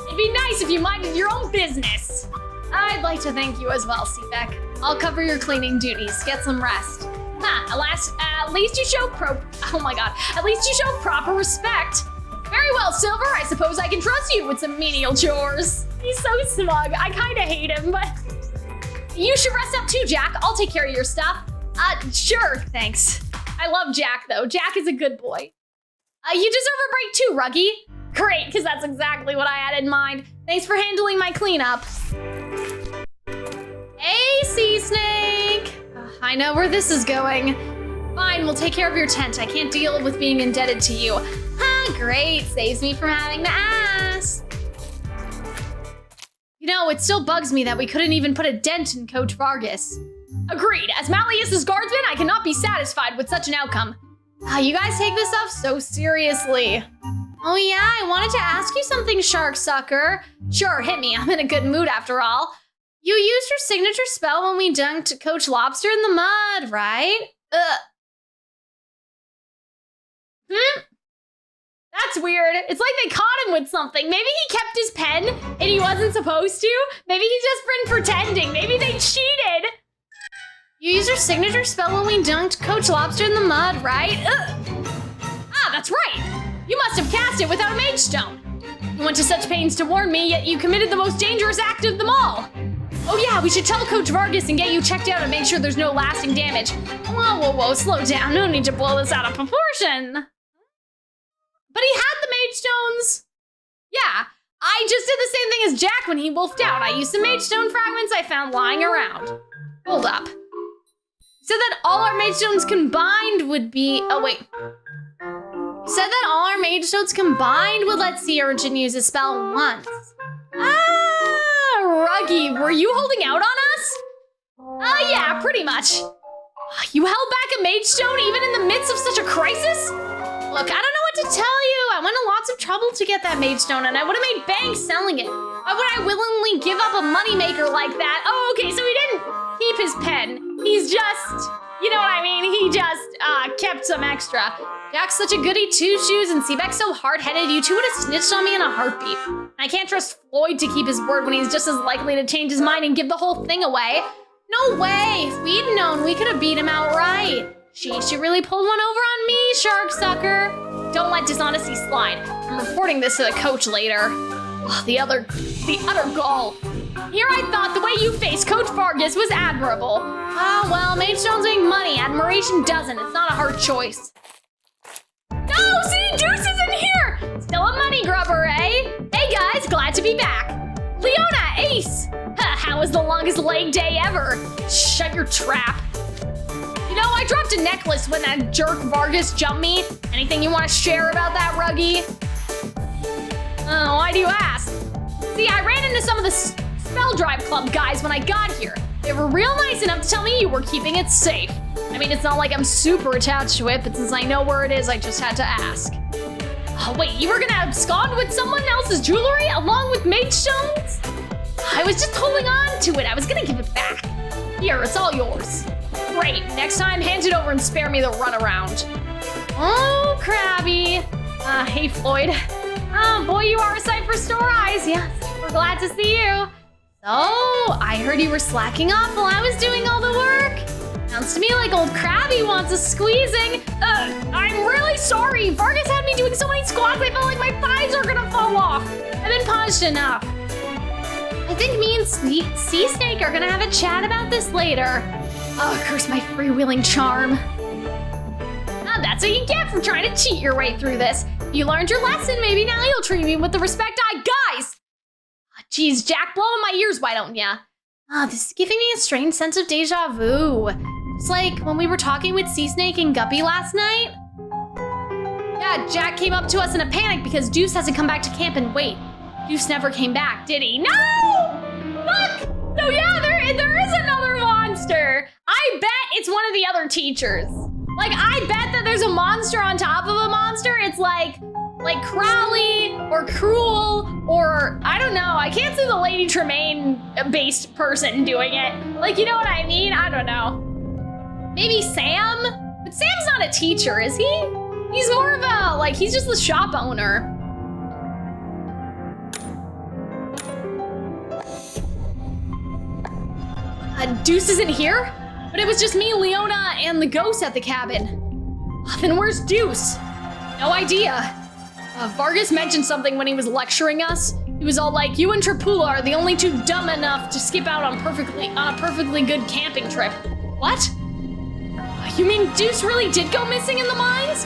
It'd be nice if you minded your own business. I'd like to thank you as well, Seebeck. I'll cover your cleaning duties. Get some rest. At least you show at least you show proper respect. Very well, Silver. I suppose I can trust you with some menial chores. He's so smug. I kinda hate him, but you should rest up too, Jack. I'll take care of your stuff. Sure, thanks. I love Jack, though. Jack is a good boy. You deserve a break too, Ruggy. Great, because that's exactly what I had in mind. Thanks for handling my cleanup. Hey, Sea Snake. I know where this is going. Fine, we'll take care of your tent. I can't deal with being indebted to you. Great. Saves me from having to ask. You know, it still bugs me that we couldn't even put a dent in Coach Vargas. Agreed. As Malleus's guardsman, I cannot be satisfied with such an outcome. You guys take this stuff so seriously. Oh yeah, I wanted to ask you something, Shark Sucker. Sure, hit me. I'm in a good mood after all. You used your signature spell when we dunked Coach Lobster in the mud, right? That's weird. It's like they caught him with something. Maybe he kept his pen and he wasn't supposed to. Maybe he's just been pretending. Maybe they cheated. You used your signature spell when we dunked Coach Lobster in the mud, right? That's right. You must have cast it without a mage stone. You went to such pains to warn me, yet you committed the most dangerous act of them all. Oh yeah, we should tell Coach Vargas and get you checked out and make sure there's no lasting damage. Whoa, slow down. No need to blow this out of proportion. But he had the mage stones. I just did the same thing as Jack when he wolfed out. I used some mage stone fragments I found lying around. Hold up. You said that all our mage stones combined would be, oh wait. You said that all our mage stones combined would let Sea Urchin use a spell once. Ah, Ruggy, were you holding out on us? Yeah, pretty much. You held back a mage stone even in the midst of such a crisis? Look, I don't know what to tell you. I went to lots of trouble to get that mage stone and I would have made bank selling it. Why would I willingly give up a moneymaker like that? Oh, okay, so he didn't keep his pen. He's just, you know what I mean? He just kept some extra. Jack's such a goody two-shoes and Seaback's so hard-headed, you two would have snitched on me in a heartbeat. I can't trust Floyd to keep his word when he's just as likely to change his mind and give the whole thing away. No way, if we'd known, we could have beat him outright. She really pulled one over on me, shark sucker. Don't let dishonesty slide. I'm reporting this to the coach later. Oh, the utter gall. Here I thought the way you faced Coach Vargas was admirable. Ah, well, mage stones make money, admiration doesn't. It's not a hard choice. No, see, Juice is in here! Still a money grubber, eh? Hey guys, glad to be back. Leona, ace! How was the longest leg day ever? Shut your trap. You know, I dropped a necklace when that jerk Vargas jumped me. Anything you want to share about that, Ruggy? Oh, why do you ask? See, I ran into some of the Spell Drive Club guys when I got here. They were real nice enough to tell me you were keeping it safe. I mean, it's not like I'm super attached to it, but since I know where it is, I just had to ask. Oh, wait, you were gonna abscond with someone else's jewelry along with mage stones? I was just holding on to it. I was gonna give it back. Here, it's all yours. Great, next time, hand it over and spare me the runaround. Oh, Krabby. Hey, Floyd. Oh, boy, you are a sight for store eyes. Yes, we're glad to see you. So, I heard you were slacking off while I was doing all the work. Sounds to me like old Krabby wants a squeezing. I'm really sorry. Vargas had me doing so many squats, I felt like my thighs are gonna fall off. I've been punished enough. I think me and Sea Snake are gonna have a chat about this later. Oh, curse my freewheeling charm. Ah, that's what you get for trying to cheat your way through this. You learned your lesson, maybe now you'll treat me with the respect guys! Geez, Jack, blow in my ears, why don't ya? This is giving me a strange sense of deja vu. It's like when we were talking with Sea Snake and Guppy last night. Yeah, Jack came up to us in a panic because Deuce hasn't come back to camp and wait. Deuce never came back, did he? No! Fuck! So yeah, there is another monster. I bet it's one of the other teachers. Like, I bet that there's a monster on top of a monster. It's like Crowley or Cruel or, I don't know. I can't see the Lady Tremaine-based person doing it. Like, you know what I mean? I don't know. Maybe Sam? But Sam's not a teacher, is he? He's more of a, like, he's just the shop owner. Deuce isn't here? But it was just me, Leona, and the ghost at the cabin. Then where's Deuce? No idea. Vargas mentioned something when he was lecturing us. He was all like, you and Trapula are the only two dumb enough to skip out on a perfectly good camping trip. What? You mean Deuce really did go missing in the mines?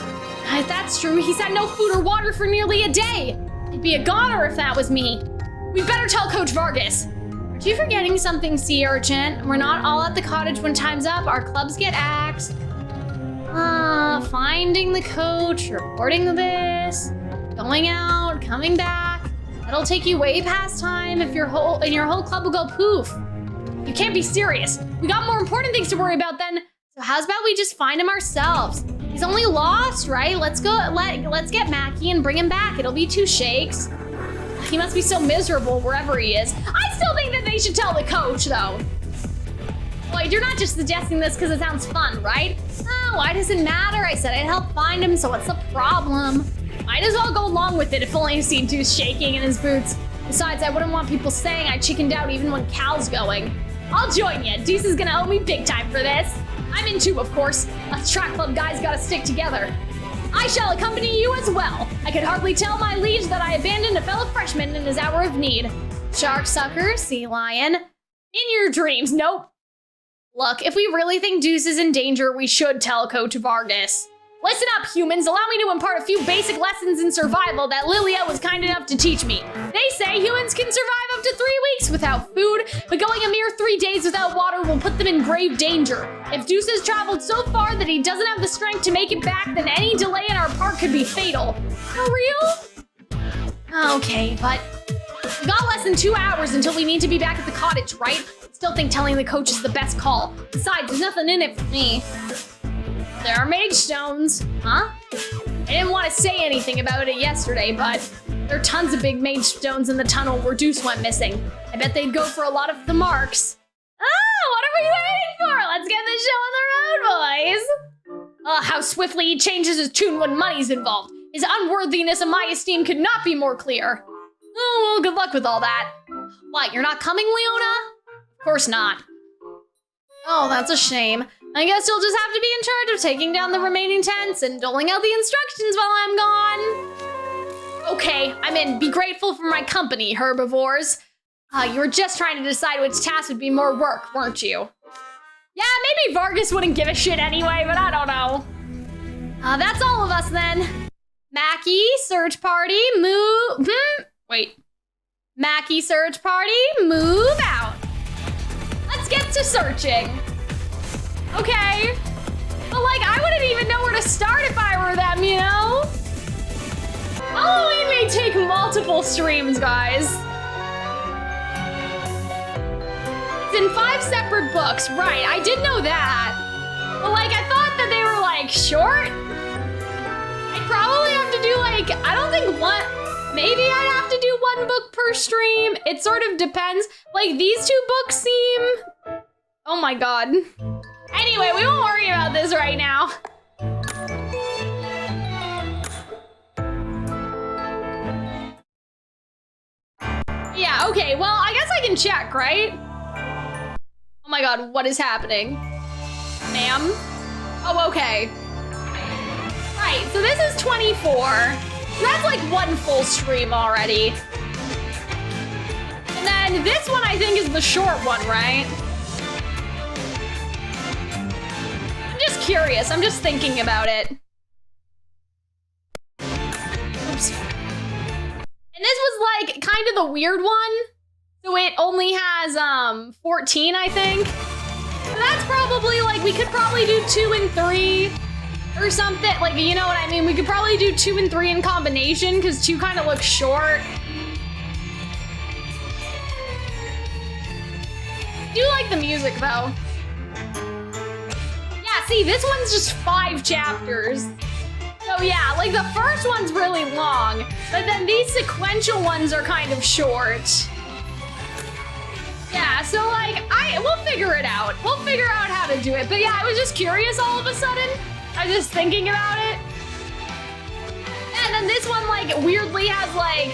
If that's true, he's had no food or water for nearly a day. I'd be a goner if that was me. We better tell Coach Vargas. Are you forgetting something, Sea Urchin? We're not all at the cottage when time's up. Our clubs get axed. Finding the coach, reporting this, going out, coming back. That'll take you way past time if your whole club will go poof. You can't be serious. We got more important things to worry about then. So how's about we just find him ourselves? He's only lost, right? Let's get Mackie and bring him back. It'll be 2 shakes. He must be so miserable wherever he is. I still think that they should tell the coach, though. Boy, you're not just suggesting this because it sounds fun, right? Oh, why does it matter? I said I'd help find him, so what's the problem? Might as well go along with it if only to see Deuce shaking in his boots. Besides, I wouldn't want people saying I chickened out even when Cal's going. I'll join you. Deuce is gonna owe me big time for this. I'm in too, of course. Us track club guys gotta stick together. I shall accompany you as well. I could hardly tell my liege that I abandoned a fellow freshman in his hour of need. Shark sucker, sea lion. In your dreams, nope. Look, if we really think Deuce is in danger, we should tell Coach Vargas. Listen up, humans. Allow me to impart a few basic lessons in survival that Lilia was kind enough to teach me. They say humans can survive up to 3 weeks without food, but going a mere 3 days without water will put them in grave danger. If Deuce has traveled so far that he doesn't have the strength to make it back, then any delay in our park could be fatal. For real? Okay, but we got less than 2 hours until we need to be back at the cottage, right? Still think telling the coach is the best call. Besides, there's nothing in it for me. There are mage stones. Huh? I didn't want to say anything about it yesterday, but there are tons of big mage stones in the tunnel where Deuce went missing. I bet they'd go for a lot of the marks. Oh, what are we waiting for? Let's get this show on the road, boys. Oh, how swiftly he changes his tune when money's involved. His unworthiness in my esteem could not be more clear. Oh, well, good luck with all that. What, you're not coming, Leona? Of course not. Oh, that's a shame. I guess you'll just have to be in charge of taking down the remaining tents and doling out the instructions while I'm gone. Okay, I'm in. Be grateful for my company, herbivores. You were just trying to decide which task would be more work, weren't you? Yeah, maybe Vargas wouldn't give a shit anyway, but I don't know. That's all of us then. Mackie, search party, move... Mackie, search party, move out. Let's get to searching. Okay. But like, I wouldn't even know where to start if I were them, you know? Halloween may take multiple streams, guys. It's in 5 separate books, right? I did know that. But like, I thought that they were like short. I'd probably have to do like, I don't think one, maybe I'd have to do 1 book per stream. It sort of depends. Like these 2 books seem, oh my God. Anyway, we won't worry about this right now. Yeah, okay, well, I guess I can check, right? Oh my God, what is happening? Ma'am? Oh, okay. Right, so this is 24. That's like 1 full stream already. And then this one I think is the short one, right? Just curious, I'm just thinking about it. Oops. And this was like kind of the weird one. So it only has 14, I think. So that's probably like, we could probably do 2 and 3 or something. Like, you know what I mean? We could probably do 2 and 3 in combination because 2 kind of looks short. I do like the music though. See, this one's just 5 chapters. So yeah, like the first one's really long, but then these sequential ones are kind of short. Yeah, so like, we'll figure it out. We'll figure out how to do it. But yeah, I was just curious all of a sudden. I was just thinking about it. And then this one like weirdly has like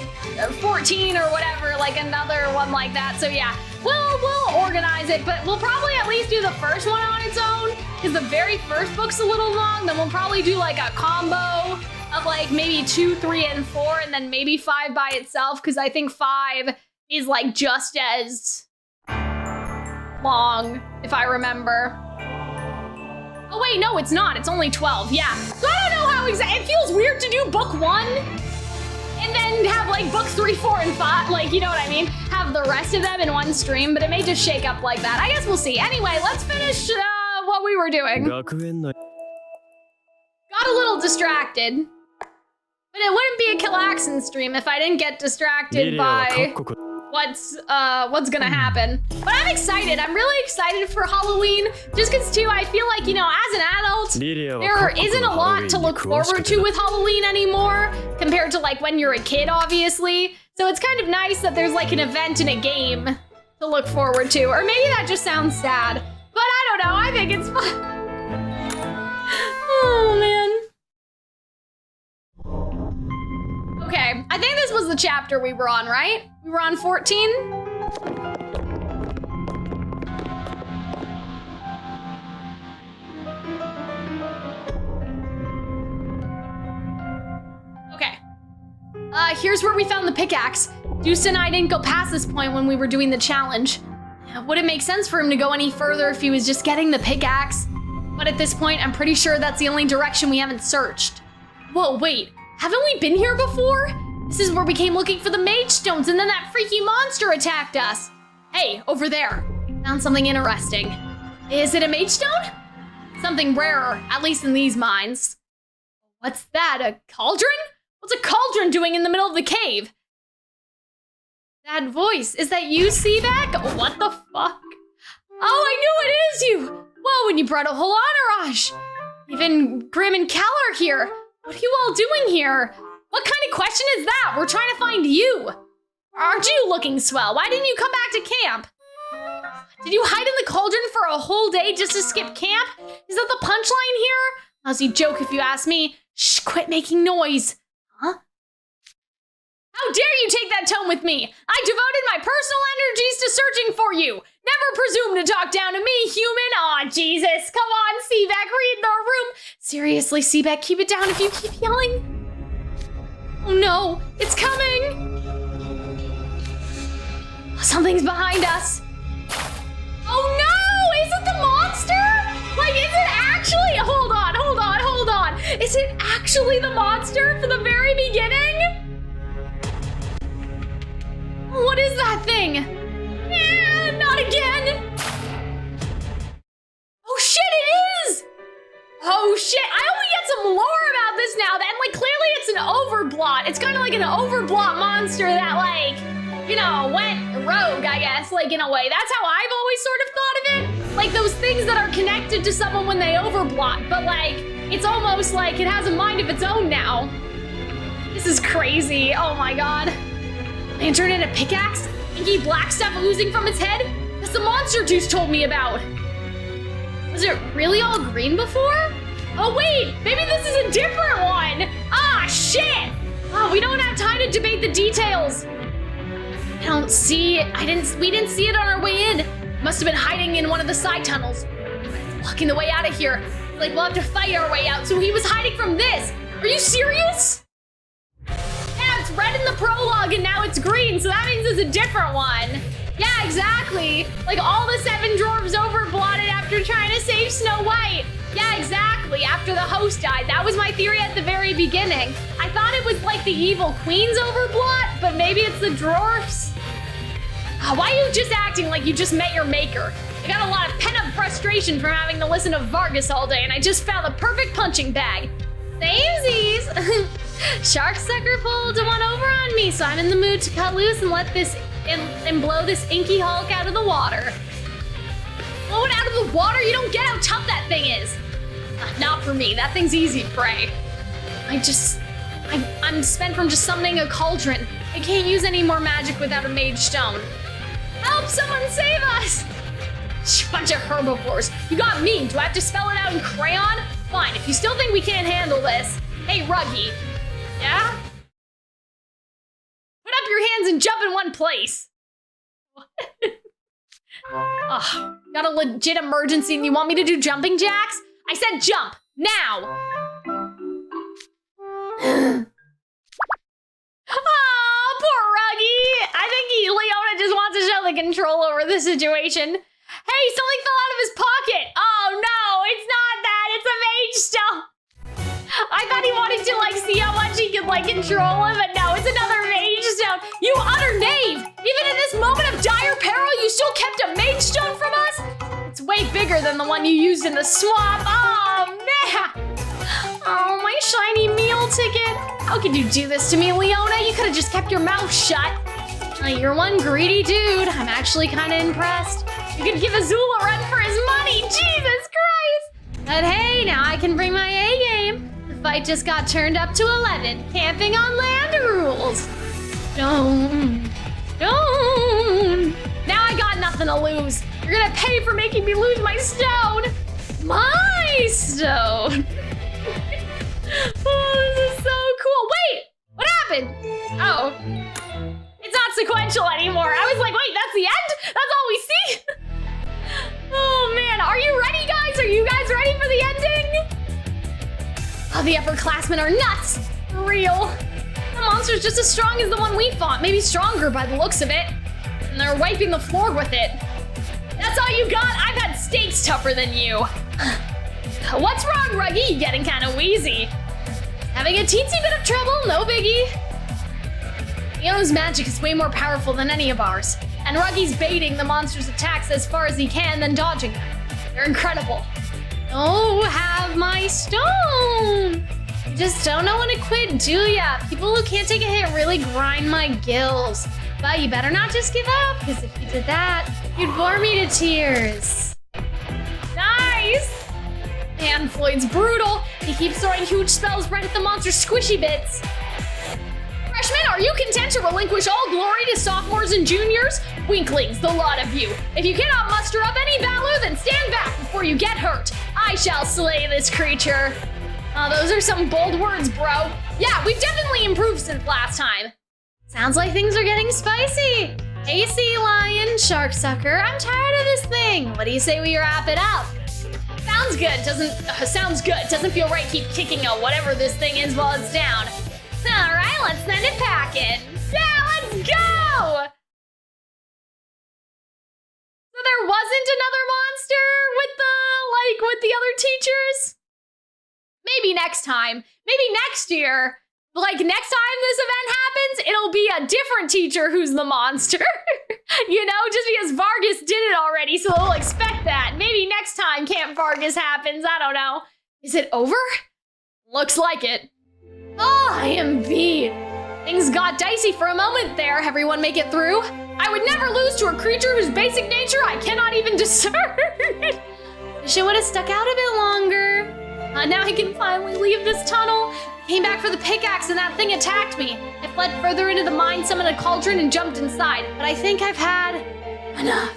14 or whatever, like another one like that. So yeah, we'll organize it, but we'll probably at least do the first one on its own because the very first book's a little long. Then we'll probably do like a combo of like maybe 2, 3, and 4, and then maybe 5 by itself because I think 5 is like just as long, if I remember. Oh wait, no, it's not. It's only 12, yeah. So I don't know how exactly, it feels weird to do book 1 and then have like books 3, 4, and 5, like, you know what I mean? Have the rest of them in one stream, but it may just shake up like that. I guess we'll see. Anyway, let's finish what we were doing. Got a little distracted. But it wouldn't be a Calxiyn stream if I didn't get distracted by what's gonna happen. But I'm excited. I'm really excited for Halloween. Just because too, I feel like, you know, as an adult, there isn't a lot to look forward to with Halloween anymore compared to like when you're a kid, obviously. So it's kind of nice that there's like an event and a game to look forward to. Or maybe that just sounds sad. But I don't know, I think it's fun. Oh man. Okay, I think this was the chapter we were on, right? We were on 14? Okay. Here's where we found the pickaxe. Deuce and I didn't go past this point when we were doing the challenge. Would it make sense for him to go any further if he was just getting the pickaxe? But at this point, I'm pretty sure that's the only direction we haven't searched. Whoa, wait, haven't we been here before? This is where we came looking for the mage stones and then that freaky monster attacked us. Hey, over there, found something interesting. Is it a mage stone? Something rarer, at least in these mines. What's that, a cauldron? What's a cauldron doing in the middle of the cave? That voice, is that you, Seaback? What the fuck? Oh, I knew it is you! Whoa, and you brought a whole entourage! Even Grim and Cal are here. What are you all doing here? What kind of question is that? We're trying to find you. Aren't you looking swell? Why didn't you come back to camp? Did you hide in the cauldron for a whole day just to skip camp? Is that the punchline here? Lousy joke if you ask me. Shh, quit making noise. Huh? How dare you take that tone with me? I devoted my personal energies to searching for you. Never presume to talk down to me, human. Aw, Jesus. Come on, Seaback, read the room. Seriously, Seaback, keep it down if you keep yelling. Oh no, it's coming. Something's behind us. Oh no, is it the monster? Like, is it actually? Hold on. Is it actually the monster from the very beginning? What is that thing? Not again. Oh shit, it is. Oh shit, I only get some lore about this now. Then, like, clearly it's an overblot. It's kind of like an overblot monster that, like, you know, went rogue, I guess, like, in a way. That's how I've always sort of thought of it. Like, those things that are connected to someone when they overblot, but, like, it's almost like it has a mind of its own now. This is crazy. Oh my god. Lantern and a pickaxe? Inky black stuff oozing from its head? That's the monster Juice told me about. Was it really all green before? Oh wait, maybe this is a different one. Ah, shit. Oh, we don't have time to debate the details. I don't see it. We didn't see it on our way in. Must have been hiding in one of the side tunnels. Blocking the way out of here. Like, we'll have to fight our way out. So he was hiding from this. Are you serious? Yeah, it's red in the prologue and now it's green, so that means it's a different one. Yeah, exactly. Like, all the 7 dwarves overblotted after trying to save Snow White. Yeah, exactly. After the host died. That was my theory at the very beginning. I thought it was like the evil queen's overblot, but maybe it's the dwarfs. Why are you just acting like you just met your maker? I got a lot of pent-up frustration from having to listen to Vargas all day, and I just found the perfect punching bag. Samesies! Sharksucker pulled one over on me, so I'm in the mood to cut loose and let this and blow this inky hulk out of the water. Blow it out of the water? You don't get how tough that thing is. Not for me. That thing's easy prey. I'm spent from just summoning a cauldron. I can't use any more magic without a mage stone. Help! Someone save us! Bunch of herbivores. You got me. Do I have to spell it out in crayon? Fine, if you still think we can't handle this. Hey, Ruggy. Yeah? Put up your hands and jump in one place. What? Ugh, got a legit emergency and you want me to do jumping jacks? I said jump, now. Oh, poor Ruggy. I think Leona just wants to show the control over the situation. Hey, something fell out of his pocket. Oh no, it's not that, it's a mage stone. I thought he wanted to like see how much he could like control him, but no, it's another mage stone. You utter knave! Even in this moment of dire peril, you still kept a mage stone from us? It's way bigger than the one you used in the swamp. Oh man! Oh, my shiny meal ticket. How could you do this to me, Leona? You could have just kept your mouth shut. You're one greedy dude. I'm actually kind of impressed. You could give Azul a run for his money. Jesus Christ! But hey, now I can bring my A game. The fight just got turned up to 11. Camping on land rules. Don't. Now I got nothing to lose. You're gonna pay for making me lose my stone. My stone. Oh, this is so cool. Wait, what happened? Oh, it's not sequential anymore. I was like, wait, that's the end? That's all we see? Oh man, are you ready, guys? Are you guys ready for the ending? Oh, the upperclassmen are nuts. For real. The monster's just as strong as the one we fought, maybe stronger by the looks of it. And they're wiping the floor with it. That's all you got? I've had steaks tougher than you. What's wrong, Ruggy? You getting kind of wheezy. Having a teensy bit of trouble, no biggie. Leo's magic is way more powerful than any of ours, and Ruggy's baiting the monster's attacks as far as he can, then dodging them. They're incredible. Oh, have my stone! You just don't know when to quit, do ya? People who can't take a hit really grind my gills. But you better not just give up, because if you did that, you'd bore me to tears. Nice! Man, Floyd's brutal. He keeps throwing huge spells right at the monster's squishy bits. Freshmen, are you content to relinquish all glory to sophomores and juniors? Winklings, the lot of you. If you cannot muster up any valor, then stand back before you get hurt. I shall slay this creature. Those are some bold words, bro. Yeah, we've definitely improved since last time. Sounds like things are getting spicy. Hey, sea lion, shark sucker, I'm tired of this thing. What do you say we wrap it up? Sounds good. Sounds good. Doesn't feel right keep kicking a whatever this thing is while it's down. All right, let's send it packing. Yeah, let's go! So there wasn't another monster with the other teachers? Maybe next time. Maybe next year. Like, next time this event happens, it'll be a different teacher who's the monster. You know, just because Vargas did it already, so they'll expect that. Maybe next time Camp Vargas happens, I don't know. Is it over? Looks like it. Oh, I am beat. Things got dicey for a moment there. Everyone make it through? I would never lose to a creature whose basic nature I cannot even discern. Wish it would have stuck out a bit longer. Now I can finally leave this tunnel. I came back for the pickaxe and that thing attacked me. I fled further into the mine, summoned a cauldron, and jumped inside. But I think I've had enough.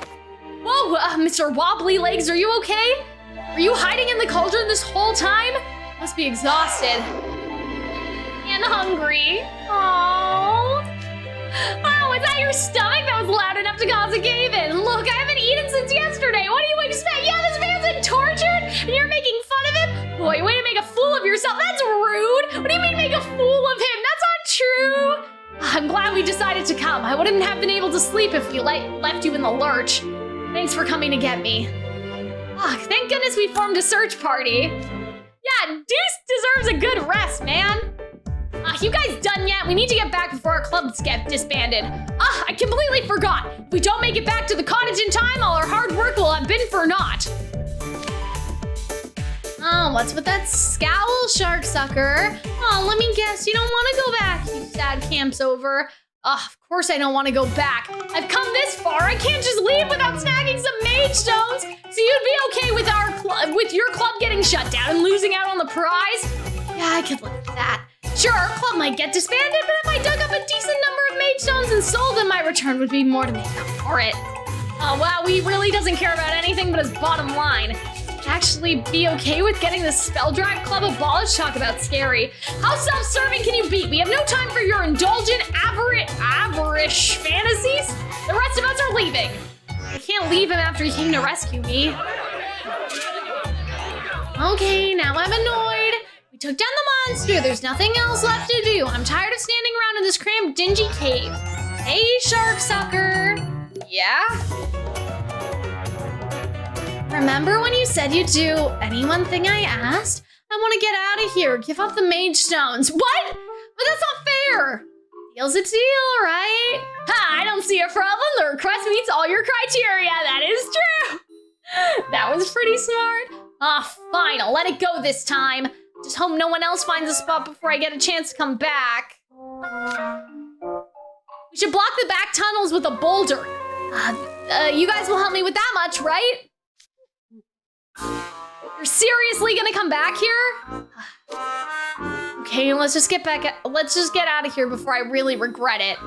Whoa, Mr. Wobbly Legs, are you okay? Were you hiding in the cauldron this whole time? Must be exhausted. And hungry. Aww. Oh, was that your stomach that was loud enough to cause a cave-in? Look, I haven't eaten since yesterday. What do you expect? Yeah, this man's been tortured, and you're making fun of him? Boy, way to make a fool of yourself. That's rude. What do you mean make a fool of him? That's not true. I'm glad we decided to come. I wouldn't have been able to sleep if we left you in the lurch. Thanks for coming to get me. Thank goodness we formed a search party. Yeah, Deuce deserves a good rest, man. You guys done yet? We need to get back before our clubs get disbanded. I completely forgot. If we don't make it back to the cottage in time, all our hard work will have been for naught. Oh, what's with that scowl, shark sucker? Oh, let me guess, you don't want to go back. You sad camp's over. Of course I don't want to go back. I've come this far. I can't just leave without snagging some mage stones. So you'd be okay with your club getting shut down and losing out on the prize? Yeah, I could live with that. Sure, our club might get disbanded, but if I dug up a decent number of mage stones and sold them, my return would be more to make up for it. Oh wow, he really doesn't care about anything but his bottom line. Actually be okay with getting the spell drive club abolished? Talk about scary. How self-serving can you be? We have no time for your indulgent, avarice fantasies. The rest of us are leaving. I can't leave him after he came to rescue me. Okay, now I'm annoyed. We took down the monster. There's nothing else left to do. I'm tired of standing around in this cramped, dingy cave. Hey, shark sucker. Yeah? Remember when you said you'd do any one thing I asked? I want to get out of here. Give up the mage stones. What? But that's not fair. Deal's a deal, right? Ha, I don't see a problem. The request meets all your criteria. That is true. That was pretty smart. Fine. I'll let it go this time. Just hope no one else finds a spot before I get a chance to come back. We should block the back tunnels with a boulder. You guys will help me with that much, right? You're seriously gonna come back here? Okay, let's just get out of here before I really regret it.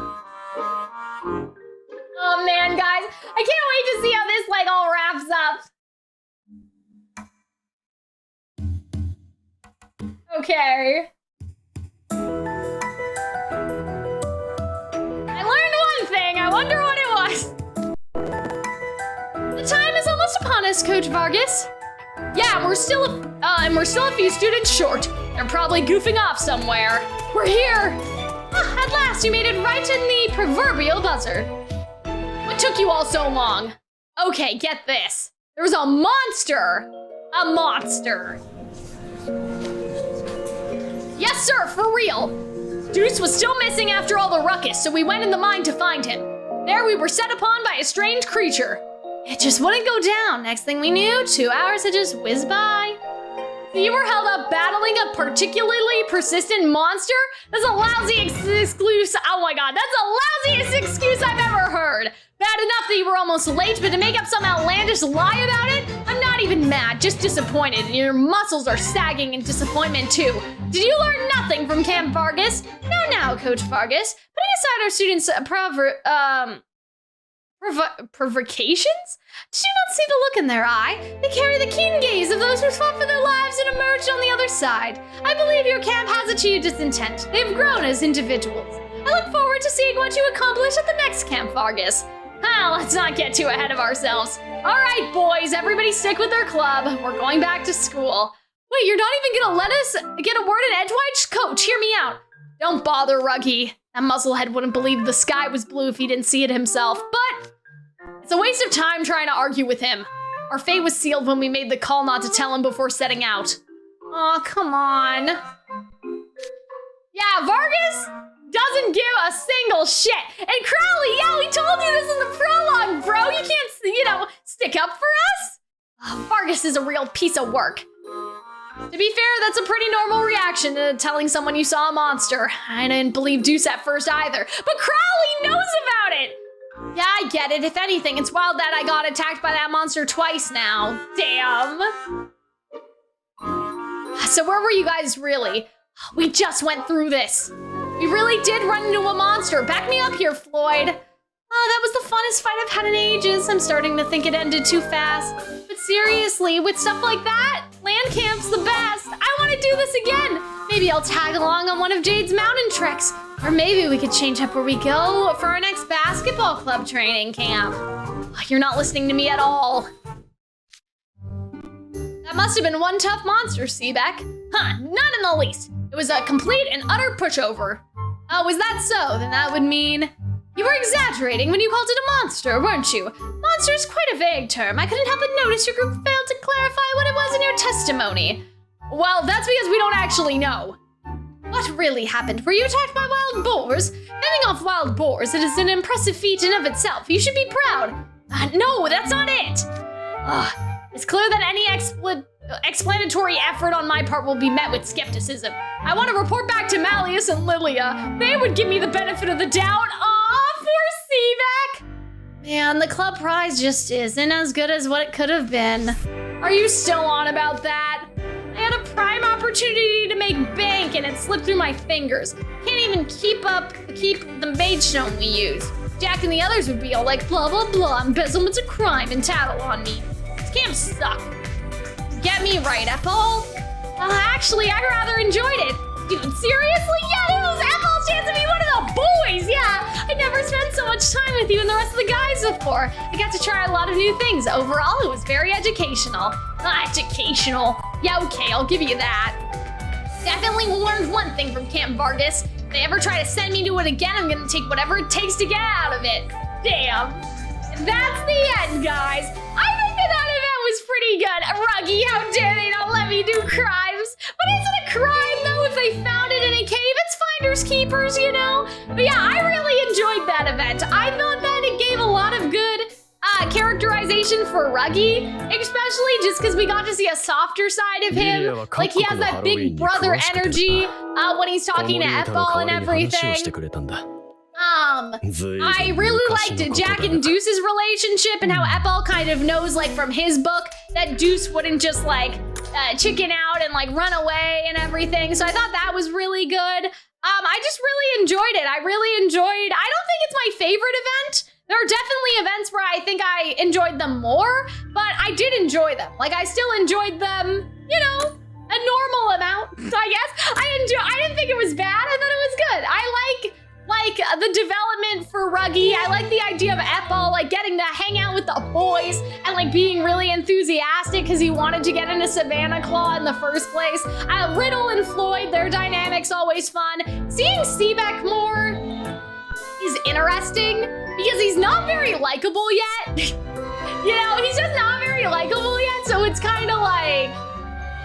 Oh man, guys, I can't wait to see how this all wraps up. Okay. I learned one thing. I wonder what it was. The time is almost upon us, Coach Vargas. Yeah, and we're still a few students short. They're probably goofing off somewhere. We're here. At last, you made it right in the proverbial buzzer. What took you all so long? Okay, get this. There was a monster. a monster. Yes, sir, for real. Deuce was still missing after all the ruckus, so we went in the mine to find him. There we were set upon by a strange creature. It just wouldn't go down. Next thing we knew, 2 hours had just whizzed by. So you were held up battling a particularly persistent monster? That's a lousy excuse. Oh my god, that's the lousiest excuse I've ever heard. Bad enough that you were almost late, but to make up some outlandish lie about it, I'm not even mad, just disappointed, and your muscles are sagging in disappointment too. Did you learn nothing from Camp Vargas? No, Coach Vargas. Putting aside our students' provocations? Did you not see the look in their eye? They carry the keen gaze of those who fought for their lives and emerged on the other side. I believe your camp has achieved its intent. They've grown as individuals. I look forward to seeing what you accomplish at the next Camp Vargas. Let's not get too ahead of ourselves. All right, boys, everybody stick with their club. We're going back to school. Wait, you're not even gonna let us get a word in edgewise? Coach, hear me out. Don't bother, Ruggy. That muzzlehead wouldn't believe the sky was blue if he didn't see it himself, but it's a waste of time trying to argue with him. Our fate was sealed when we made the call not to tell him before setting out. Aw, come on. Yeah, Vargas doesn't give a single shit. And Crowley, yeah, we told you this in the prologue, bro. You can't, stick up for us. Vargas is a real piece of work. To be fair, that's a pretty normal reaction to telling someone you saw a monster. I didn't believe Deuce at first either, but Crowley knows about it. Yeah, I get it. If anything, it's wild that I got attacked by that monster twice now. Damn. So where were you guys really? We just went through this. We really did run into a monster. Back me up here, Floyd. That was the funnest fight I've had in ages. I'm starting to think it ended too fast. But seriously, with stuff like that, land camp's the best. I want to do this again. Maybe I'll tag along on one of Jade's mountain treks. Or maybe we could change up where we go for our next basketball club training camp. You're not listening to me at all. That must have been one tough monster, Seebeck. Not in the least. It was a complete and utter pushover. Oh, is that so? Then that would mean you were exaggerating when you called it a monster, weren't you? Monster is quite a vague term. I couldn't help but notice your group failed to clarify what it was in your testimony. Well, that's because we don't actually know. What really happened? Were you attacked by wild boars? Fending off wild boars, it is an impressive feat in of itself. You should be proud. No, that's not it. It's clear that any explanatory effort on my part will be met with skepticism. I want to report back to Malleus and Lilia. They would give me the benefit of the doubt. Poor Seebeck. Man, the club prize just isn't as good as what it could have been. Are you still on about that? I had a prime opportunity to make bank and it slipped through my fingers. Can't even keep the maidstone we use. Jack and the others would be all like, blah, blah, blah, embezzlement's a crime and tattle on me. This camp sucked. Get me right, Ethel? Actually, I rather enjoyed it. Dude, seriously? Yeah, this was Ethel's chance to be one of the boys, yeah. I never spent so much time with you and the rest of the guys before. I got to try a lot of new things. Overall, it was very educational. Educational. Yeah, okay, I'll give you that. Definitely learned one thing from Camp Vargas. If they ever try to send me to it again, I'm gonna take whatever it takes to get out of it. Damn. That's the end, guys. I think that event was pretty good. Ruggy, how dare they not let me do crimes? But is it a crime, though, if they found it in a cave? It's finders keepers, you know? But yeah, I really enjoyed that event. I thought that it gave a lot of good characterization for Ruggy, especially just because we got to see a softer side of him. Like, he has that big brother energy when he's talking to Ethel and everything. I really liked Jack and Deuce's relationship and how Ethel kind of knows, like, from his book that Deuce wouldn't just, like, chicken out and, like, run away and everything. So I thought that was really good. I just really enjoyed it. I don't think it's my favorite event. There are definitely events where I think I enjoyed them more, but I did enjoy them. Like, I still enjoyed them, you know, a normal amount, I guess. I didn't think it was bad. I thought it was good. I like the development for Ruggy. I like the idea of Ethel, like, getting to hang out with the boys and, like, being really enthusiastic because he wanted to get into Savannah Claw in the first place. Riddle and Floyd, their dynamic's always fun. Seeing Seebeck more is interesting because he's not very likable yet. You know, he's just not very very likable yet, so it's kind of like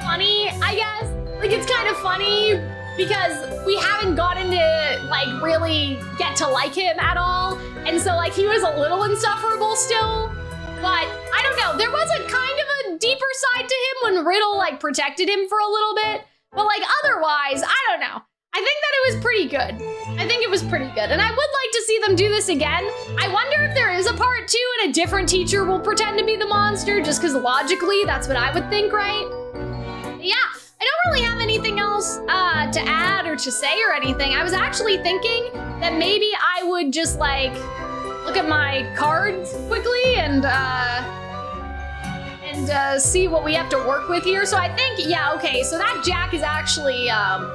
funny, I guess. Like, it's kind of funny because we haven't gotten to like really get to like him at all. And so like he was a little insufferable still, but I don't know. There was a kind of a deeper side to him when Riddle like protected him for a little bit, but like otherwise, I don't know. I think that it was pretty good. I think it was pretty good. And I would like to see them do this again. I wonder if there is a part 2 and a different teacher will pretend to be the monster, just because logically that's what I would think, right? But yeah, I don't really have anything else to add or to say or anything. I was actually thinking that maybe I would just like look at my cards quickly and see what we have to work with here. So I think, yeah, okay, so that Jack is actually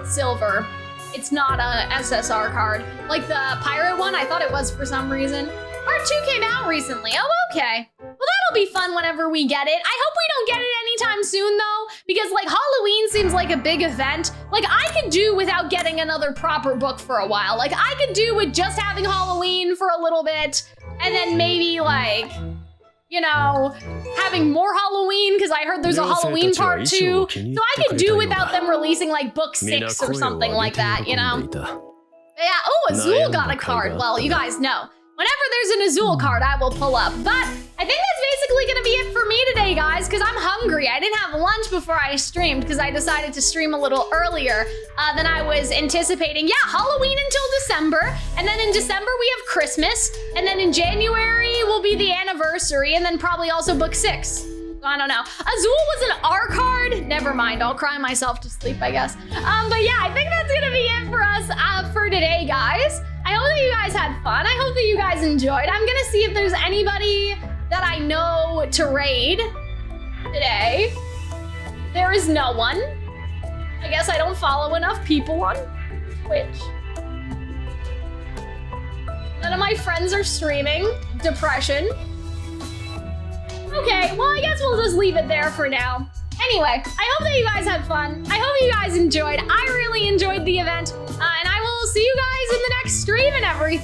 silver. It's not a SSR card. Like the pirate one, I thought it was for some reason. Part 2 came out recently. Oh, okay. Well, that'll be fun whenever we get it. I hope we don't get it anytime soon, though, because like Halloween seems like a big event. Like I could do without getting another proper book for a while. Like I could do with just having Halloween for a little bit, and then maybe like, you know, having more Halloween, because I heard there's a Halloween part 2. So I could do without them releasing like book 6 or something like that, you know? Yeah, oh, Azul got a card. Well, you guys know. Whenever there's an Azul card, I will pull up. But I think that's basically gonna be it for me today, guys, because I'm hungry. I didn't have lunch before I streamed because I decided to stream a little earlier than I was anticipating. Yeah, Halloween until December, and then in December we have Christmas, and then in January will be the anniversary, and then probably also book 6. I don't know. Azul was an R card. Never mind, I'll cry myself to sleep, I guess. But yeah, I think that's gonna be it for us for today, guys. I hope that you guys had fun. I hope that you guys enjoyed. I'm gonna see if there's anybody that I know to raid today. There is no one. I guess I don't follow enough people on Twitch. None of my friends are streaming. Depression. Okay, well, I guess we'll just leave it there for now. Anyway, I hope that you guys had fun. I hope you guys enjoyed. I really enjoyed the event, and I will see you guys in the next stream and everything.